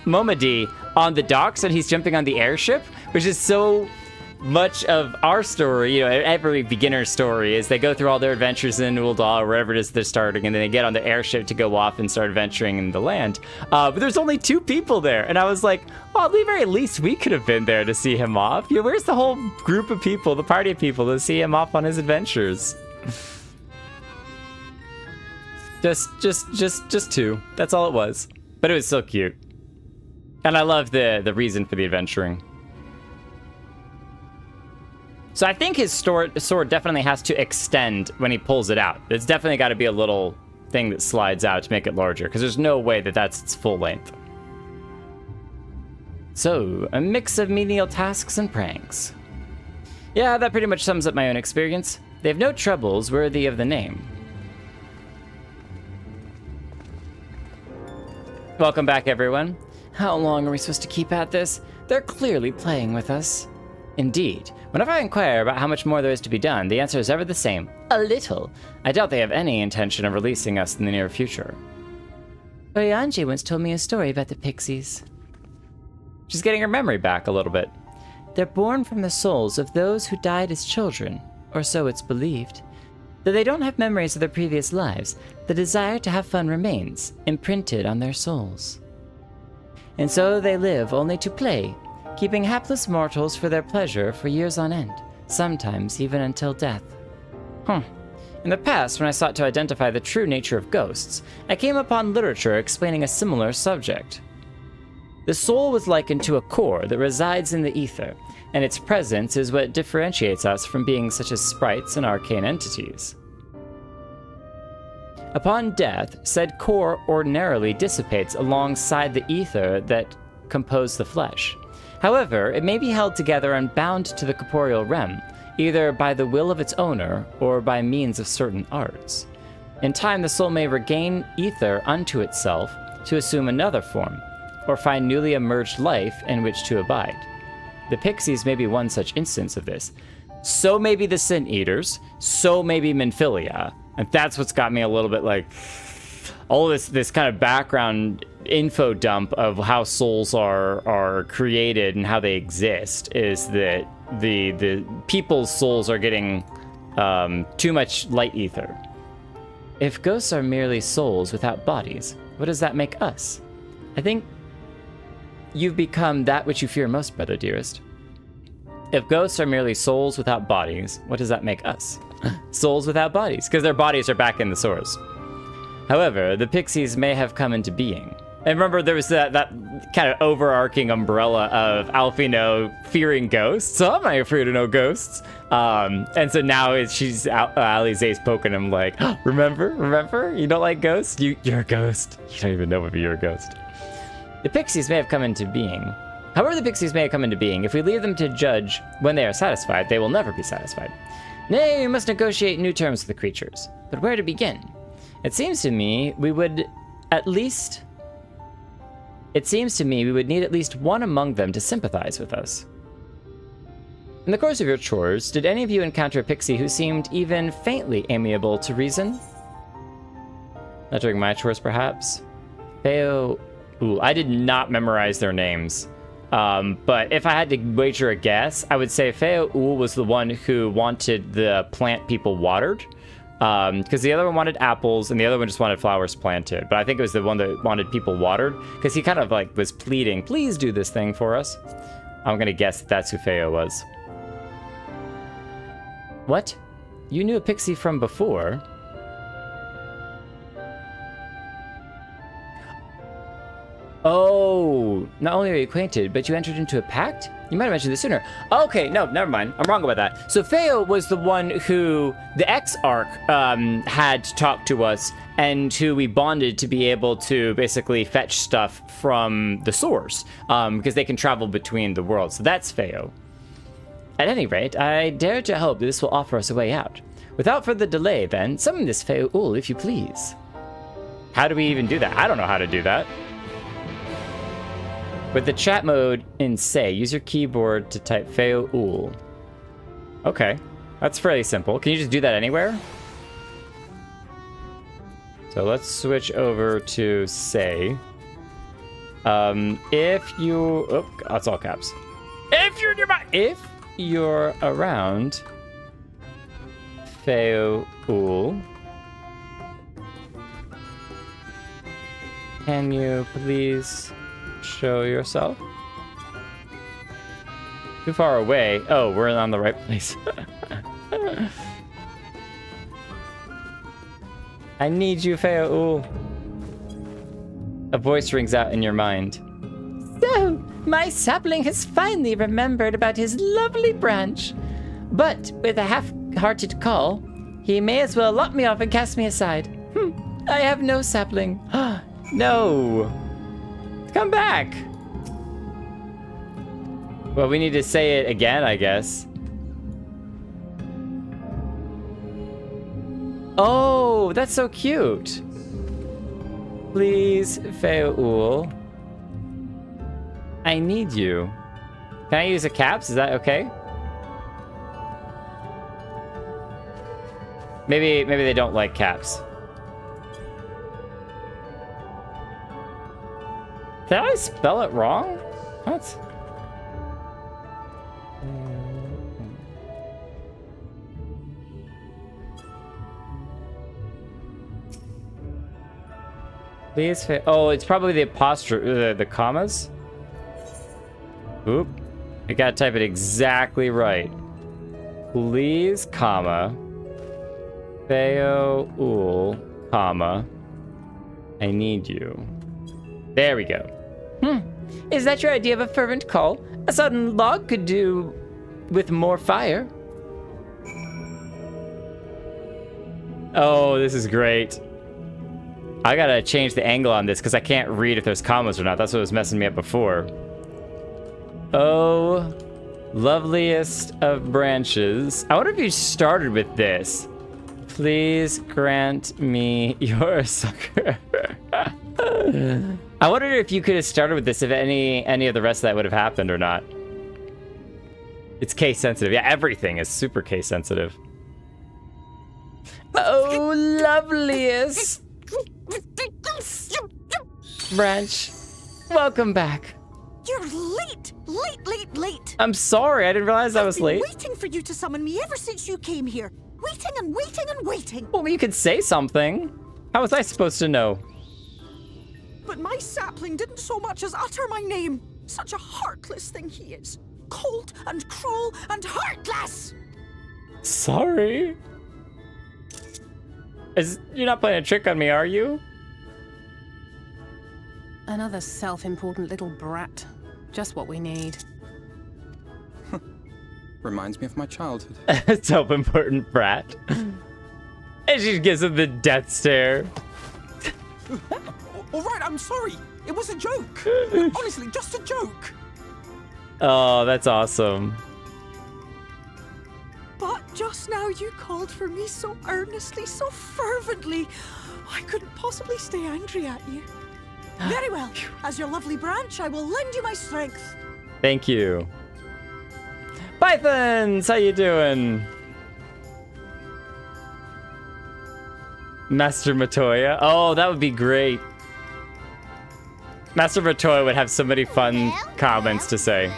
Momadi on the docks and he's jumping on the airship, which is so much of our story, you know, every beginner's story is they go through all their adventures in Ul'dah or wherever it is they're starting, and then they get on the airship to go off and start adventuring in the land. But there's only 2 people there, and I was like, oh, at the very least we could have been there to see him off. You know, where's the whole group of people, the party of people, to see him off on his adventures? just 2. That's all it was. But it was so cute. And I love the reason for the adventuring. So I think his sword definitely has to extend when he pulls it out. It's definitely got to be a little thing that slides out to make it larger, because there's no way that that's its full length. So, a mix of menial tasks and pranks. Yeah, that pretty much sums up my own experience. They have no troubles worthy of the name. Welcome back, everyone. How long are we supposed to keep at this? They're clearly playing with us. Indeed. Whenever I inquire about how much more there is to be done, the answer is ever the same. A little. I doubt they have any intention of releasing us in the near future. Urianger once told me a story about the pixies. She's getting her memory back a little bit. They're born from the souls of those who died as children, or so it's believed. Though they don't have memories of their previous lives, the desire to have fun remains, imprinted on their souls. And so they live only to play, keeping hapless mortals for their pleasure for years on end, sometimes even until death. In the past, when I sought to identify the true nature of ghosts, I came upon literature explaining a similar subject. The soul was likened to a core that resides in the ether, and its presence is what differentiates us from beings such as sprites and arcane entities. Upon death, said core ordinarily dissipates alongside the ether that compose the flesh. However, it may be held together and bound to the corporeal realm, either by the will of its owner or by means of certain arts. In time, the soul may regain ether unto itself to assume another form, or find newly emerged life in which to abide. The pixies may be one such instance of this. So may be the Sin Eaters, so may be Minfilia. And that's what's got me a little bit like, all this kind of background info dump of how souls are created and how they exist is that the people's souls are getting too much light ether. If ghosts are merely souls without bodies, what does that make us? I think you've become that which you fear most, brother dearest. If ghosts are merely souls without bodies, what does that make us? Souls without bodies, because their bodies are back in the source. However, the pixies may have come into being, And remember, there was that kind of overarching umbrella of Alfino fearing ghosts. So I'm not afraid of no ghosts. And so now Alize's poking him like, oh, remember? You don't like ghosts? You're a ghost. You don't even know if you're a ghost. The pixies may have come into being. However, the pixies may have come into being. If we leave them to judge when they are satisfied, they will never be satisfied. Nay, we must negotiate new terms with the creatures. But where to begin? It seems to me we would need at least one among them to sympathize with us. In the course of your chores, did any of you encounter a pixie who seemed even faintly amiable to reason? Not during my chores, perhaps? Feo Ul. I did not memorize their names. But if I had to wager a guess, I would say Feo Ul was the one who wanted the plant people watered. Because the other one wanted apples and the other one just wanted flowers planted. But I think it was the one that wanted people watered because he kind of like was pleading, please do this thing for us. I'm gonna guess that's who Feo was. What? You knew a pixie from before? Oh, not only are you acquainted, but you entered into a pact? You might have mentioned this sooner. Okay, no, never mind. I'm wrong about that. So Feo was the one who the Exarch had talked to us and who we bonded to be able to basically fetch stuff from the source because they can travel between the worlds. So that's Feo. At any rate, I dare to hope this will offer us a way out. Without further delay, then, summon this Feo Ul, if you please. How do we even do that? I don't know how to do that. With the chat mode in Say, use your keyboard to type Feo Ul. Okay, that's fairly simple. Can you just do that anywhere? So let's switch over to Say. If you... Oh, that's all caps. If you're nearby... If you're around Feo Ul, can you please show yourself? Too far away. Oh, we're on the right place. I need you, Feo Ul. A voice rings out in your mind. So, my sapling has finally remembered about his lovely branch. But with a half-hearted call, he may as well lock me off and cast me aside. I have no sapling. No. Come back. Well, we need to say it again, I guess. Oh, that's so cute. Please, Feo Ul. I need you. Can I use a caps? Is that okay? Maybe they don't like caps. Did I spell it wrong? What? Please. Oh, it's probably the apostrophe, the commas. Oop. I gotta type it exactly right. Please, comma. Feo Ul, comma. I need you. There we go. Is that your idea of a fervent call? A sudden log could do with more fire. Oh, this is great. I gotta change the angle on this because I can't read if there's commas or not. That's what was messing me up before. Oh, loveliest of branches. I wonder if you started with this. Please grant me your succor. I wonder if you could have started with this, if any of the rest of that would have happened or not. It's case sensitive. Yeah, everything is super case sensitive. Oh, loveliest branch. Welcome back. You're late. Late. I'm sorry, I didn't realize I was late. I've been waiting for you to summon me ever since you came here. Waiting. Well, you could say something. How was I supposed to know? But my sapling didn't so much as utter my name. Such a heartless thing he is. Cold and cruel and heartless. Sorry. You're not playing a trick on me, are you? Another self-important little brat. Just what we need. Reminds me of my childhood. Self-important brat. And she gives him the death stare. All right, I'm sorry. It was a joke. Honestly, just a joke. Oh, that's awesome. But just now you called for me so earnestly, so fervently. I couldn't possibly stay angry at you. Very well. As your lovely branch, I will lend you my strength. Thank you. Pythons, how you doing? Master Matoya. Oh, that would be great. Master Matoya would have so many fun comments to say.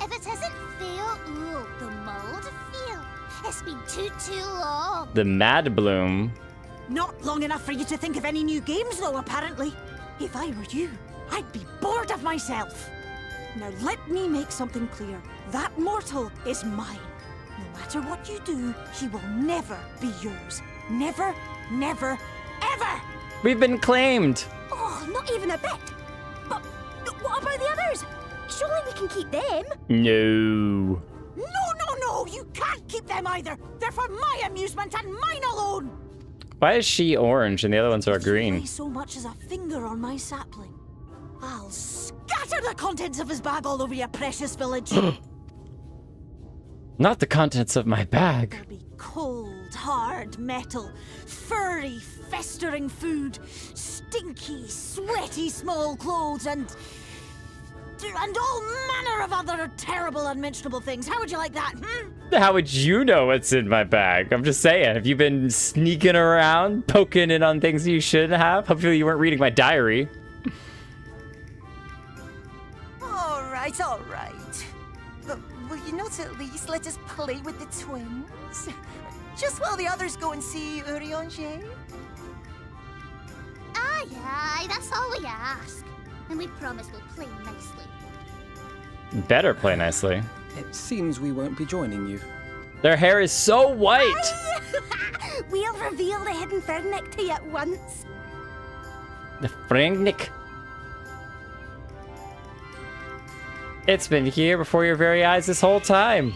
If it isn't Feo Ul, the mold feel. It's been too long. The Mad Bloom. Not long enough for you to think of any new games, though, apparently. If I were you, I'd be bored of myself. Now let me make something clear. That mortal is mine. No matter what you do, he will never be yours. Never, never, ever! We've been claimed. Oh, not even a bit. But what about the others? Surely we can keep them. No. No, you can't keep them either. They're for my amusement and mine alone. Why is she orange and the other ones are green? If you lay so much as a finger on my sapling, I'll scatter the contents of his bag all over your precious village. Not the contents of my bag. There'll be cold, hard metal, furry, festering food, stinky, sweaty small clothes, and all manner of other terrible, unmentionable things. How would you like that, How would you know what's in my bag? I'm just saying. Have you been sneaking around, poking in on things you shouldn't have? Hopefully you weren't reading my diary. All right. But will you not at least let us play with the twins? Just while the others go and see Urianger? Aye, that's all we ask. And we promise we'll play nicely. Better play nicely. It seems we won't be joining you. Their hair is so white. We'll reveal the hidden Fernic to you at once. The Frangnik. It's been here before your very eyes this whole time.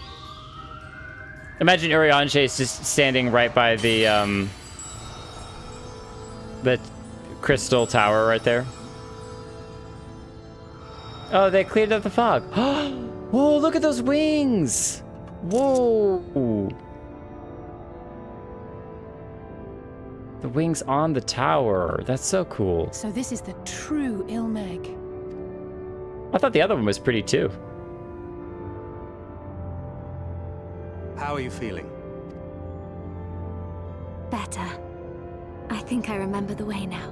Imagine Urianger is just standing right by the crystal tower right there. Oh, they cleared up the fog. Whoa, look at those wings. Whoa. The wings on the tower. That's so cool. So this is the true Ilmeg. I thought the other one was pretty too. How are you feeling? Better. I think I remember the way now.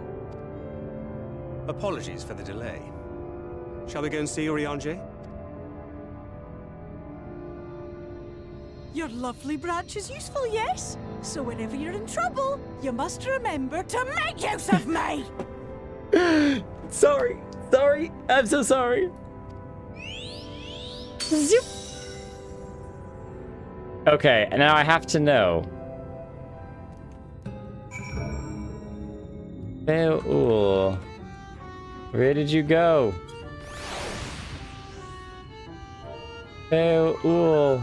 Apologies for the delay. Shall we go and see Urianger? Your lovely branch is useful, yes? So whenever you're in trouble, you must remember to make use of me! Sorry. I'm so sorry. Zoop. Okay, and now I have to know. Feo Ul, where did you go? Feo Ul,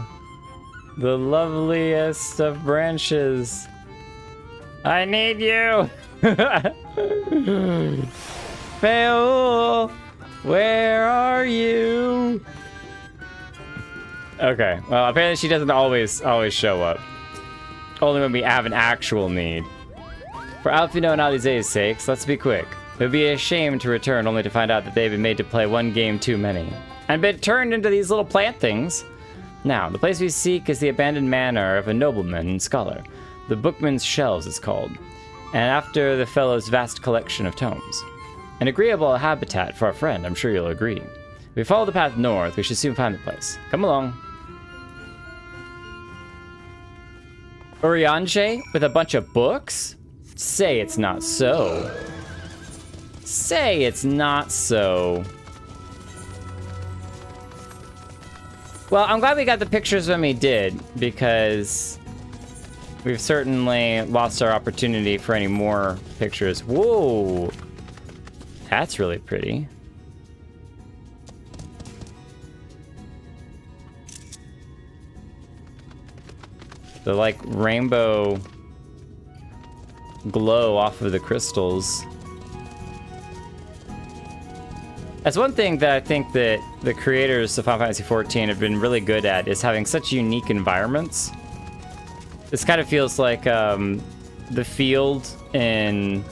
the loveliest of branches. I need you! Feo Ul, where are you? Okay, well, apparently she doesn't always show up. Only when we have an actual need. For Alfino and Alize's sakes, let's be quick. It would be a shame to return only to find out that they've been made to play one game too many. And been turned into these little plant things. Now, the place we seek is the abandoned manor of a nobleman and scholar. The Bookman's Shelves it's called. And after the fellow's vast collection of tomes. An agreeable habitat for a friend, I'm sure you'll agree. If we follow the path north, we should soon find the place. Come along. Urianger with a bunch of books? Say it's not so. Say it's not so. Well, I'm glad we got the pictures when we did, because we've certainly lost our opportunity for any more pictures. Whoa! That's really pretty. The like rainbow glow off of the crystals. That's one thing that I think that the creators of Final Fantasy XIV have been really good at, is having such unique environments. This kind of feels like the field in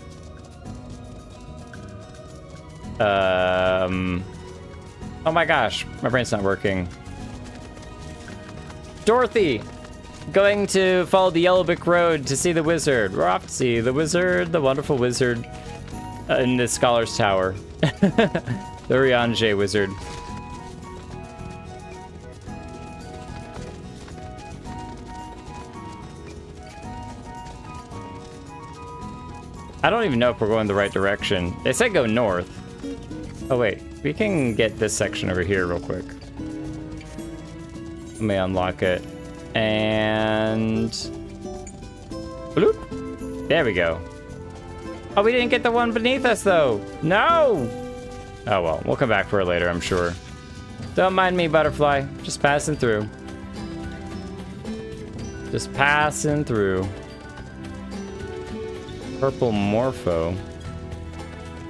oh my gosh, my brain's not working. Dorothy! Going to follow the Yellow Brick Road to see the wizard. We're off to see the wizard, the wonderful wizard in the Scholar's Tower. The Urianger wizard. I don't even know if we're going the right direction. They said go north. Oh wait, we can get this section over here real quick. Let me unlock it. And bloop. There we go. Oh, we didn't get the one beneath us though. No. Oh well, we'll come back for it later, I'm sure. Don't mind me, butterfly. Just passing through. Just passing through. Purple morpho.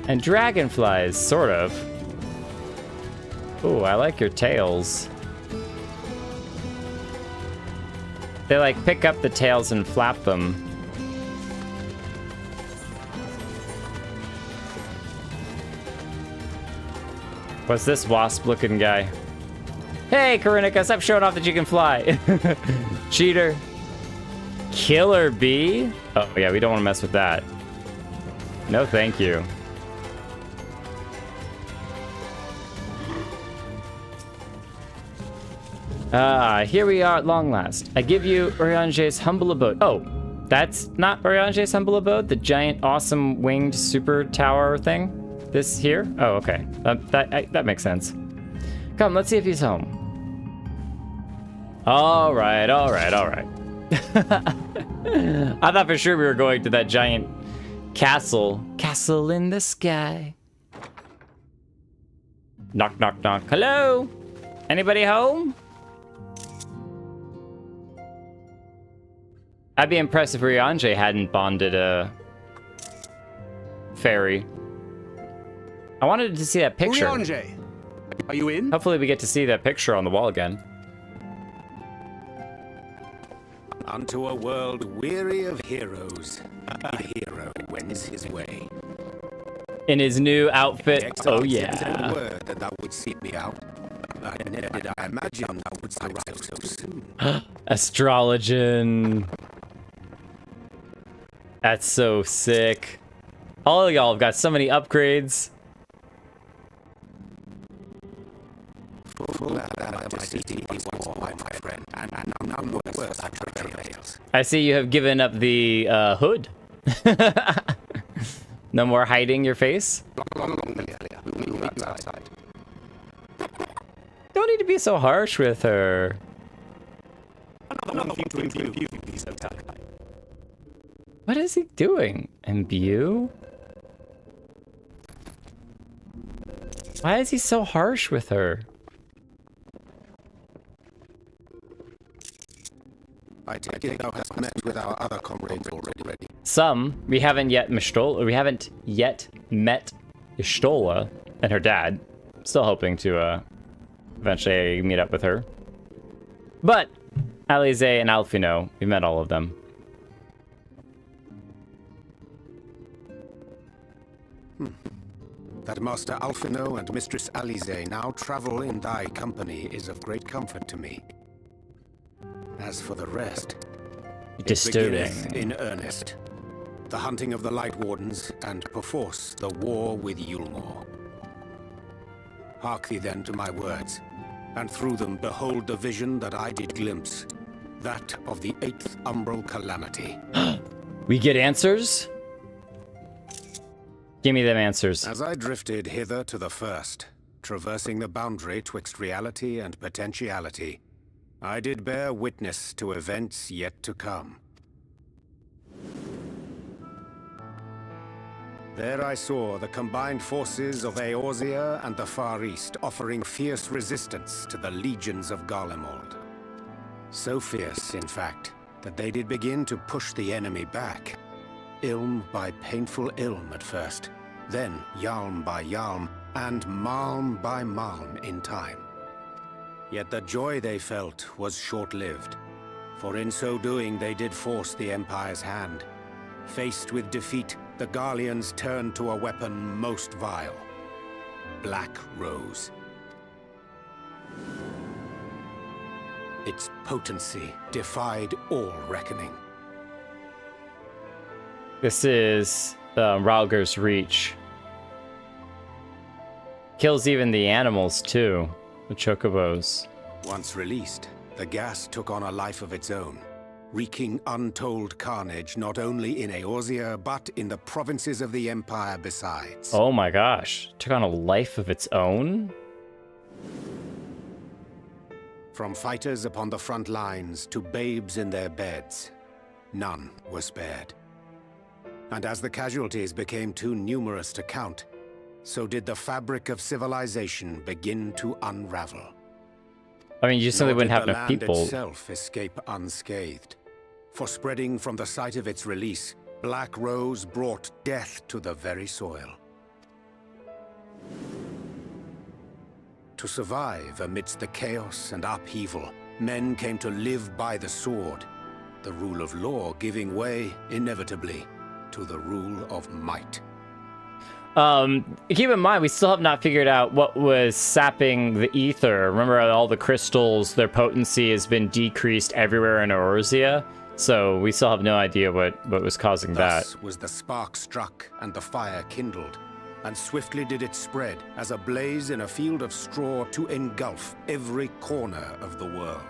And dragonflies, sort of. Ooh, I like your tails. They like pick up the tails and flap them. What's this wasp-looking guy? Hey, Karinika, stop showing off that you can fly. Cheater. Killer bee? Oh yeah, we don't want to mess with that. No, thank you. Here we are at long last. I give you Urianger's humble abode. Oh, that's not Urianger's humble abode? The giant, awesome, winged super tower thing? This here? Oh, okay. That makes sense. Come, let's see if he's home. All right. I thought for sure we were going to that giant castle. Castle in the sky. Knock, knock, knock. Hello? Anybody home? I'd be impressed if Urianger hadn't bonded a fairy. I wanted to see that picture. Urianger, are you in? Hopefully we get to see that picture on the wall again. Unto a world weary of heroes, a hero wends his way. In his new outfit. Oh yeah. Sent word that thou would seek me out. Never did I imagine thou wouldst arrive so soon. Astrologian. That's so sick. All of y'all have got so many upgrades. I see you have given up the hood. No more hiding your face. Don't need to be so harsh with her. What is he doing? Imbue? Why is he so harsh with her? I take it thou hast met with our other comrades already. Some. We haven't yet met Y'shtola and her dad. Still hoping to eventually meet up with her. But Alize and Alfino, we met all of them. That Master Alfino and Mistress Alize now travel in thy company is of great comfort to me. As for the rest, disturbing. It beginneth in earnest. The hunting of the Light Wardens, and perforce the war with Yulmore. Hark thee then to my words, and through them behold the vision that I did glimpse, that of the 8th Umbral Calamity. We get answers? Give me them answers. As I drifted hither to the first, traversing the boundary twixt reality and potentiality, I did bear witness to events yet to come. There I saw the combined forces of Eorzea and the Far East offering fierce resistance to the legions of Garlemald. So fierce, in fact, that they did begin to push the enemy back. Ilm by painful ilm at first, then Yalm by Yalm, and Malm by Malm in time. Yet the joy they felt was short-lived, for in so doing they did force the Empire's hand. Faced with defeat, the Garleans turned to a weapon most vile: Black Rose. Its potency defied all reckoning. This is Ralger's Reach. Kills even the animals too, the chocobos. Once released, the gas took on a life of its own, wreaking untold carnage not only in Eorzea, but in the provinces of the Empire besides. Oh my gosh, took on a life of its own? From fighters upon the front lines to babes in their beds, none were spared. And as the casualties became too numerous to count, so did the fabric of civilization begin to unravel. I mean, you simply wouldn't have enough people. Nor did the land itself escape unscathed. For spreading from the site of its release, Black Rose brought death to the very soil. To survive amidst the chaos and upheaval, men came to live by the sword, the rule of law giving way, inevitably, to the rule of might. Keep in mind, we still have not figured out what was sapping the ether. Remember, all the crystals, their potency has been decreased everywhere in Eorzea, so we still have no idea what was causing that. Thus was the spark struck and the fire kindled, and swiftly did it spread as a blaze in a field of straw to engulf every corner of the world.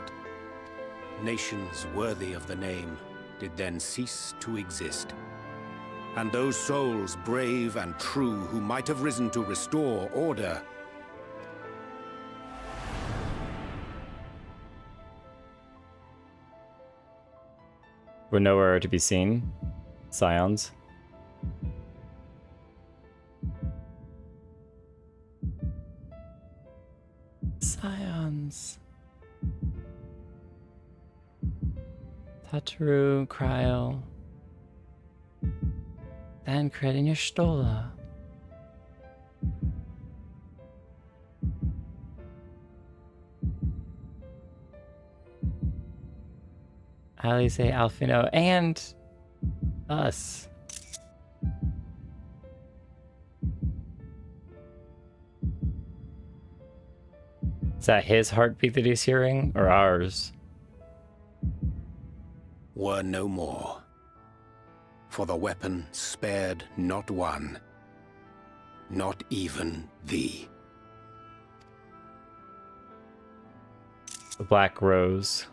Nations worthy of the name did then cease to exist. And those souls brave and true who might have risen to restore order were nowhere to be seen. Scions. Scions. Tataru, Kryl. Thancred and Y'shtola. Alice, Alfino, and us. Is that his heartbeat that he's hearing, or ours? were no more. For the weapon spared not one, not even thee. The Black Rose.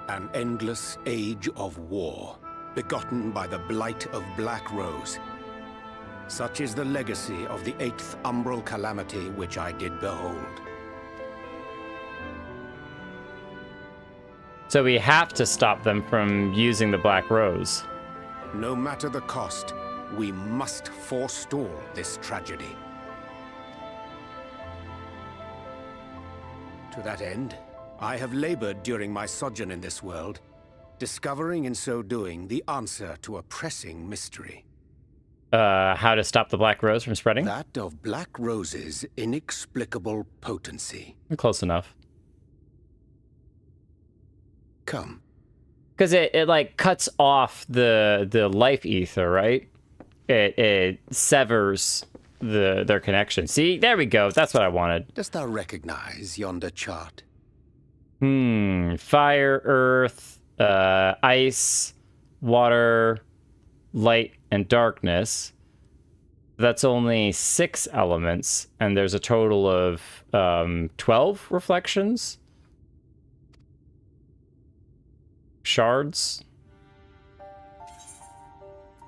An endless age of war, begotten by the blight of Black Rose. Such is the legacy of the 8th umbral calamity which I did behold. So we have to stop them from using the Black Rose. No matter the cost, we must forestall this tragedy. To that end, I have labored during my sojourn in this world, discovering in so doing the answer to a pressing mystery. How to stop the Black Rose from spreading? That of Black Rose's inexplicable potency. Close enough. Come. Because it like cuts off the life ether, right? It severs their connection. See, there we go. That's what I wanted. Dost thou recognize yonder chart? Fire, earth, ice, water, light, and darkness. That's only 6 elements, and there's a total of 12 reflections. Shards.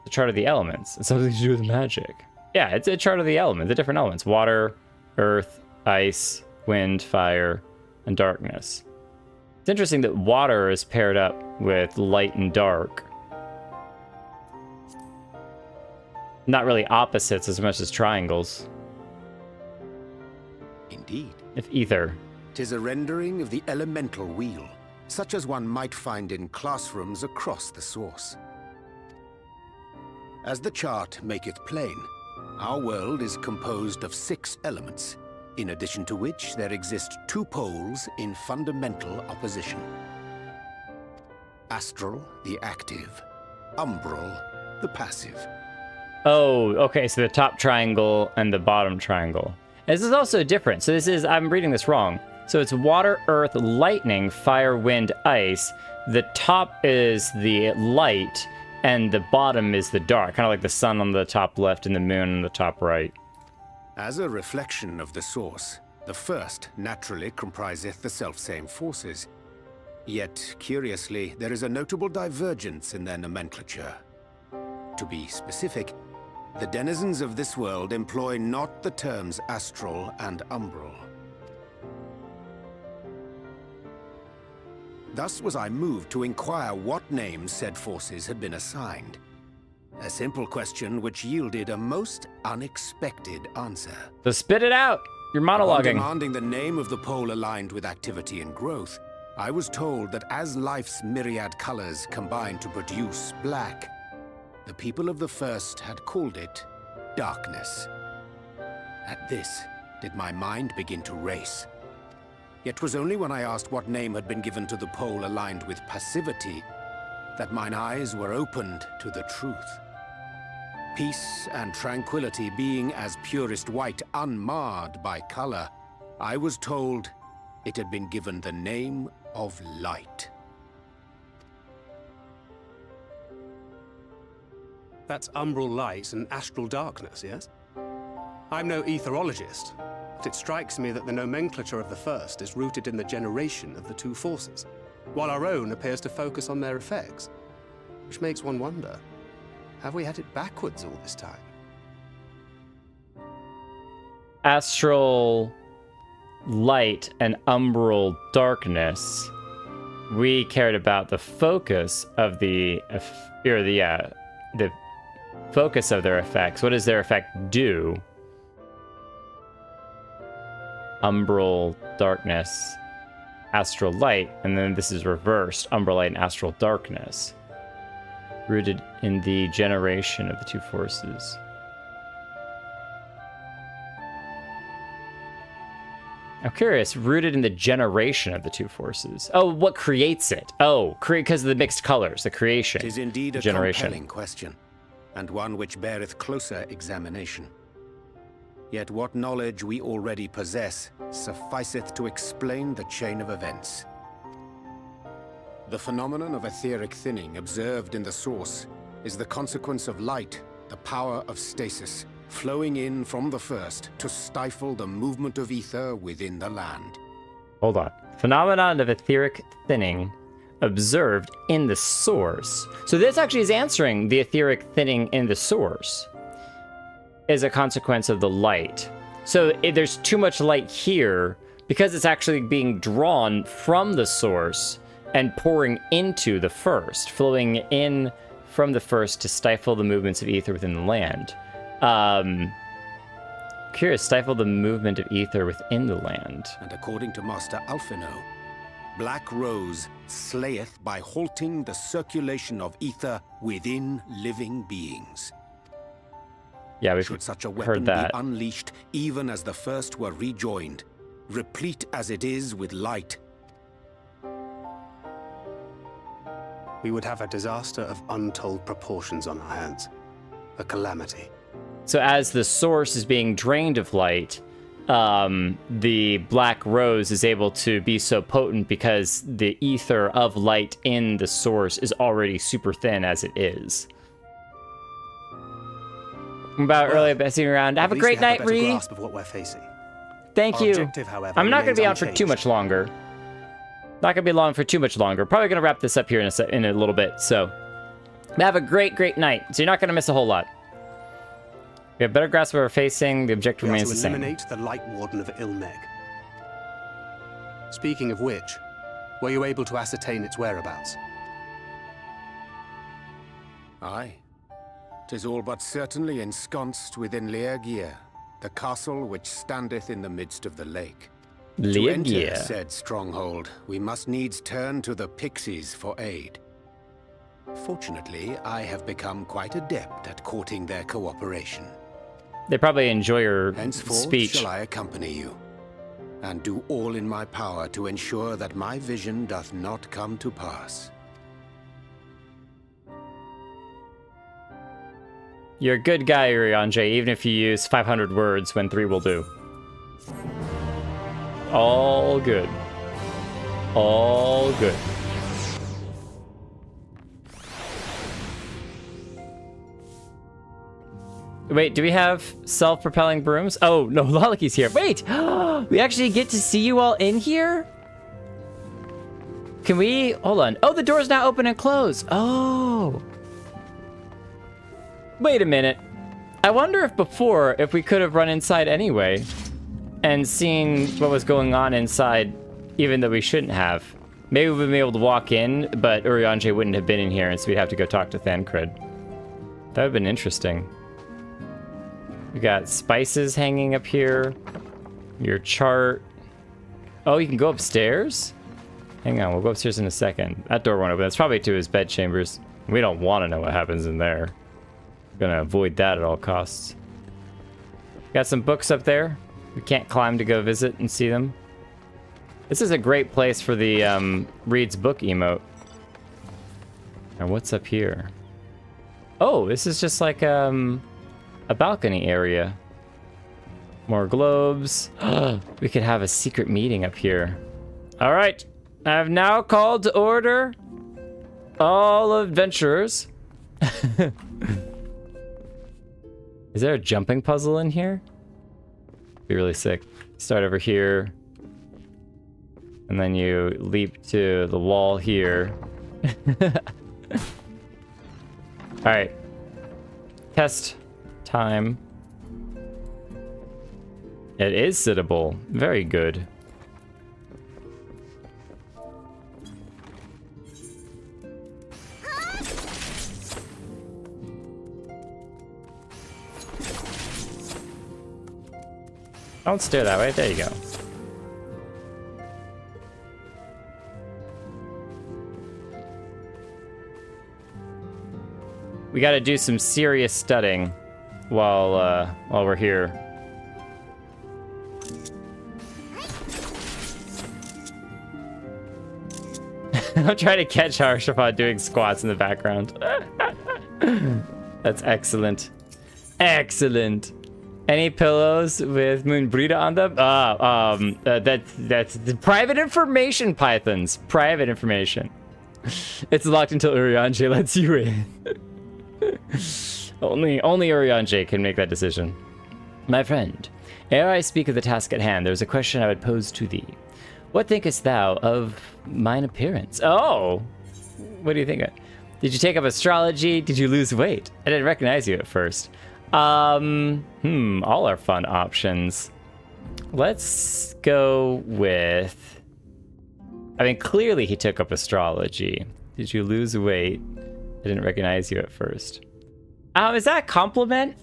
The chart of the elements. It's something to do with magic. Yeah, it's a chart of the elements, the different elements. Water, earth, ice, wind, fire, and darkness. It's interesting that water is paired up with light and dark. Not really opposites as much as triangles. Indeed. If ether. 'Tis a rendering of the elemental wheel, such as one might find in classrooms across the source. As the chart maketh plain, our world is composed of 6 elements, in addition to which there exist 2 poles in fundamental opposition. Astral, the active. Umbral, the passive. Oh, okay, so the top triangle and the bottom triangle. This is also different. So this is, I'm reading this wrong. So it's water, earth, lightning, fire, wind, ice. The top is the light, and the bottom is the dark. Kind of like the sun on the top left and the moon on the top right. As a reflection of the source, the first naturally compriseth the selfsame forces. Yet, curiously, there is a notable divergence in their nomenclature. To be specific, the denizens of this world employ not the terms astral and umbral. Thus was I moved to inquire what names said forces had been assigned. A simple question which yielded a most unexpected answer. So spit it out! You're monologuing. Upon demanding the name of the pole aligned with activity and growth, I was told that as life's myriad colors combine to produce black, the people of the first had called it darkness. At this, did my mind begin to race. Yet 'twas only when I asked what name had been given to the pole aligned with passivity that mine eyes were opened to the truth. Peace and tranquility being as purest white, unmarred by color, I was told it had been given the name of light. That's umbral light and astral darkness, yes? I'm no etherologist, but it strikes me that the nomenclature of the first is rooted in the generation of the 2 forces, while our own appears to focus on their effects. Which makes one wonder, have we had it backwards all this time? Astral light and umbral darkness. We cared about the focus of the focus of their effects. What does their effect do? Umbral darkness, astral light, and then this is reversed. Umbral light and astral darkness. Rooted in the generation of the 2 forces. I'm curious, rooted in the generation of the 2 forces. Oh, what creates it? Oh, because of the mixed colors, the creation. It is indeed a generation. compelling question, and one which beareth closer examination. Yet what knowledge we already possess sufficeth to explain the chain of events. The phenomenon of etheric thinning observed in the source is the consequence of light, the power of stasis, flowing in from the first to stifle the movement of ether within the land. Hold on. Phenomenon of etheric thinning observed in the source. So this actually is answering the etheric thinning in the source as a consequence of the light. So if there's too much light here, because it's actually being drawn from the source and pouring into the first, flowing in from the first to stifle the movements of ether within the land. Curious, stifle the movement of ether within the land. And according to Master Alphino, Black Rose slayeth by halting the circulation of ether within living beings. Yeah, we've Should such a heard weapon that. be unleashed even as the first were rejoined, replete as it is with light, We would have a disaster of untold proportions on our hands. A calamity. So as the source is being drained of light, the Black Rose is able to be so potent because the ether of light in the source is already super thin as it is. About early messing around. Have a great night, Ree. Grasp of what we're facing. Thank Our you. objective, however, I'm not going to be remains on for too unchanged. much longer. Not going to be long for too much longer. Probably going to wrap this up here in a little bit. So have a great night. So you're not going to miss a whole lot. We have better grasp of where we're facing. The objective We are remains to the same. eliminate the Light Warden of Ilmeg. Speaking of which, were you able to ascertain its whereabouts? Aye. 'Tis all but certainly ensconced within Urianger, the castle which standeth in the midst of the lake. To enter Urianger. said stronghold, we must needs turn to the pixies for aid. Fortunately, I have become quite adept at courting their cooperation. They probably enjoy your Henceforth speech. shall I accompany you, and do all in my power to ensure that my vision doth not come to pass. You're a good guy, Urianger, even if you use 500 words when 3 will do. All good. All good. Wait, do we have self-propelling brooms? Oh, no, Lalaki's here. Wait! We actually get to see you all in here? Can we... Hold on. Oh, the door's now open and closed. Oh. Wait a minute. I wonder if before, if we could have run inside anyway and seen what was going on inside, even though we shouldn't have. Maybe we'd be able to walk in, but Urianger wouldn't have been in here, and so we'd have to go talk to Thancred. That would have been interesting. We got spices hanging up here. Your chart. Oh, you can go upstairs? Hang on, we'll go upstairs in a second. That door won't open. That's probably to his bed chambers. We don't want to know what happens in there. We're gonna avoid that at all costs. Got some books up there. We can't climb to go visit and see them. This is a great place for the reads book emote. Now what's up here? Oh, this is just like a balcony area. More globes. We could have a secret meeting up here. All right, I've now called to order all adventurers. Is there a jumping puzzle in here? Be really sick. Start over here. And then you leap to the wall here. Alright. Test time. It is sittable. Very good. Don't stare that way. There you go. We got to do some serious studying while we're here. I'm trying to catch Harshafat doing squats in the background. That's excellent. Excellent. Any pillows with Moonbrita on them? That's the private information, Pythons. Private information. It's locked until Urianger lets you in. Only Urianger can make that decision. My friend, ere I speak of the task at hand, there is a question I would pose to thee. What thinkest thou of mine appearance? Oh! What do you think? Did you take up astrology? Did you lose weight? I didn't recognize you at first. All are fun options. Let's go with... I mean, clearly he took up astrology. Did you lose weight? I didn't recognize you at first. Is that a compliment?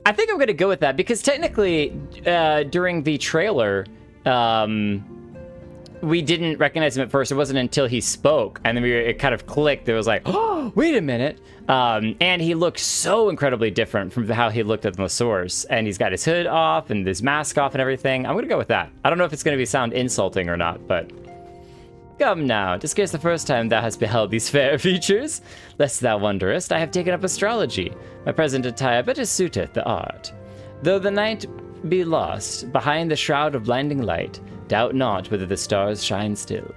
I think I'm gonna go with that because technically, during the trailer, we didn't recognize him at first. It wasn't until he spoke, and then it kind of clicked. It was like, oh, wait a minute. And he looked so incredibly different from how he looked at the source. And he's got his hood off and his mask off and everything. I'm gonna go with that. I don't know if it's gonna sound insulting or not, but... Come now, 'tis scarce the first time thou hast beheld these fair features. Lest thou wonderest, I have taken up astrology. My present attire better suiteth the art. Though the night be lost behind the shroud of blinding light, doubt not whether the stars shine still.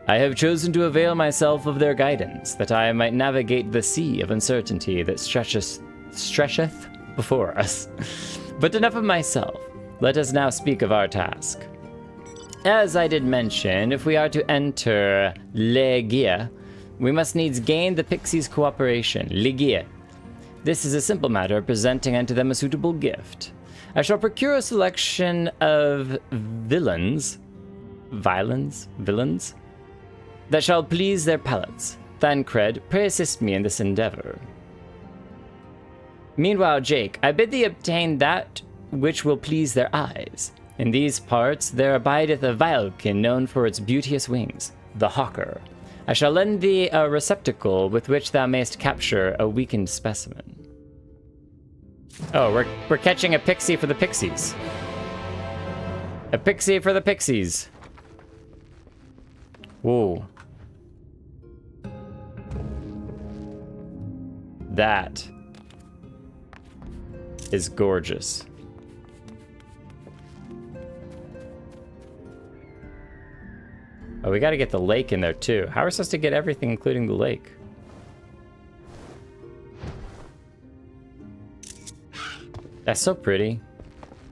I have chosen to avail myself of their guidance, that I might navigate the sea of uncertainty that stretcheth before us. But enough of myself. Let us now speak of our task. As I did mention, if we are to enter Urianger, we must needs gain the pixies' cooperation. Urianger. This is a simple matter of presenting unto them a suitable gift. I shall procure a selection of villains, that shall please their palates. Thancred, pray assist me in this endeavor. Meanwhile, Jake, I bid thee obtain that which will please their eyes. In these parts there abideth a vilekin known for its beauteous wings, the hawker. I shall lend thee a receptacle with which thou mayst capture a weakened specimen. Oh, we're catching a pixie for the pixies. A pixie for the pixies. Whoa. That is gorgeous. Oh, we gotta get the lake in there too. How are we supposed to get everything, including the lake? That's so pretty.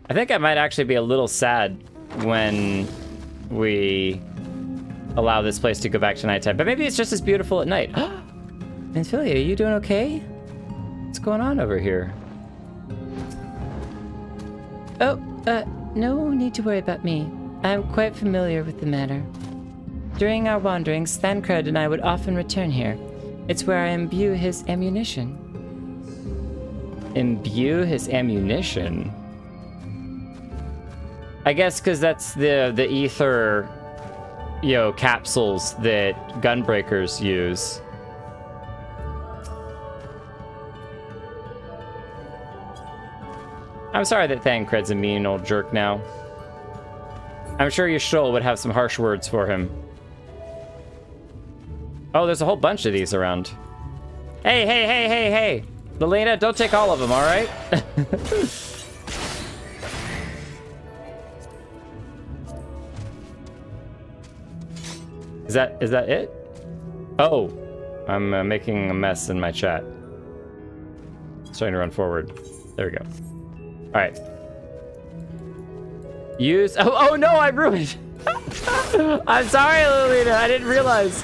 I think I might actually be a little sad when we allow this place to go back to nighttime, but maybe it's just as beautiful at night. Minfilia, are you doing okay? What's going on over here? Oh, no need to worry about me. I am quite familiar with the matter. During our wanderings, Thancred and I would often return here. It's where I imbue his ammunition. Imbue his ammunition? I guess because that's the ether, you know, capsules that gunbreakers use. I'm sorry that Thancred's a mean old jerk now. I'm sure Yashul would have some harsh words for him. Oh, there's a whole bunch of these around. Hey, hey, hey, hey, hey! Lelena, don't take all of them, alright? Is that it? Oh, I'm making a mess in my chat. Starting to run forward. There we go. All right. Use. Oh no! I ruined. I'm sorry, Lelena. I didn't realize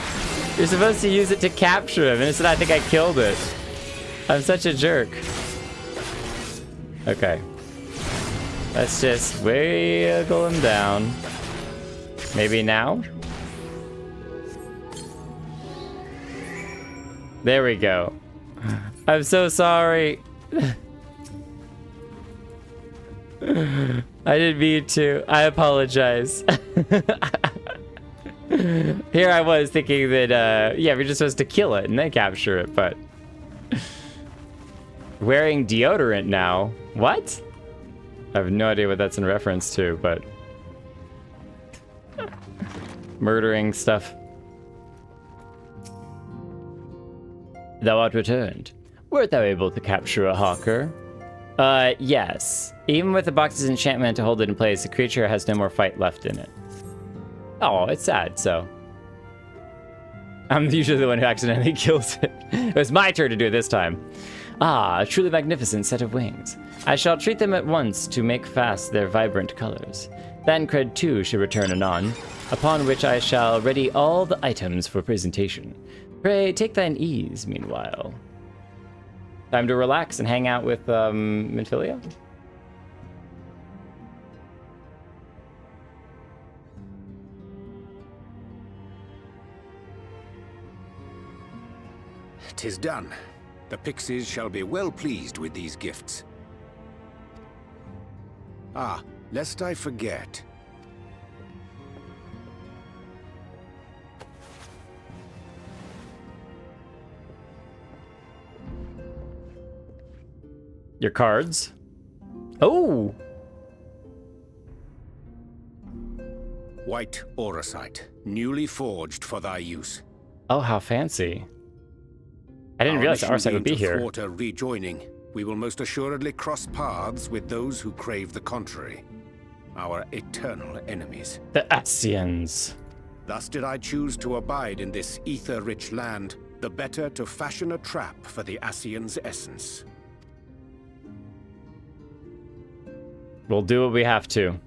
you're supposed to use it to capture him, and instead I think I killed it. I'm such a jerk. Okay. Let's just wiggle him down. Maybe now. There we go. I'm so sorry. I didn't mean to. I apologize. Here I was thinking that, yeah, we're just supposed to kill it and then capture it, but... Wearing deodorant now? What? I have no idea what that's in reference to, but... Murdering stuff. Thou art returned. Wert thou able to capture a hawker? Yes. Even with the box's enchantment to hold it in place, the creature has no more fight left in it. Oh, it's sad, so. I'm usually the one who accidentally kills it. It was my turn to do it this time. Ah, a truly magnificent set of wings. I shall treat them at once to make fast their vibrant colors. Thancred too should return anon, upon which I shall ready all the items for presentation. Pray, take thine ease, meanwhile. Time to relax and hang out with, Minfilia? "'Tis done. The pixies shall be well pleased with these gifts. Ah, lest I forget. Your cards? Oh! White auracite, newly forged for thy use. Oh, how fancy. I didn't realize the auracite would be here. Thwart a rejoining, we will most assuredly cross paths with those who crave the contrary. Our eternal enemies. The Asians. Thus did I choose to abide in this ether-rich land, the better to fashion a trap for the Asians' essence. We'll do what we have to.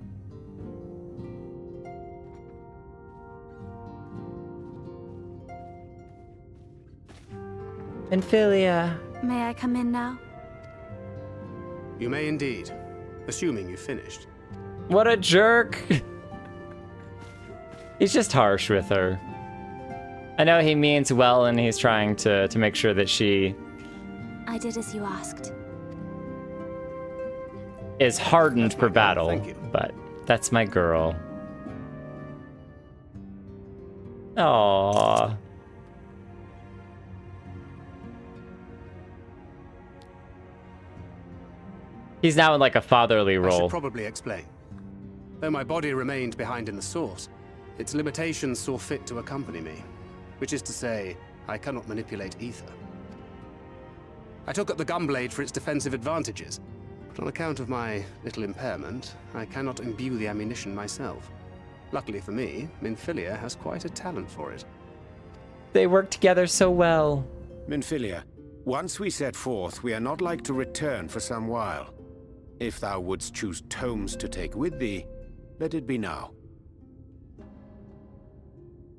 Minfilia. May I come in now? You may indeed. assuming you finished. What a jerk! He's just harsh with her. I know he means well and he's trying to make sure that she I did as you asked. is hardened for battle, thank you. but that's my girl. Aww. He's now in like a fatherly I role. should probably explain. Though my body remained behind in the source, its limitations saw fit to accompany me. Which is to say, I cannot manipulate ether. I took up the gunblade for its defensive advantages, but on account of my little impairment, I cannot imbue the ammunition myself. Luckily for me, Minfilia has quite a talent for it. They work together so well. Minfilia, once we set forth, we are not like to return for some while. If thou wouldst choose tomes to take with thee, let it be now.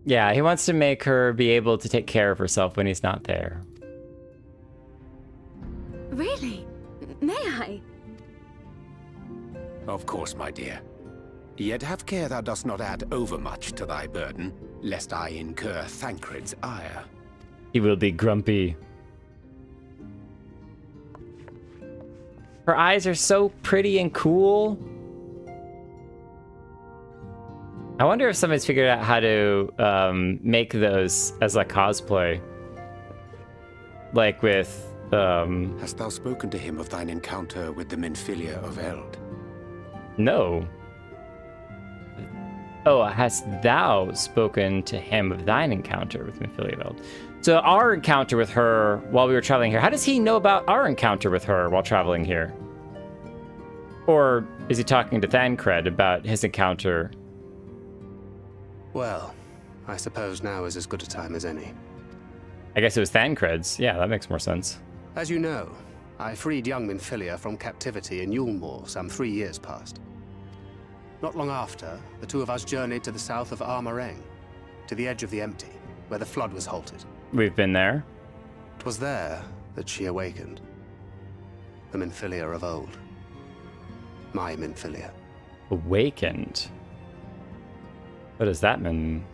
Yeah, he wants to make her be able to take care of herself when he's not there. Really? May I? Of course, my dear. Yet have care thou dost not add overmuch to thy burden, lest I incur Thancred's ire. He will be grumpy. Her eyes are so pretty and cool. I wonder if somebody's figured out how to make those as like cosplay. Like with... Hast thou spoken to him of thine encounter with the Minfilia of Eld? No. Oh, hast thou spoken to him of thine encounter with Minfilia of Eld? So our encounter with her while we were traveling here, how does he know about our encounter with her while traveling here? Or is he talking to Thancred about his encounter? Well, I suppose now is as good a time as any. I guess it was Thancred's. Yeah, that makes more sense. As you know, I freed young Minfilia from captivity in Yulmore some 3 years past. Not long after, the two of us journeyed to the south of Aray, to the edge of the Empty, where the flood was halted. We've been there. 'Twas there that she awakened. The Minfilia of old. My Minfilia. Awakened? What does that mean?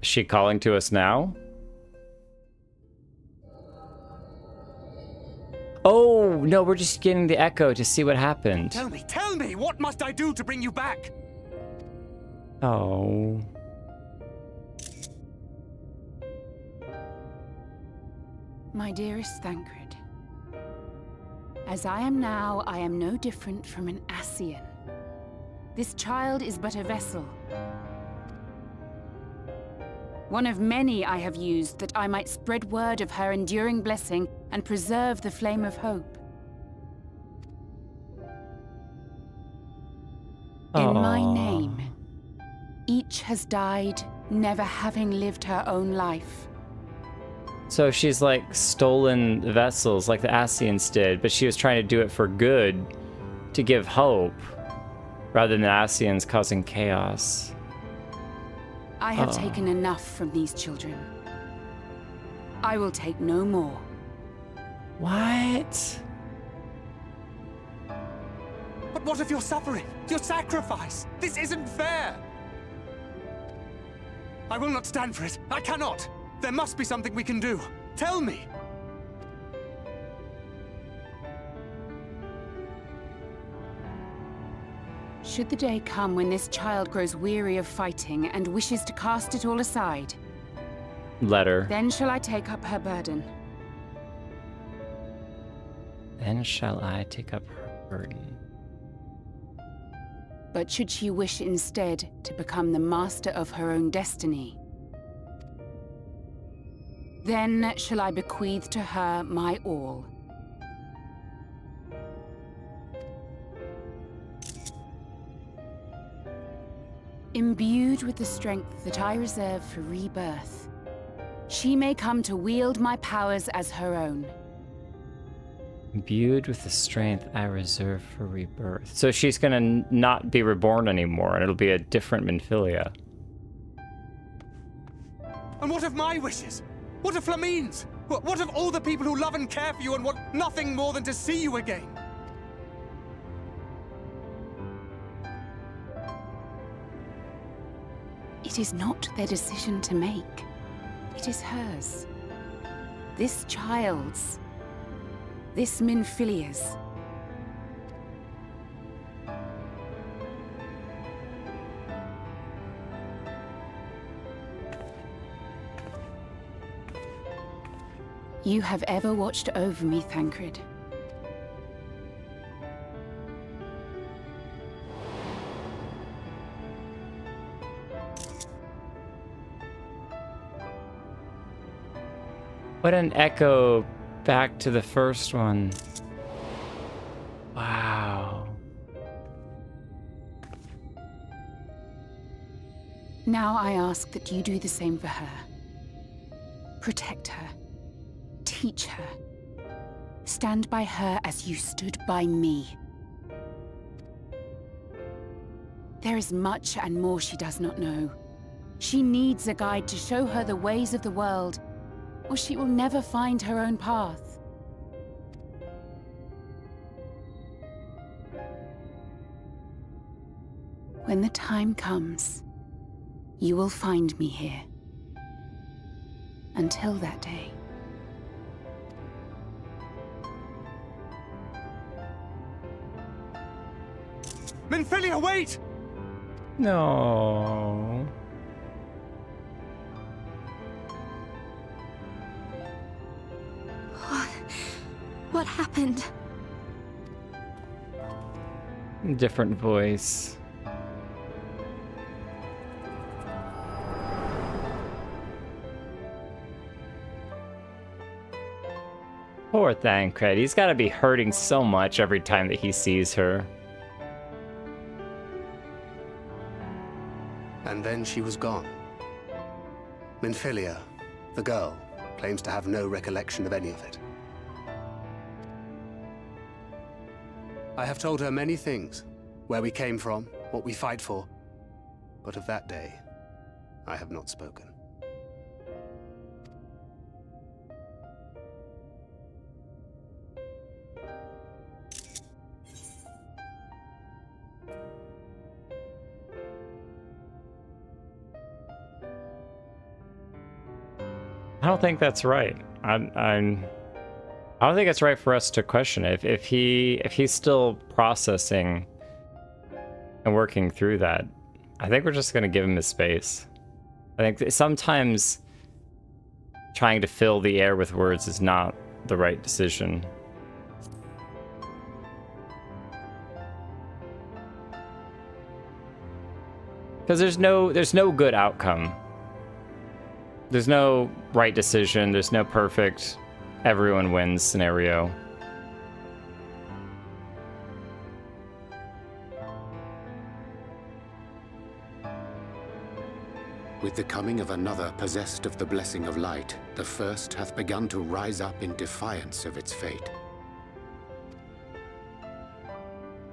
Is she calling to us now? Oh, no, we're just getting the echo to see what happened. Tell me, what must I do to bring you back? Oh. My dearest Thancred, as I am now, I am no different from an Ascian. This child is but a vessel. One of many I have used that I might spread word of her enduring blessing and preserve the flame of hope. In my name, each has died, never having lived her own life. So she's like stolen vessels like the Ascians did, but she was trying to do it for good, to give hope, rather than the Ascians causing chaos. I have taken enough from these children. I will take no more. What? But what of your suffering? Your sacrifice? This isn't fair! I will not stand for it. I cannot! There must be something we can do. Tell me! Should the day come when this child grows weary of fighting and wishes to cast it all aside, Letter. then shall I take up her burden. Then shall I take up her burden. But should she wish instead to become the master of her own destiny, then shall I bequeath to her my all. Imbued with the strength that I reserve for rebirth, she may come to wield my powers as her own. Imbued with the strength I reserve for rebirth. So she's gonna not be reborn anymore, and it'll be a different Minfilia. And what of my wishes? What of Flamines? What of all the people who love and care for you and want nothing more than to see you again? It is not their decision to make. It is hers. This child's. This Minfilia's. You have ever watched over me, Thancred. What an echo back to the first one. Wow. Now I ask that you do the same for her. Protect her. Teach her. Stand by her as you stood by me. There is much and more she does not know. She needs a guide to show her the ways of the world, or she will never find her own path. When the time comes, you will find me here. Until that day. Minfilia, wait! No. What happened? Different voice. Poor Thancred. He's got to be hurting so much every time that he sees her. And then she was gone. Minfilia, the girl, claims to have no recollection of any of it. I have told her many things. Where we came from, what we fight for. But of that day, I have not spoken. I don't think that's right. I don't think it's right for us to question it. If he's still processing and working through that, I think we're just gonna give him his space. I think that sometimes trying to fill the air with words is not the right decision. Because there's no good outcome. There's no right decision, there's no perfect everyone wins scenario. With the coming of another possessed of the blessing of light, the first hath begun to rise up in defiance of its fate.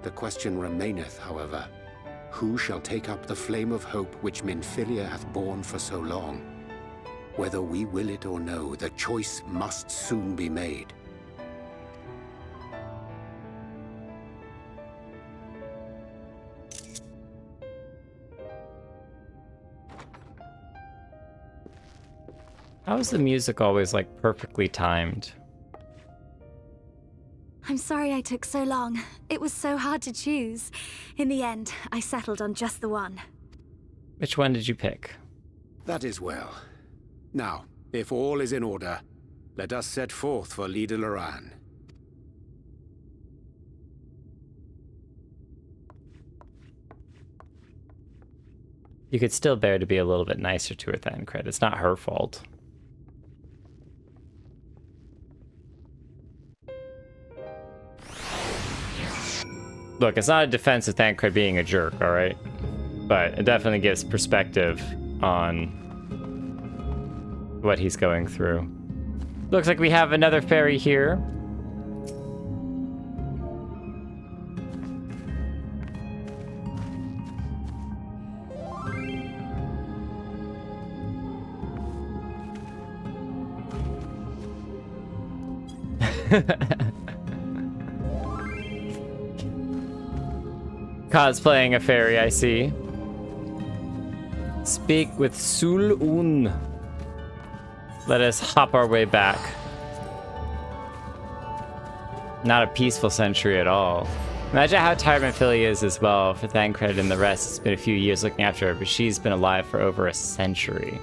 The question remaineth, however, who shall take up the flame of hope which Minfilia hath borne for so long? Whether we will it or no, the choice must soon be made. How is the music always like perfectly timed? I'm sorry I took so long. It was so hard to choose. In the end, I settled on just the one. Which one did you pick? That is well. Now, if all is in order, let us set forth for Leader Loran. You could still bear to be a little bit nicer to her, Thancred. It's not her fault. Look, it's not a defense of Thancred being a jerk, alright? But it definitely gives perspective on what he's going through. Looks like we have another fairy here. Cosplaying a fairy, I see. Speak with Feo Ul. Let us hop our way back. Not a peaceful century at all. Imagine how tired Minfilia is as well. For Thancred and the rest, it's been a few years looking after her, but she's been alive for over a century.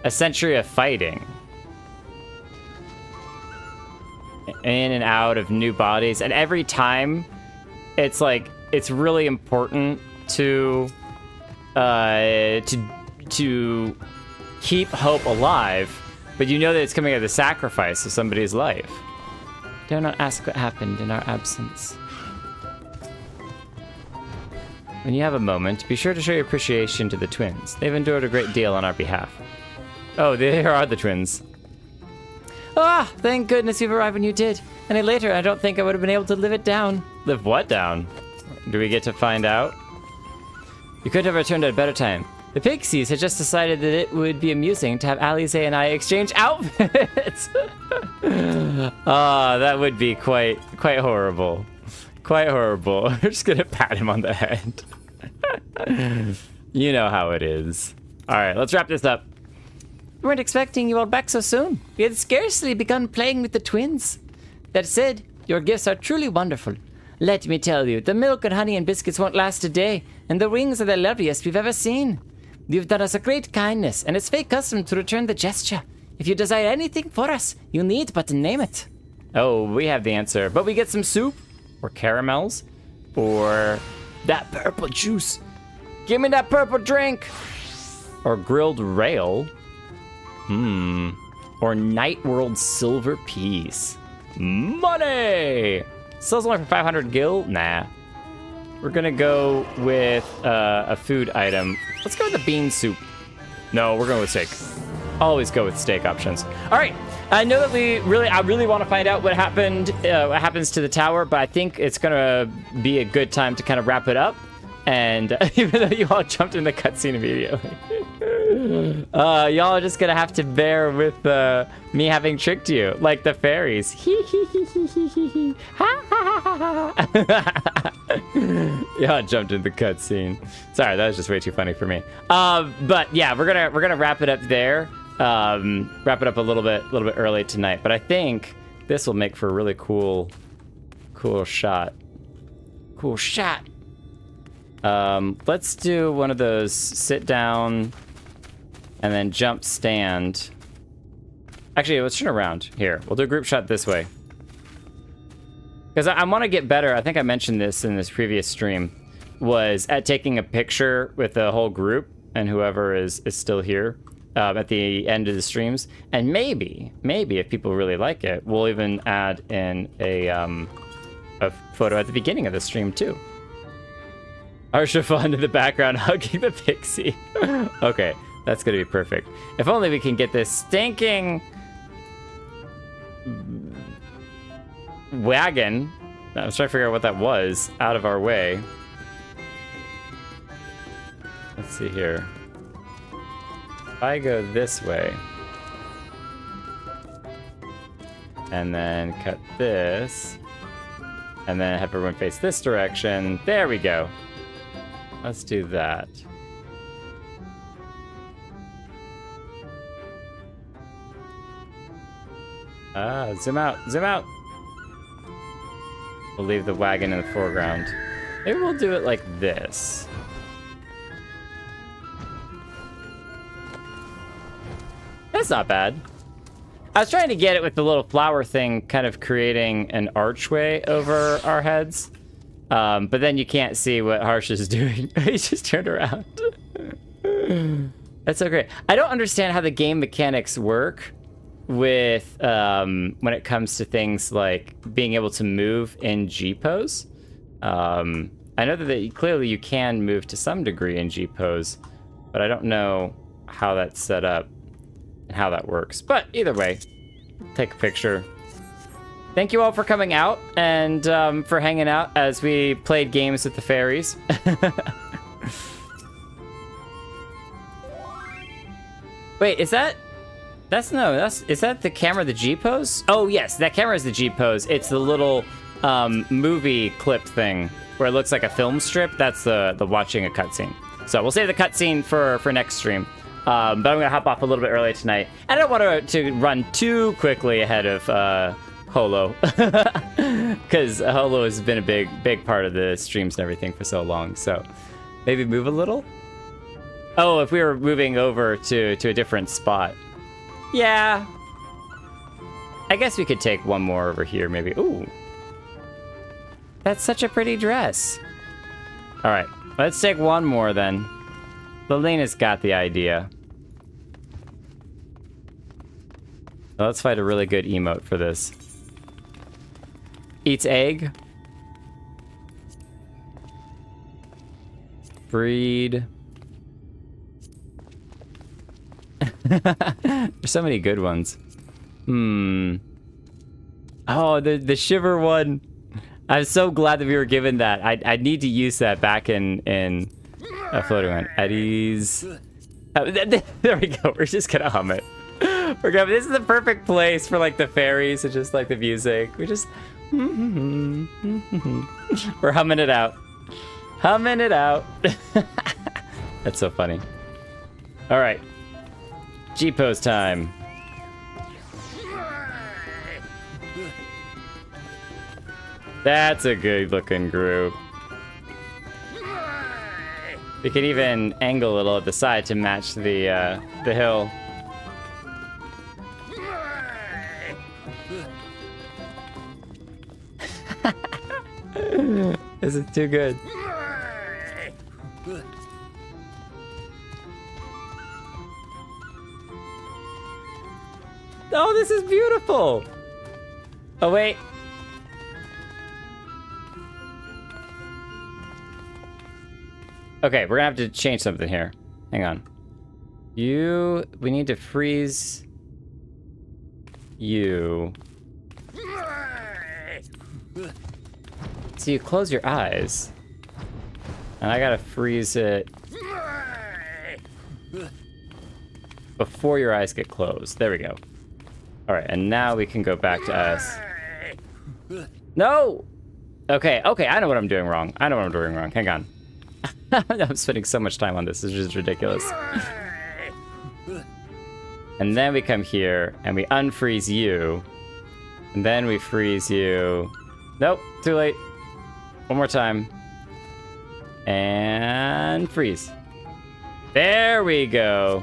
A century of fighting. In and out of new bodies. And every time, it's like, it's really important to keep hope alive, but you know that it's coming at the sacrifice of somebody's life. Do not ask what happened in our absence. When you have a moment, be sure to show your appreciation to the twins. They've endured a great deal on our behalf. Oh, there are the twins. Ah, thank goodness you've arrived when you did. Any later, I don't think I would have been able to live it down. Live what down? Do we get to find out? You could have returned at a better time. The Pixies had just decided that it would be amusing to have Alize and I exchange outfits. Ah, that would be quite horrible. Quite horrible. We're just gonna pat him on the head. You know how it is. All right, let's wrap this up. We weren't expecting you all back so soon. We had scarcely begun playing with the twins. That said, your gifts are truly wonderful. Let me tell you, the milk and honey and biscuits won't last a day, and the wings are the loveliest we've ever seen. You've done us a great kindness, and it's fate custom to return the gesture. If you desire anything for us, you need but to name it. Oh, we have the answer. But we get some soup, or caramels, or that purple juice. Give me that purple drink. Or grilled rail. Or Night World silver piece. Money! Sells only for 500 gil? Nah. We're gonna go with a food item. Let's go with the bean soup. No, we're going with steak. Always go with steak options. All right. I know that I really want to find out what happens to the tower, but I think it's gonna be a good time to kind of wrap it up. And even though you all jumped in the cutscene immediately, y'all are just gonna have to bear with me having tricked you, like the fairies. Y'all jumped in the cutscene. Sorry, that was just way too funny for me. But yeah, we're gonna wrap it up there. Wrap it up a little bit early tonight. But I think this will make for a really cool shot. Cool shot. Let's do one of those sit down and then jump stand. Actually, let's turn around. Here, we'll do a group shot this way. Because I want to get better. I think I mentioned this in this previous stream, was at taking a picture with the whole group and whoever is still here at the end of the streams. And maybe if people really like it, we'll even add in a photo at the beginning of the stream too. Arshafon in the background hugging the pixie. Okay, that's gonna be perfect. If only we can get this stinking wagon, I was trying to figure out what that was, out of our way. Let's see here. If I go this way, and then cut this, and then have everyone face this direction, there we go. Let's do that. Zoom out, zoom out. We'll leave the wagon in the foreground. Maybe we'll do it like this. That's not bad. I was trying to get it with the little flower thing kind of creating an archway over our heads. But then you can't see what Harsh is doing. He just turned around. That's so great. I don't understand how the game mechanics work with when it comes to things like being able to move in G-pose. I know that clearly you can move to some degree in G-pose, but I don't know how that's set up and how that works. But either way, take a picture. Thank you all for coming out and for hanging out as we played games with the fairies. Wait, is that Is that the camera, the G pose? Oh yes, that camera is the G pose. It's the little movie clip thing where it looks like a film strip. That's the watching a cutscene. So we'll save the cutscene for next stream. But I'm gonna hop off a little bit early tonight. I don't want to run too quickly ahead of Holo, because Holo has been a big part of the streams and everything for so long. So maybe move a little. Oh, if we were moving over to a different spot. Yeah. I guess we could take one more over here, maybe. Ooh. That's such a pretty dress. All right, let's take one more then. Lelena's got the idea. Now let's find a really good emote for this. Eats egg. Breed. There's so many good ones. Oh, the shiver one. I'm so glad that we were given that. I need to use that back in a floating one. Eddie's. Oh, there we go. We're just gonna hum it. This is the perfect place for like the fairies and just like the music. We just. We're humming it out. Humming it out. That's so funny. All right. G-pose time. That's a good looking group. We can even angle a little at the side to match the hill. This is too good. Oh, this is beautiful. Oh, wait. Okay, we're gonna have to change something here. Hang on. We need to freeze you. So you close your eyes. And I gotta freeze it before your eyes get closed. There we go. All right, and now we can go back to us. No! Okay, I know what I'm doing wrong. Hang on. I'm spending so much time on this. It's just ridiculous. And then we come here, and we unfreeze you. And then we freeze you. Nope, too late. One more time. And freeze. There we go.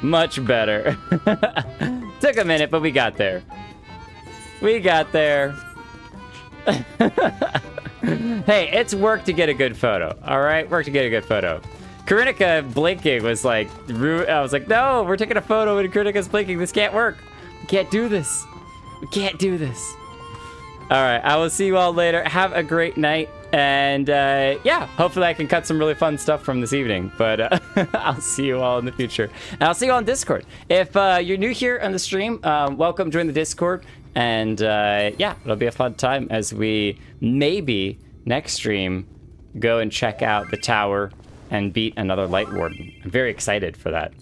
Much better. Took a minute, but we got there. We got there. Hey, it's work to get a good photo. All right, work to get a good photo. Karinika blinking was like, I was like, no, we're taking a photo and Karinika's blinking. This can't work. We can't do this. We can't do this. All right, I will see you all later. Have a great night. And yeah, hopefully I can cut some really fun stuff from this evening. But I'll see you all in the future. And I'll see you on Discord. If you're new here on the stream, welcome, join the Discord. And yeah, it'll be a fun time as we maybe next stream go and check out the tower and beat another Light Warden. I'm very excited for that.